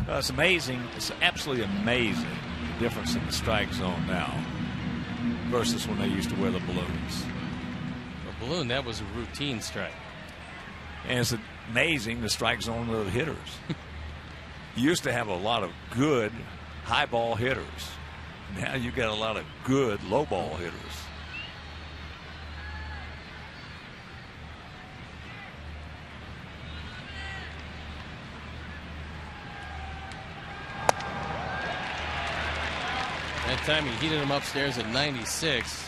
It's amazing. It's absolutely amazing the difference in the strike zone now versus when they used to wear the balloons. A balloon, that was a routine strike. And it's amazing the strike zone of the hitters. You used to have a lot of good high ball hitters. Now you got a lot of good low ball hitters. That time he heated him upstairs at 96.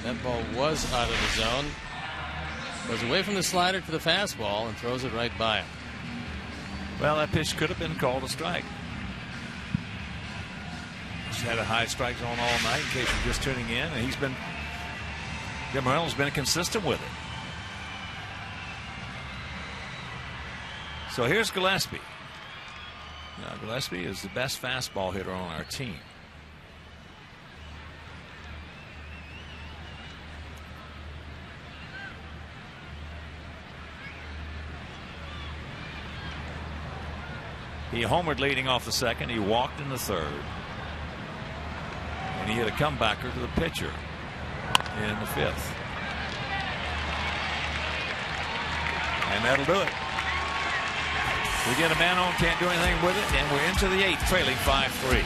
That ball was out of the zone. Goes away from the slider to the fastball and throws it right by him. Well, that pitch could have been called a strike. He's had a high strike zone all night in case you're just tuning in. And he's been Moreno's been consistent with it. So here's Gillespie. Now, Gillespie is the best fastball hitter on our team. He homered leading off the second. He walked in the third. And he hit a comebacker to the pitcher in the fifth. And that'll do it. We get a man on, can't do anything with it, and we're into the eighth, trailing 5-3.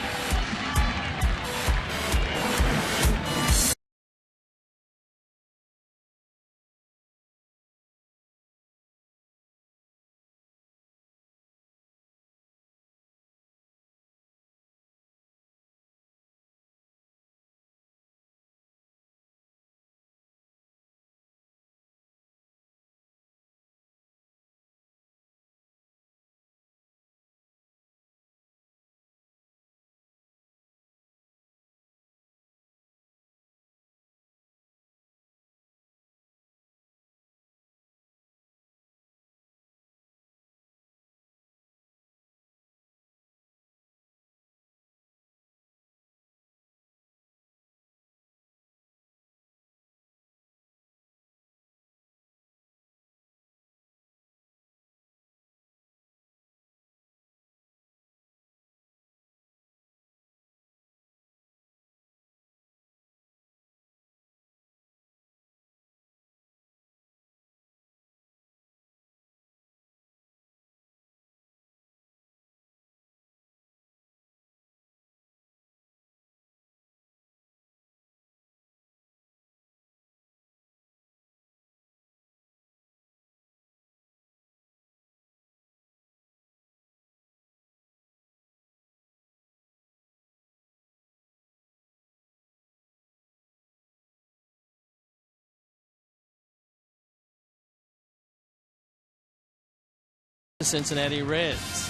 Cincinnati Reds.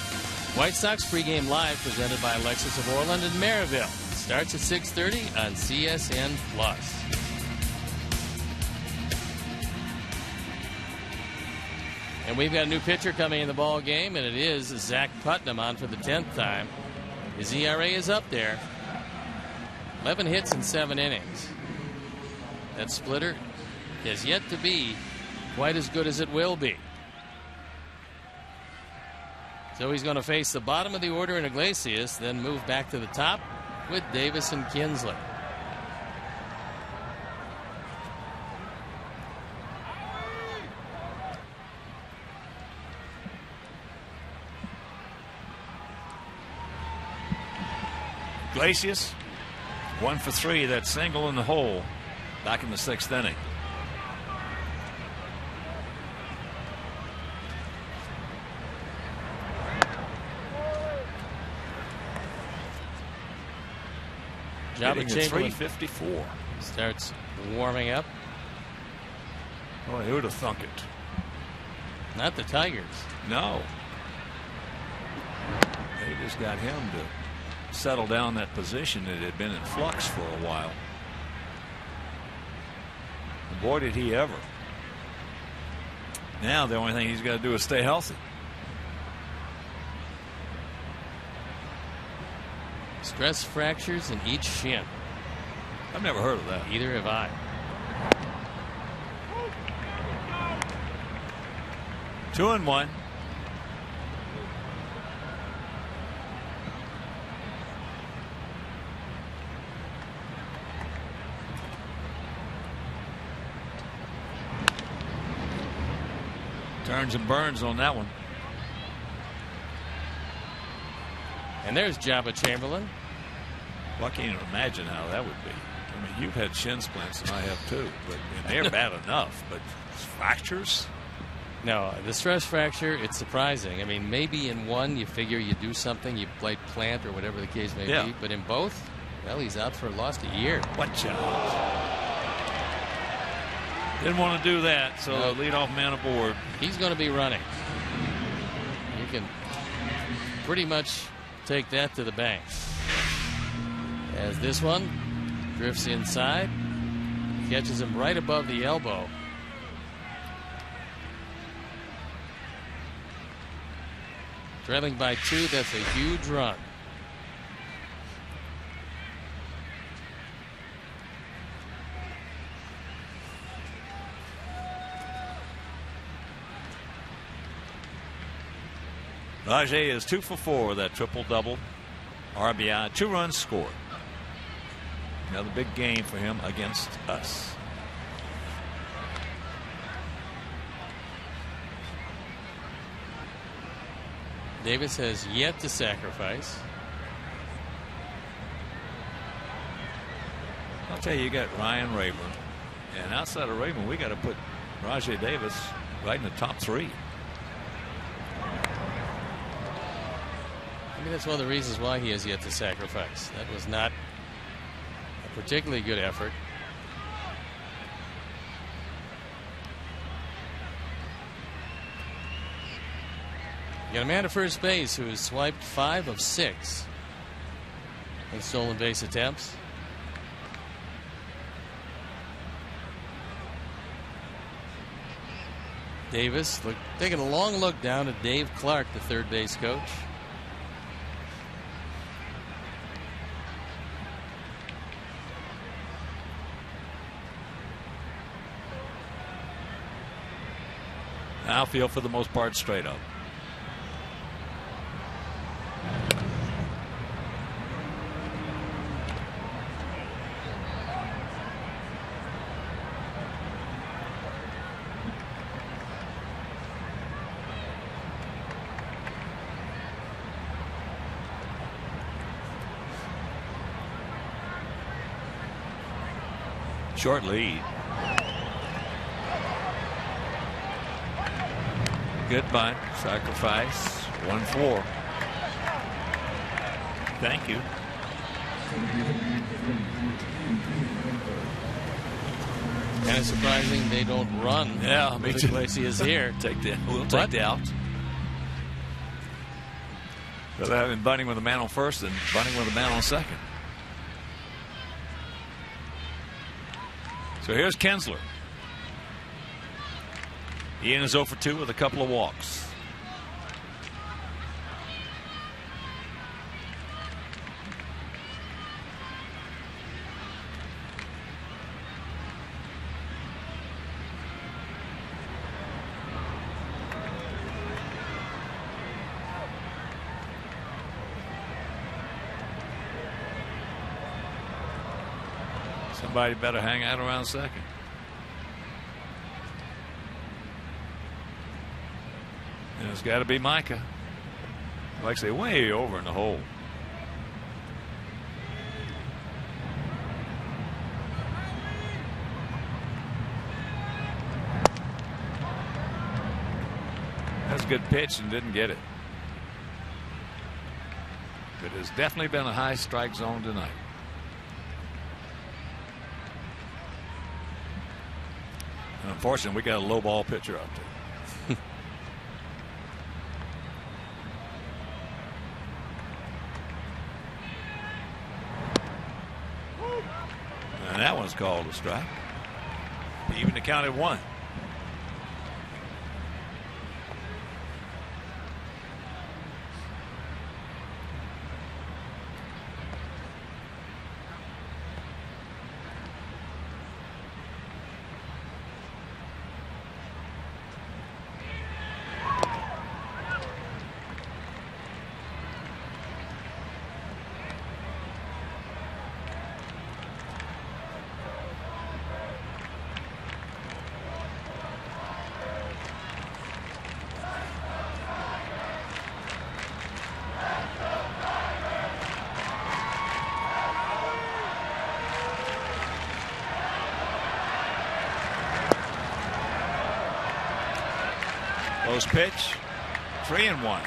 White Sox pregame live presented by Lexus of Orland and Maryville. Starts at 6:30 on CSN+. And we've got a new pitcher coming in the ball game, and it is Zach Putnam on for the 10th time. His ERA is up there. 11 hits in 7 innings. That splitter is yet to be quite as good as it will be. So he's going to face the bottom of the order in Iglesias, then move back to the top with Davis and Kinsley. Iglesias, 1 for 3, that single in the hole back in the 6th inning. Jabba Chamberlain 354 starts warming up. Oh, who would have thunk it? Not the Tigers. No. They just got him to settle down that position that had been in flux for a while. And boy, did he ever. Now the only thing he's got to do is stay healthy. Stress fractures in each shin. I've never heard of that. Either have I. 2-1. Turns and burns on that one. And there's Jabba Chamberlain. Well, I can't even imagine how that would be. I mean, you've had shin splints, and I have too, but and they're bad enough. But fractures? No, the stress fracture, it's surprising. I mean, maybe in one you figure you do something, you play plant or whatever the case may be. But in both, well, he's out for lost a year. Watch out. Didn't want to do that, so no. Leadoff man aboard. He's going to be running. You can pretty much take that to the bank. As this one drifts inside, Catches him right above the elbow. Trailing by 2, that's a huge run. Rajay is 2 for 4 with that triple-double. RBI, 2 runs scored. Another big game for him against us. Davis has yet to sacrifice. I'll tell you got Ryan Rayburn. And outside of Rayburn, we got to put Rajay Davis right in the top 3. I mean, that's one of the reasons why he has yet to sacrifice. That was not a particularly good effort. You got a man at first base who has swiped 5 of 6 on stolen base attempts. Davis taking a long look down at Dave Clark, the third base coach. Outfield for the most part straight up. Short lead. Good bunt. Sacrifice. 1-4. Thank you. Kind of surprising they don't run. Yeah, me too. Iglesias here. We'll take the out. Rather having bunting with a man on first than bunting with a man on second. So here's Kinsler. Ian is 0 for 2 with a couple of walks. Somebody better hang out around second. And it's got to be Micah. Like I say, way over in the hole. That's a good pitch and didn't get it. It has definitely been a high strike zone tonight. And unfortunately, we got a low ball pitcher out there. And that one's called a strike. Even the count at 1. Close pitch, 3-1.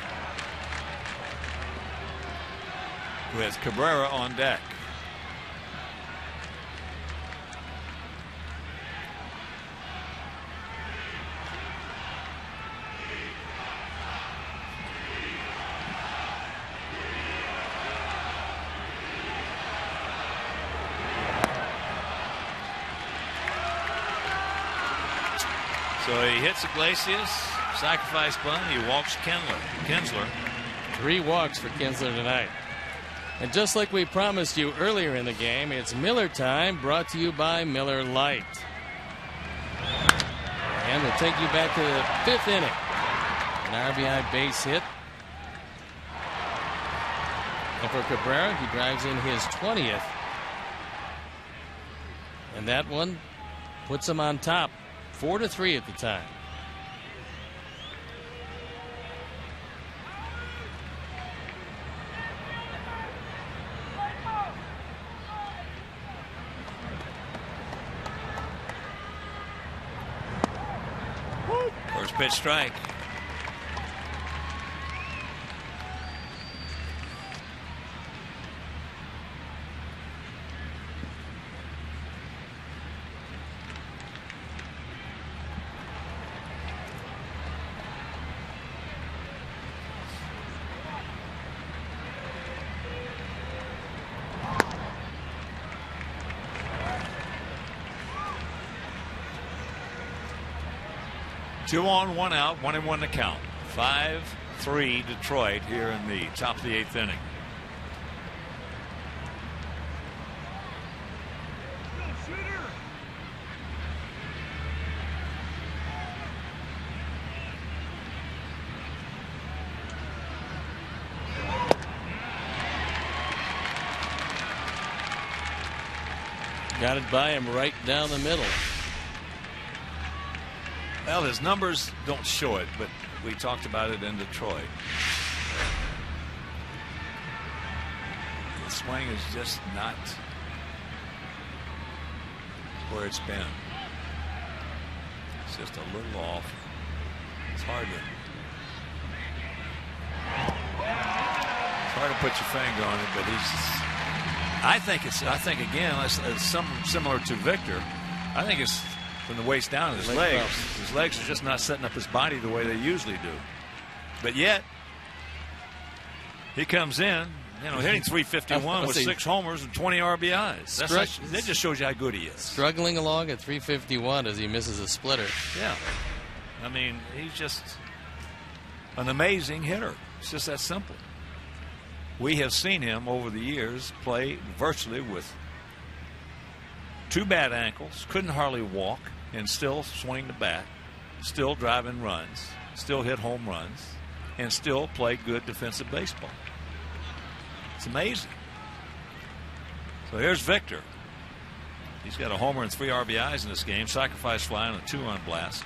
With Cabrera on deck. So he hits Iglesias, sacrifice bunt. He walks Kinsler. 3 walks for Kinsler tonight. And just like we promised you earlier in the game, it's Miller time, brought to you by Miller Lite. And we'll take you back to the 5th inning. An RBI base hit. And for Cabrera, he drives in his 20th. And that one puts him on top, 4-3 at the time. First pitch strike. Two on, 1 out, 1-1 to count. 5-3 Detroit here in the top of the 8th inning. Got it by him right down the middle. Well, his numbers don't show it, but we talked about it in Detroit. The swing is just not where it's been. It's just a little off. It's hard to put your finger on it, but I think again, it's similar to Victor. I think it's from the waist down, his legs. His legs are just not setting up his body the way they usually do. But yet, he comes in, hitting .351 with 6 homers and 20 RBIs. That just shows you how good he is. Struggling along at .351 as he misses a splitter. Yeah. I mean, he's just an amazing hitter. It's just that simple. We have seen him over the years play virtually with 2 bad ankles, couldn't hardly walk, and still swing the bat, still drive in runs, still hit home runs, and still play good defensive baseball. It's amazing. So here's Victor. He's got a homer and 3 RBIs in this game, sacrifice fly on a 2-run blast.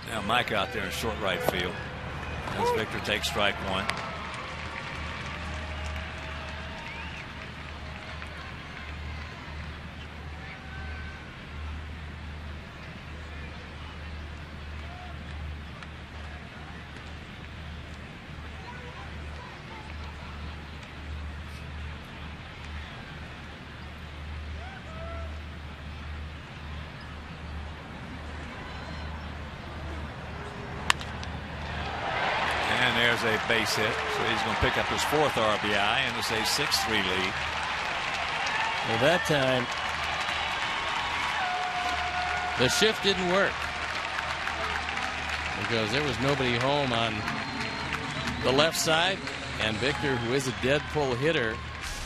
Now Mike out there in short right field as Victor takes strike 1. A base hit, so he's going to pick up his 4th RBI, and it's a 6-3 lead. Well, that time the shift didn't work because there was nobody home on the left side, and Victor, who is a dead pull hitter,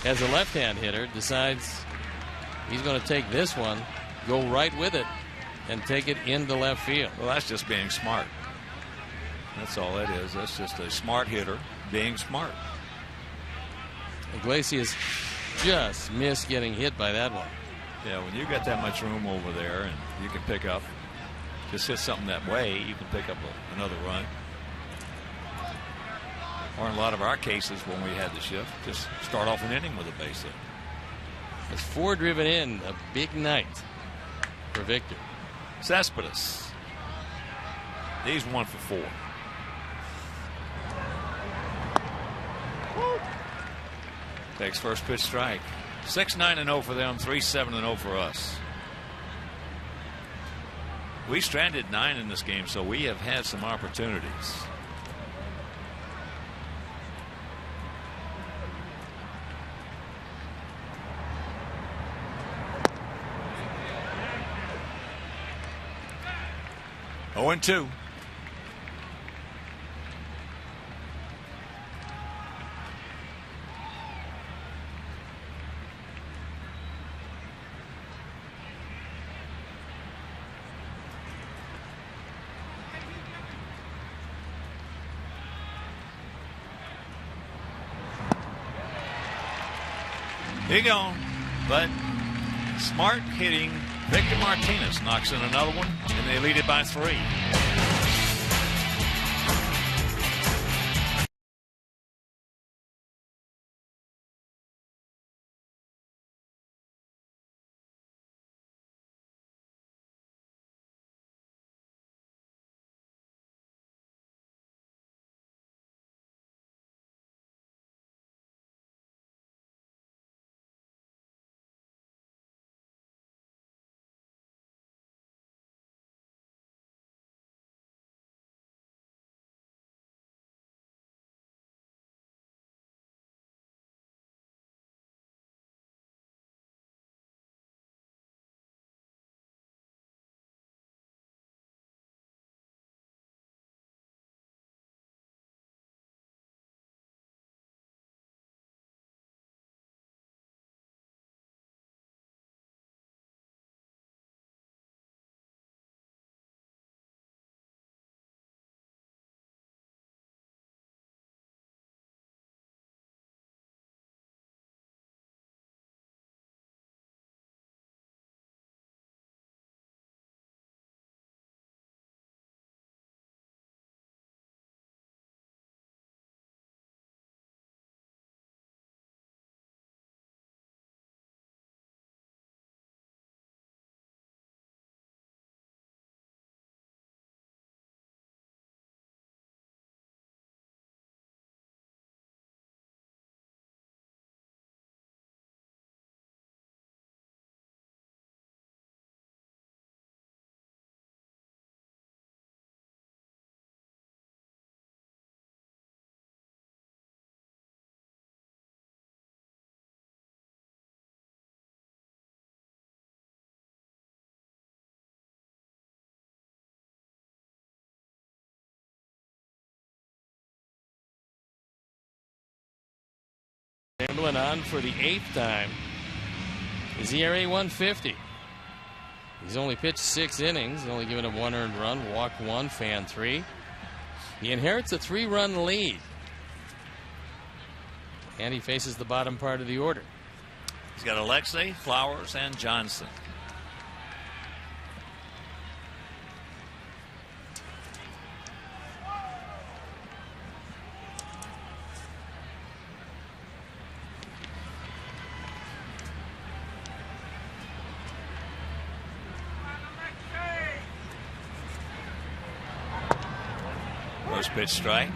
as a left-hand hitter, decides he's going to take this one, go right with it, and take it into left field. Well, that's just being smart. That's all that is. That's just a smart hitter being smart. Iglesias just missed getting hit by that one. Yeah, when you got that much room over there and you can pick up, just hit something that way, you can pick up another run. Or in a lot of our cases when we had the shift, just start off an inning with a base hit. It's 4 driven in, a big night for Victor. Cespedes. He's 1 for 4. Takes first pitch strike. 6-9-0 for them, 3-7-0 for us. We stranded 9 in this game, so we have had some opportunities. 0-2. He gone, but smart hitting. Victor Martinez knocks in another one, and they lead it by 3. Chamberlain on for the 8th time. His ERA 150. He's only pitched 6 innings. He's only given up 1 earned run, walked 1, fanned 3. He inherits a 3-run lead. And he faces the bottom part of the order. He's got Alexei, Flowers, and Johnson. First pitch strike.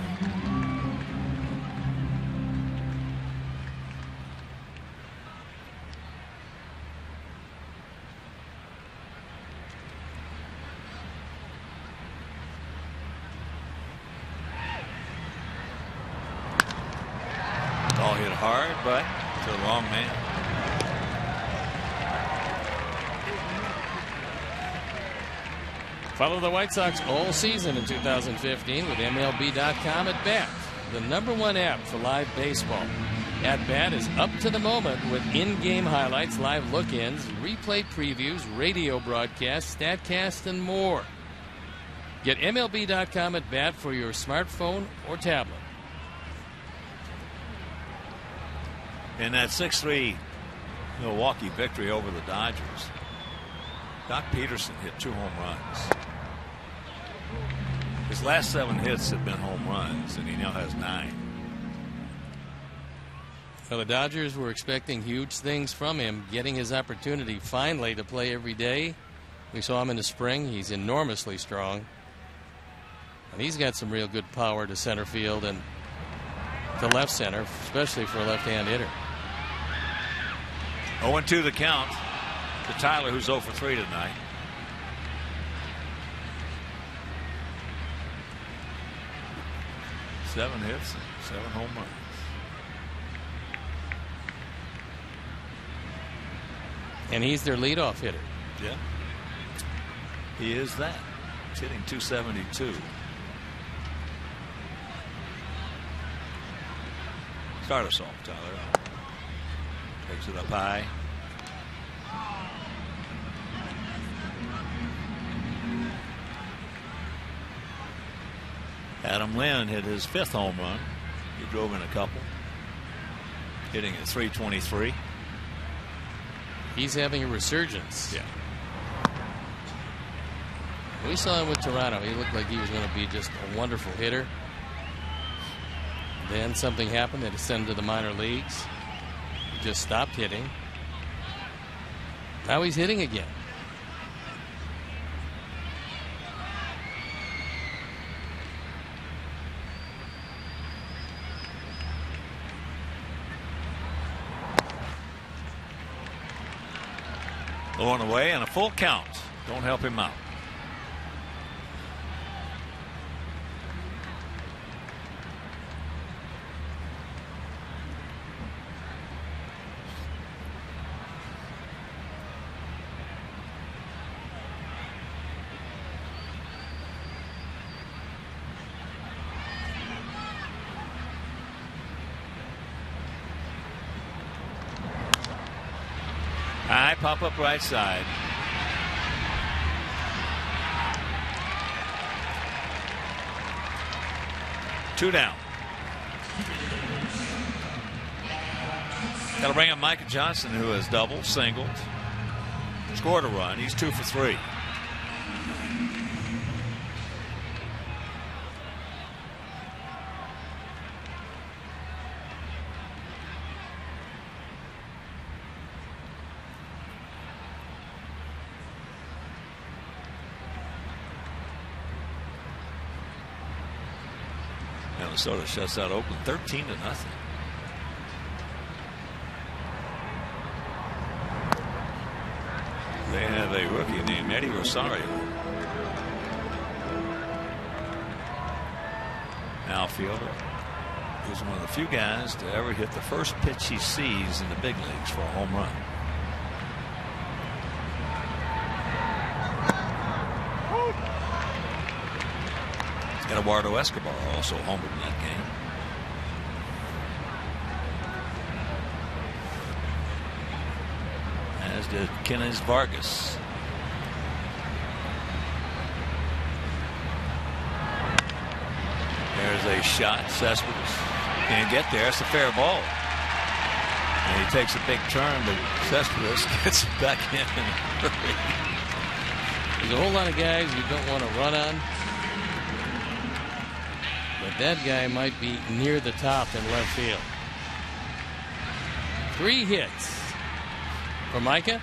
Ball hit hard, but to the wrong man. Follow the White Sox all season in 2015 with MLB.com at Bat, the #1 app for live baseball. At Bat is up to the moment with in-game highlights, live look-ins, replay previews, radio broadcasts, StatCast, and more. Get MLB.com at Bat for your smartphone or tablet. In that 6-3 Milwaukee victory over the Dodgers, Doc Peterson hit 2 home runs. His last 7 hits have been home runs, and he now has 9. Well, the Dodgers were expecting huge things from him, getting his opportunity finally to play every day. We saw him in the spring. He's enormously strong. And he's got some real good power to center field and to left center, especially for a left-hand hitter. 0-2 the count to Tyler, who's 0 for 3 tonight. Seven hits, 7 home runs. And he's their leadoff hitter. Yeah, he is that. He's hitting .272. Start us off, Tyler. Takes it up high. Adam Lynn hit his 5th home run. He drove in a couple. Hitting at .323. He's having a resurgence. Yeah. We saw him with Toronto. He looked like he was going to be just a wonderful hitter. Then something happened that sent him to the minor leagues. He just stopped hitting. Now he's hitting again. On the way and a full count. Don't help him out. High pop up right side. Two down. That'll bring up Micah Johnson, who has doubled, singled, scored a run. He's 2 for 3. Minnesota shuts out Oakland 13-0. They have a rookie named Eddie Rosario. Outfielder. He's one of the few guys to ever hit the first pitch he sees in the big leagues for a home run. Eduardo Escobar also homered in that game. As did Kenneth Vargas. There's a shot. Cespedes can't get there. It's a fair ball. And he takes a big turn, but Cespedes gets it back in a hurry. There's a whole lot of guys you don't want to run on. But that guy might be near the top in left field. 3 hits for Micah.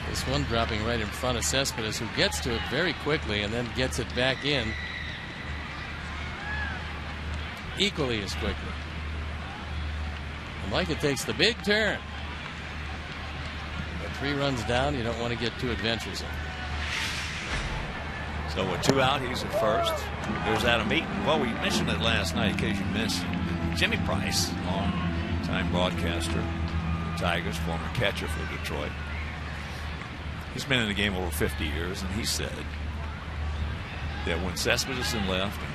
This one dropping right in front of Cespedes, who gets to it very quickly and then gets it back in equally as quickly. And Micah takes the big turn. But 3 runs down, you don't want to get too adventuresome. So with 2 out, he's at first. There's Adam Eaton. Well, we mentioned it last night in case you missed. Jimmy Price, long-time broadcaster, Tigers, former catcher for Detroit. He's been in the game over 50 years, and he said that when Cespedes is in left and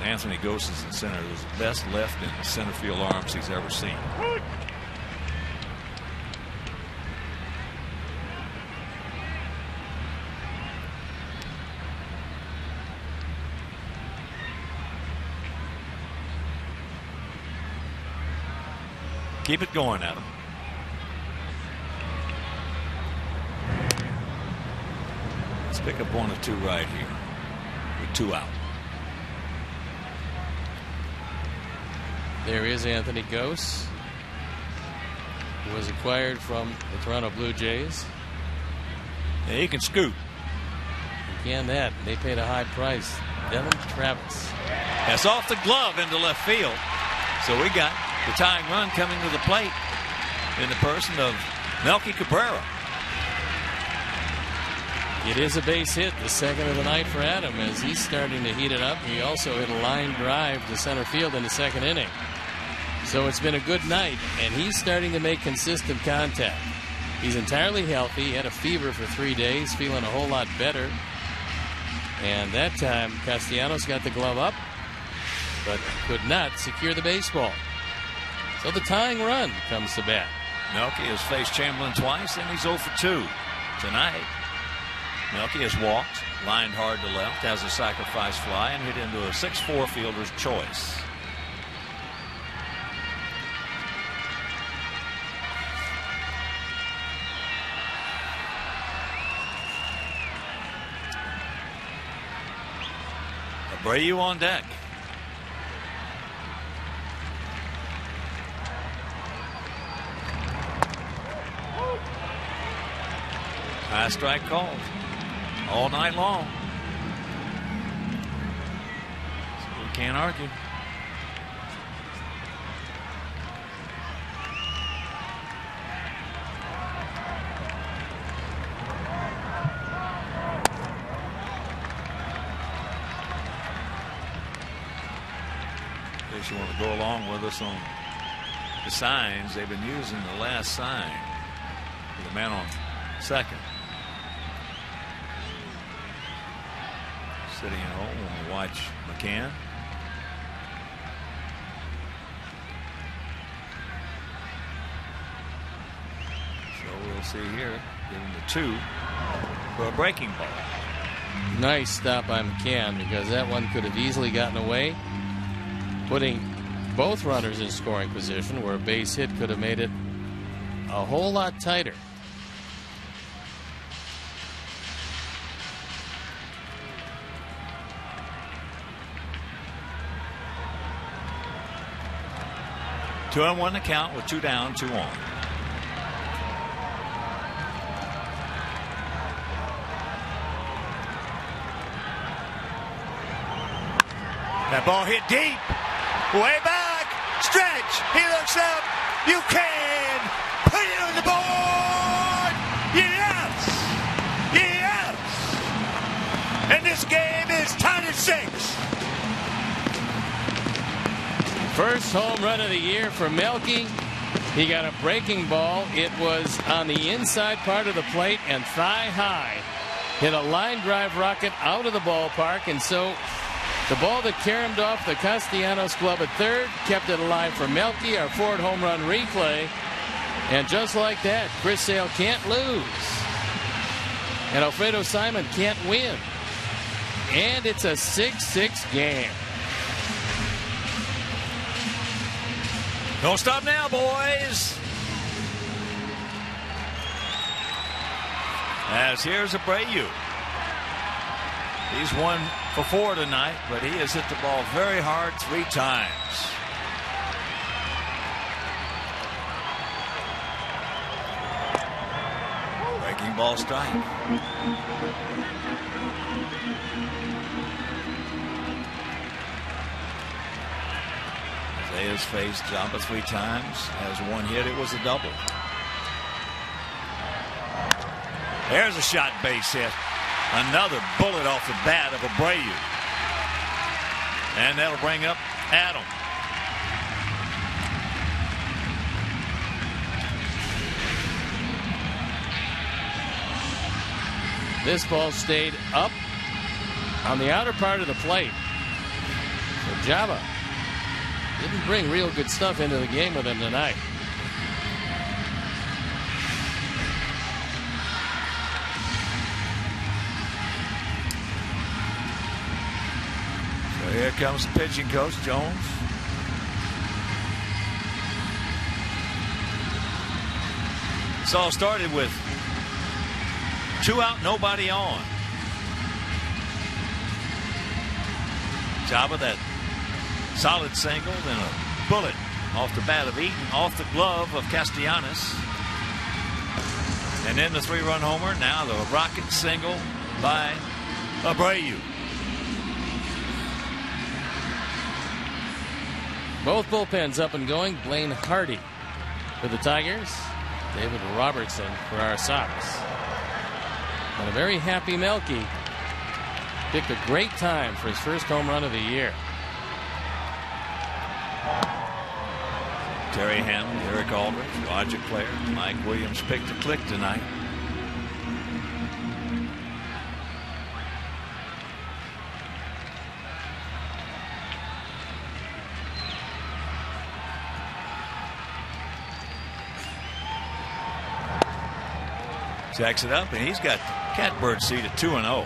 Anthony Gose is in center, it was the best left and center field arms he's ever seen. Keep it going, Adam. Let's pick up 1 or 2 right here with 2 out. There is Anthony Gose, who was acquired from the Toronto Blue Jays. Yeah, he can scoot. He can that. They paid a high price. Devin Travis. That's off the glove into left field. So we got the tying run coming to the plate in the person of Melky Cabrera. It is a base hit, the second of the night for Adam, as he's starting to heat it up. He also hit a line drive to center field in the second inning. So it's been a good night, and he's starting to make consistent contact. He's entirely healthy. He had a fever for 3 days, feeling a whole lot better. And that time, Castellanos got the glove up, but could not secure the baseball. So the tying run comes to bat. Melky has faced Chamberlain twice, and he's 0 for 2 tonight. Melky has walked, lined hard to left, has a sacrifice fly, and hit into a 6-4 fielder's choice. Abreu on deck. High strike called all night long. So we can't argue. You want to go along with us on the signs they've been using. The last sign for the man on second. Sitting at home, we'll watch McCann. So we'll see here. Give him the 2 for a breaking ball. Nice stop by McCann, because that one could have easily gotten away, putting both runners in scoring position, where a base hit could have made it a whole lot tighter. Two and 1 to count with 2 down, 2 on. That ball hit deep, way back, stretch, he looks up, you can put it on the board, yes, yes, and this game is tied at 6. First home run of the year for Melky. He got a breaking ball. It was on the inside part of the plate and thigh high. Hit a line drive rocket out of the ballpark, and so the ball that caromed off the Castellanos glove at third kept it alive for Melky, our Ford home run replay. And just like that, Chris Sale can't lose. And Alfredo Simon can't win. And it's a 6-6 game. Don't stop now, boys. As here's Abreu. He's 1 for 4 tonight, but he has hit the ball very hard 3 times. Breaking ball strike. Isaiah's faced Jamba 3 times, has 1 hit. It was a double. There's a shot base hit. Another bullet off the bat of Abreu. And that'll bring up Adam. This ball stayed up on the outer part of the plate. So Java didn't bring real good stuff into the game with him tonight. So here comes the pitching coach, Jones. This all started with 2 out, nobody on. Java, that solid single, then a bullet off the bat of Eaton, off the glove of Castellanos. And then the 3-run homer. Now the rocket single by Abreu. Both bullpens up and going. Blaine Hardy for the Tigers. David Robertson for our Sox. And a very happy Melky. Picked a great time for his first home run of the year. Terry Hammond, Eric Aldridge, Roger Clare, Mike Williams picked a click tonight. Jacks it up, and he's got Catbird seat at 2-0.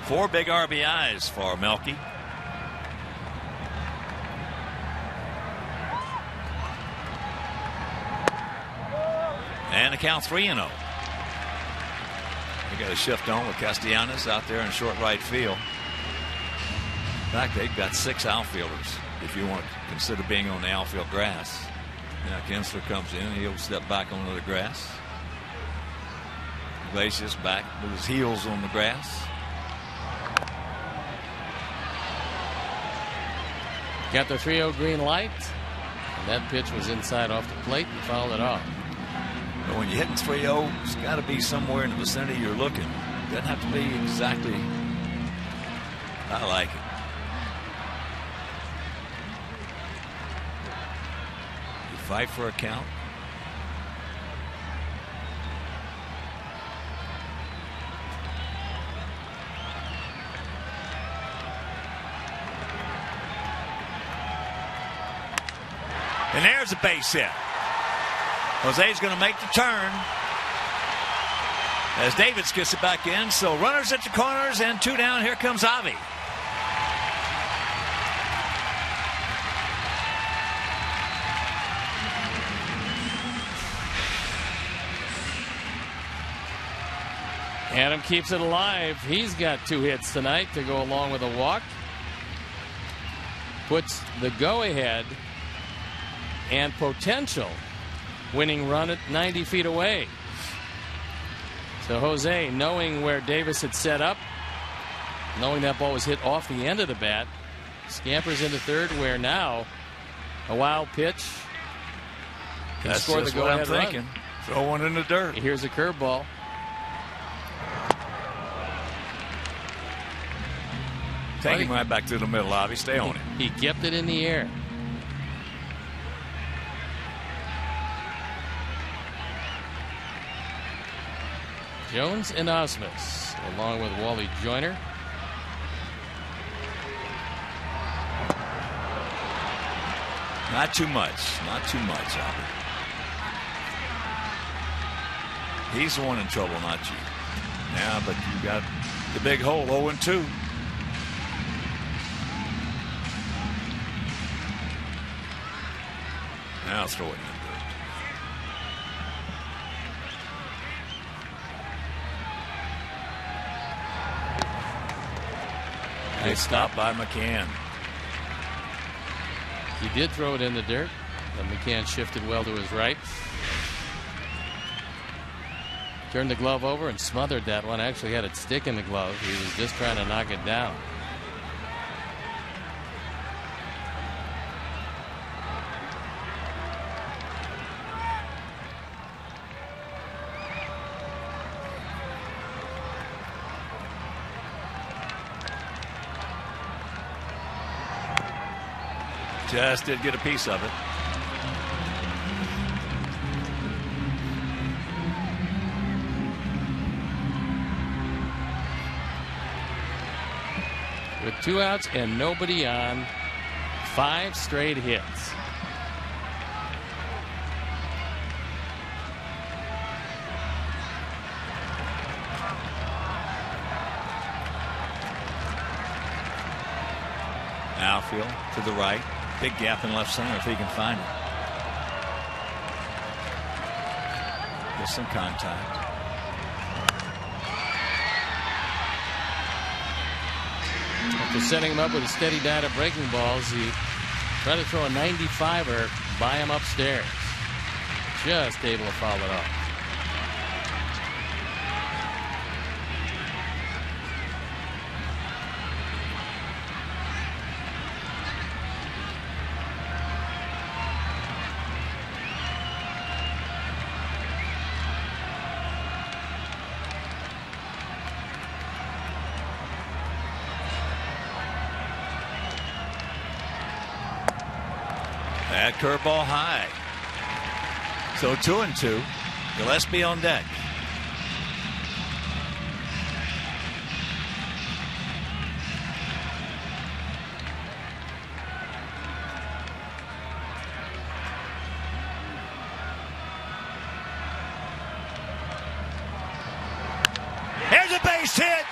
Four big RBIs for Melky. And the count 3-0. They got a shift on with Castellanos out there in short right field. In fact, they've got 6 outfielders if you want to consider being on the outfield grass. Now Kinsler comes in, he'll step back onto the grass. Iglesias back with his heels on the grass. Got the 3-0 green light. And that pitch was inside off the plate and fouled it off. But when you're hitting 3-0, it's got to be somewhere in the vicinity you're looking. Doesn't have to be exactly. I like it. You fight for a count. And there's a base hit. Jose's going to make the turn as Davids gets it back in. So runners at the corners and 2 down. Here comes Avi. Adam keeps it alive. He's got 2 hits tonight to go along with a walk. Puts the go-ahead and potential winning run at 90 feet away. So Jose, knowing where Davis had set up, knowing that ball was hit off the end of the bat, scampers into third, where now a wild pitch can score the go-ahead run. Throw one in the dirt. Here's a curveball. Take him right back to the middle, Avi. Stay on it. He kept it in the air. Jones and Osmus, along with Wally Joyner. Not too much. Not too much, Albert. He's the one in trouble, not you. Yeah, but you got the big hole, 0-2. Now throw it in. Nice stop by McCann. He did throw it in the dirt, but McCann shifted well to his right. Turned the glove over and smothered that one. Actually had it stick in the glove. He was just trying to knock it down. Just did get a piece of it. With 2 outs and nobody on, 5 straight hits. Outfield to the right. Big gap in left center if he can find it. There's some contact. After setting him up with a steady diet of breaking balls, he tried to throw a 95er by him upstairs. Just able to foul it off. That curveball high. So 2-2. Gillespie on deck. Here's a base hit.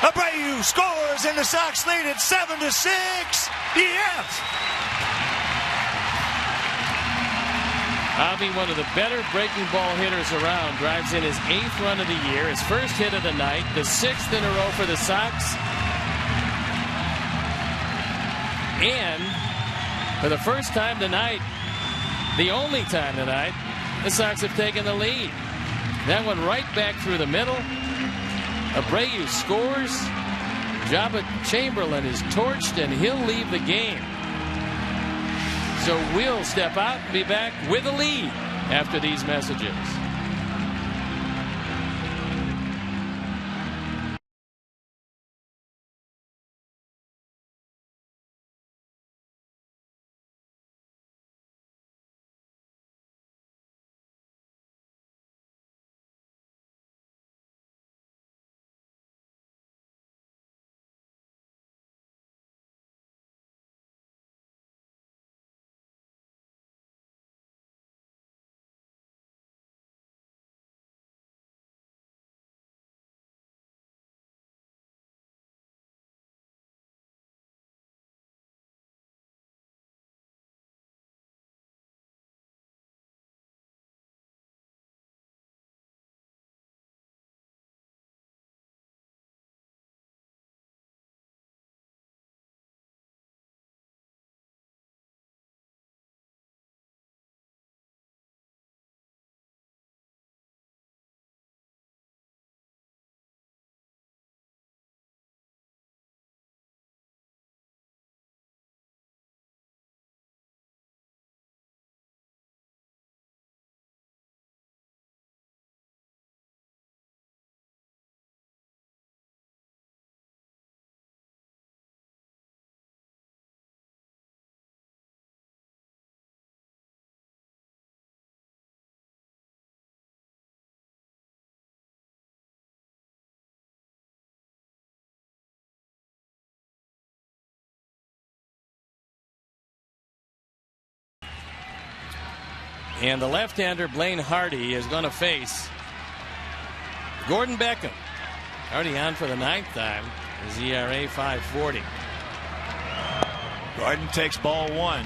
Abreu scores and the Sox lead it 7-6. Yes. Avi, one of the better breaking ball hitters around, drives in his 8th run of the year, his first hit of the night, the 6th in a row for the Sox. And for the first time tonight, the only time tonight, the Sox have taken the lead. That one right back through the middle. Abreu scores. Jabba Chamberlain is torched, and he'll leave the game. So we'll step out and be back with a lead after these messages. And the left-hander Blaine Hardy is going to face Gordon Beckham. Hardy on for the 9th time. His ERA 5.40. Gordon takes ball 1.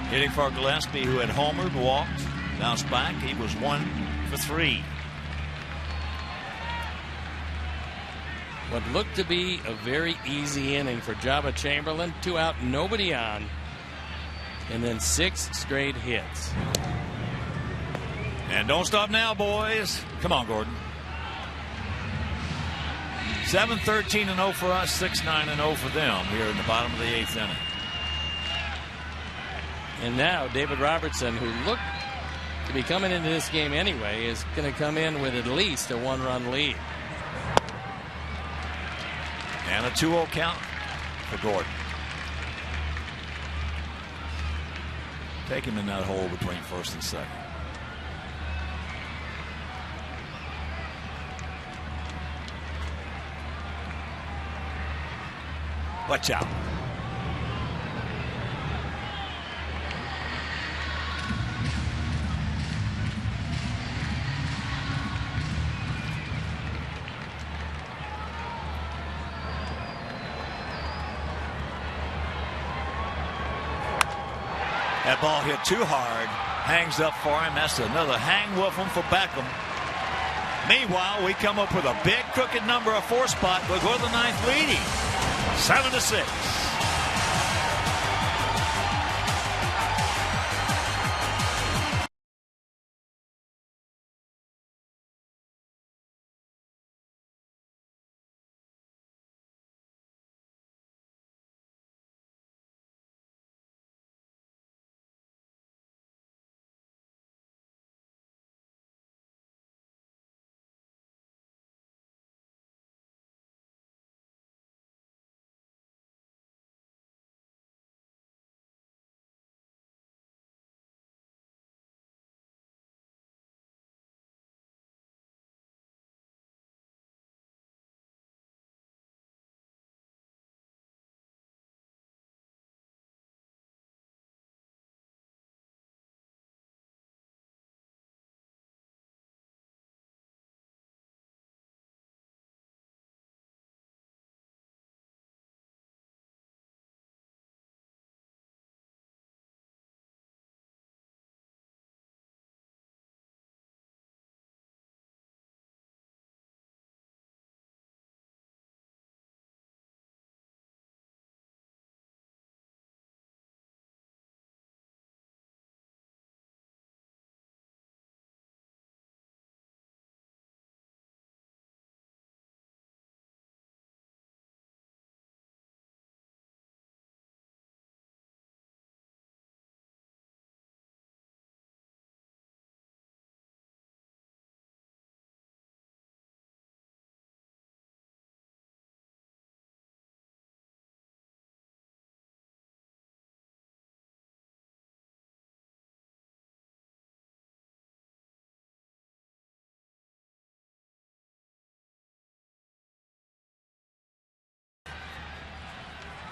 Hitting for Gillespie, who had homered, walked, bounced back. He was 1 for 3. What looked to be a very easy inning for Jabba Chamberlain. 2 out, nobody on. And then 6 straight hits. And don't stop now, boys. Come on, Gordon. 7-13-0 for us, 6-9-0 for them here in the bottom of the 8th inning. And now David Robertson, who looked to be coming into this game anyway, is going to come in with at least a 1-run lead. And a 2-0 count for Gordon. Take him in that hole between first and second. Watch out. That ball hit too hard. Hangs up for him. That's another hang with him for Beckham. Meanwhile, we come up with a big crooked number, a 4 spot. We'll go to the 9th leading. 7-6.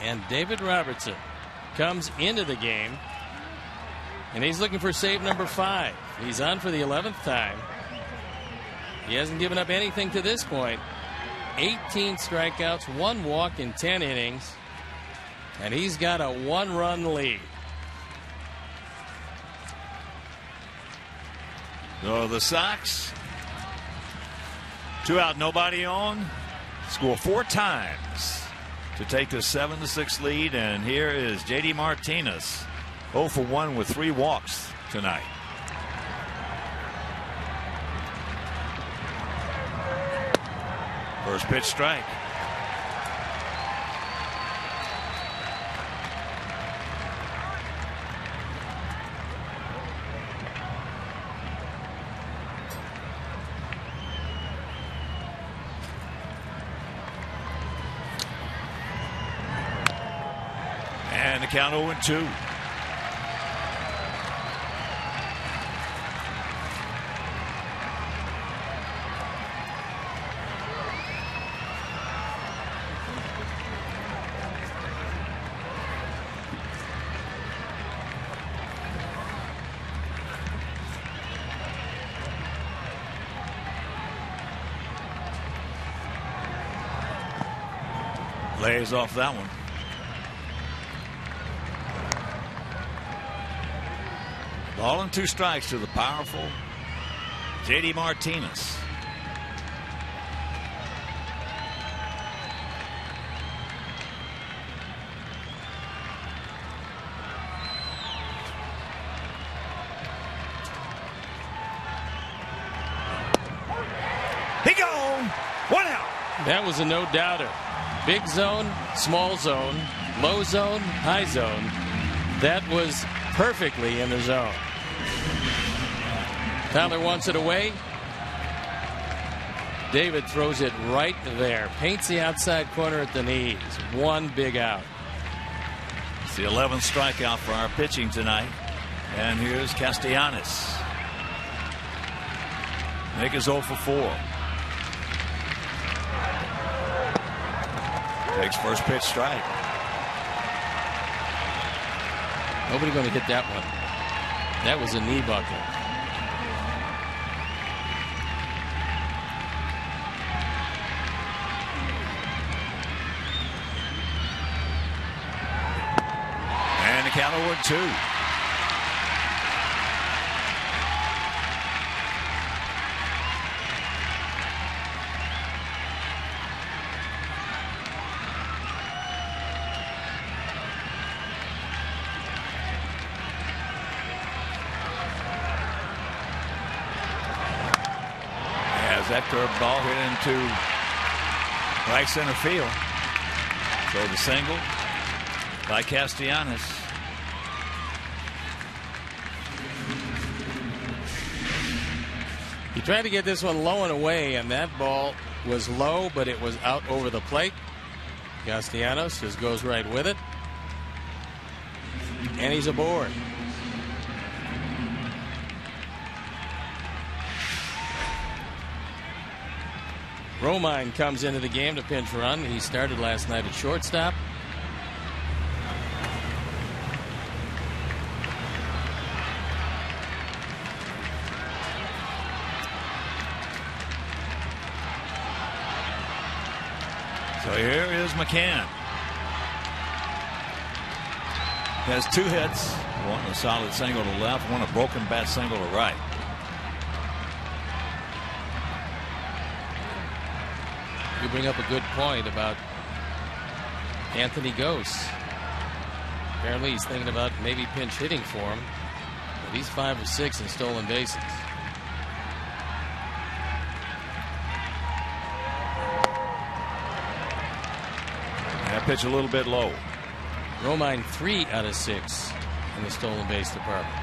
And David Robertson comes into the game, and he's looking for save number 5. He's on for the 11th time. He hasn't given up anything to this point. 18 strikeouts, 1 walk in 10 innings, and he's got a 1-run lead. So the Sox, 2 out, nobody on, score 4 times to take this 7-6 lead. And here is J.D. Martinez, 0 for 1 with 3 walks tonight. First pitch strike. And the count 0-2. Lays off that one. Ball and 2 strikes to the powerful J.D. Martinez. He gone. 1 out. That was a no-doubter. Big zone, small zone, low zone, high zone. That was perfectly in the zone. Tyler wants it away. David throws it right there. Paints the outside corner at the knees. 1 big out. It's the 11th strikeout for our pitching tonight. And here's Castellanos. Nick is 0 for 4. Takes first pitch strike. Nobody going to hit that one. That was a knee buckler. And the count 0-2. That curveball hit into right center field. So the single by Castellanos. He tried to get this one low and away, and that ball was low, but it was out over the plate. Castellanos just goes right with it. And he's aboard. Romine comes into the game to pinch run. He started last night at shortstop. So here is McCann. Has 2 hits. One a solid single to left, one a broken bat single to right. You bring up a good point about Anthony Gose. Apparently he's thinking about maybe pinch hitting for him. But he's 5 of 6 in stolen bases. That pitch a little bit low. Romine 3 out of 6 in the stolen base department.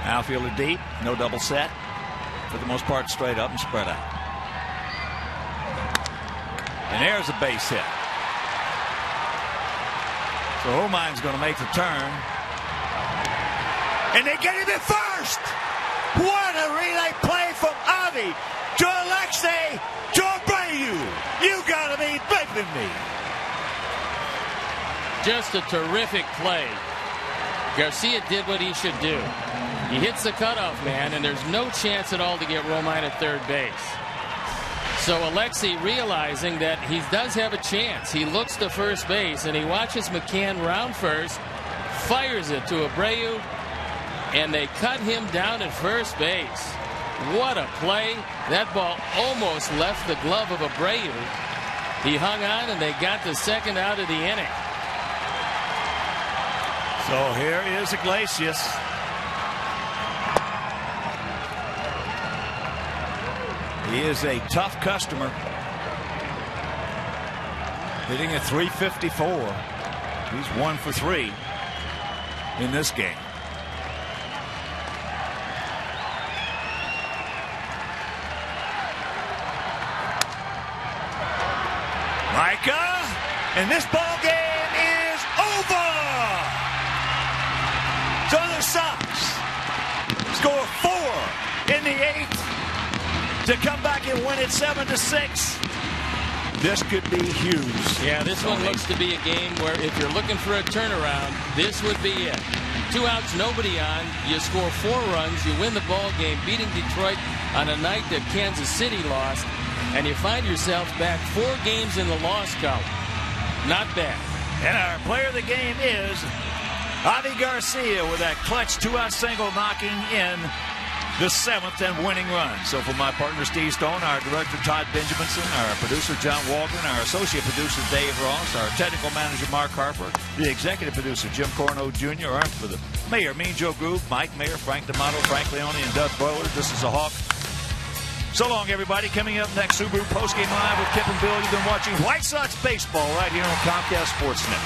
Outfielder deep, no double set. For the most part, straight up and spread out. And there's a base hit. So Romine's going to make the turn. And they get him at first. What a relay play from Avi to Alexei to Abreu. You gotta be believing me. Just a terrific play. Garcia did what he should do. He hits the cutoff man, and there's no chance at all to get Romine at third base. So Alexei, realizing that he does have a chance, he looks to first base, and he watches McCann round first, fires it to Abreu, and they cut him down at first base. What a play. That ball almost left the glove of Abreu. He hung on, and they got the second out of the inning. So here is Iglesias. He is a tough customer. Hitting at .354. He's 1 for 3 in this game. Micah, and this ball game is over. So the Sox score 4 in the 8th to come back and win it 7-6. This could be huge. Yeah, this one looks to be a game where if you're looking for a turnaround, this would be it. 2 outs, nobody on. You score 4 runs. You win the ball game, beating Detroit on a night that Kansas City lost. And you find yourself back 4 games in the loss column. Not bad. And our player of the game is Avi Garcia with that clutch 2-out single knocking in the 7th and winning run. So for my partner Steve Stone, our director Todd Benjaminson, our producer John Waldron, our associate producer Dave Ross, our technical manager Mark Harper, the executive producer Jim Corno Jr., our for the mayor Mean Joe Groove, Mike Mayer, Frank D'Amato, Frank Leone, and Doug Boiler. This is a Hawk. So long, everybody. Coming up next, Subaru Postgame Live with Kip and Bill. You've been watching White Sox baseball right here on Comcast Sportsnet.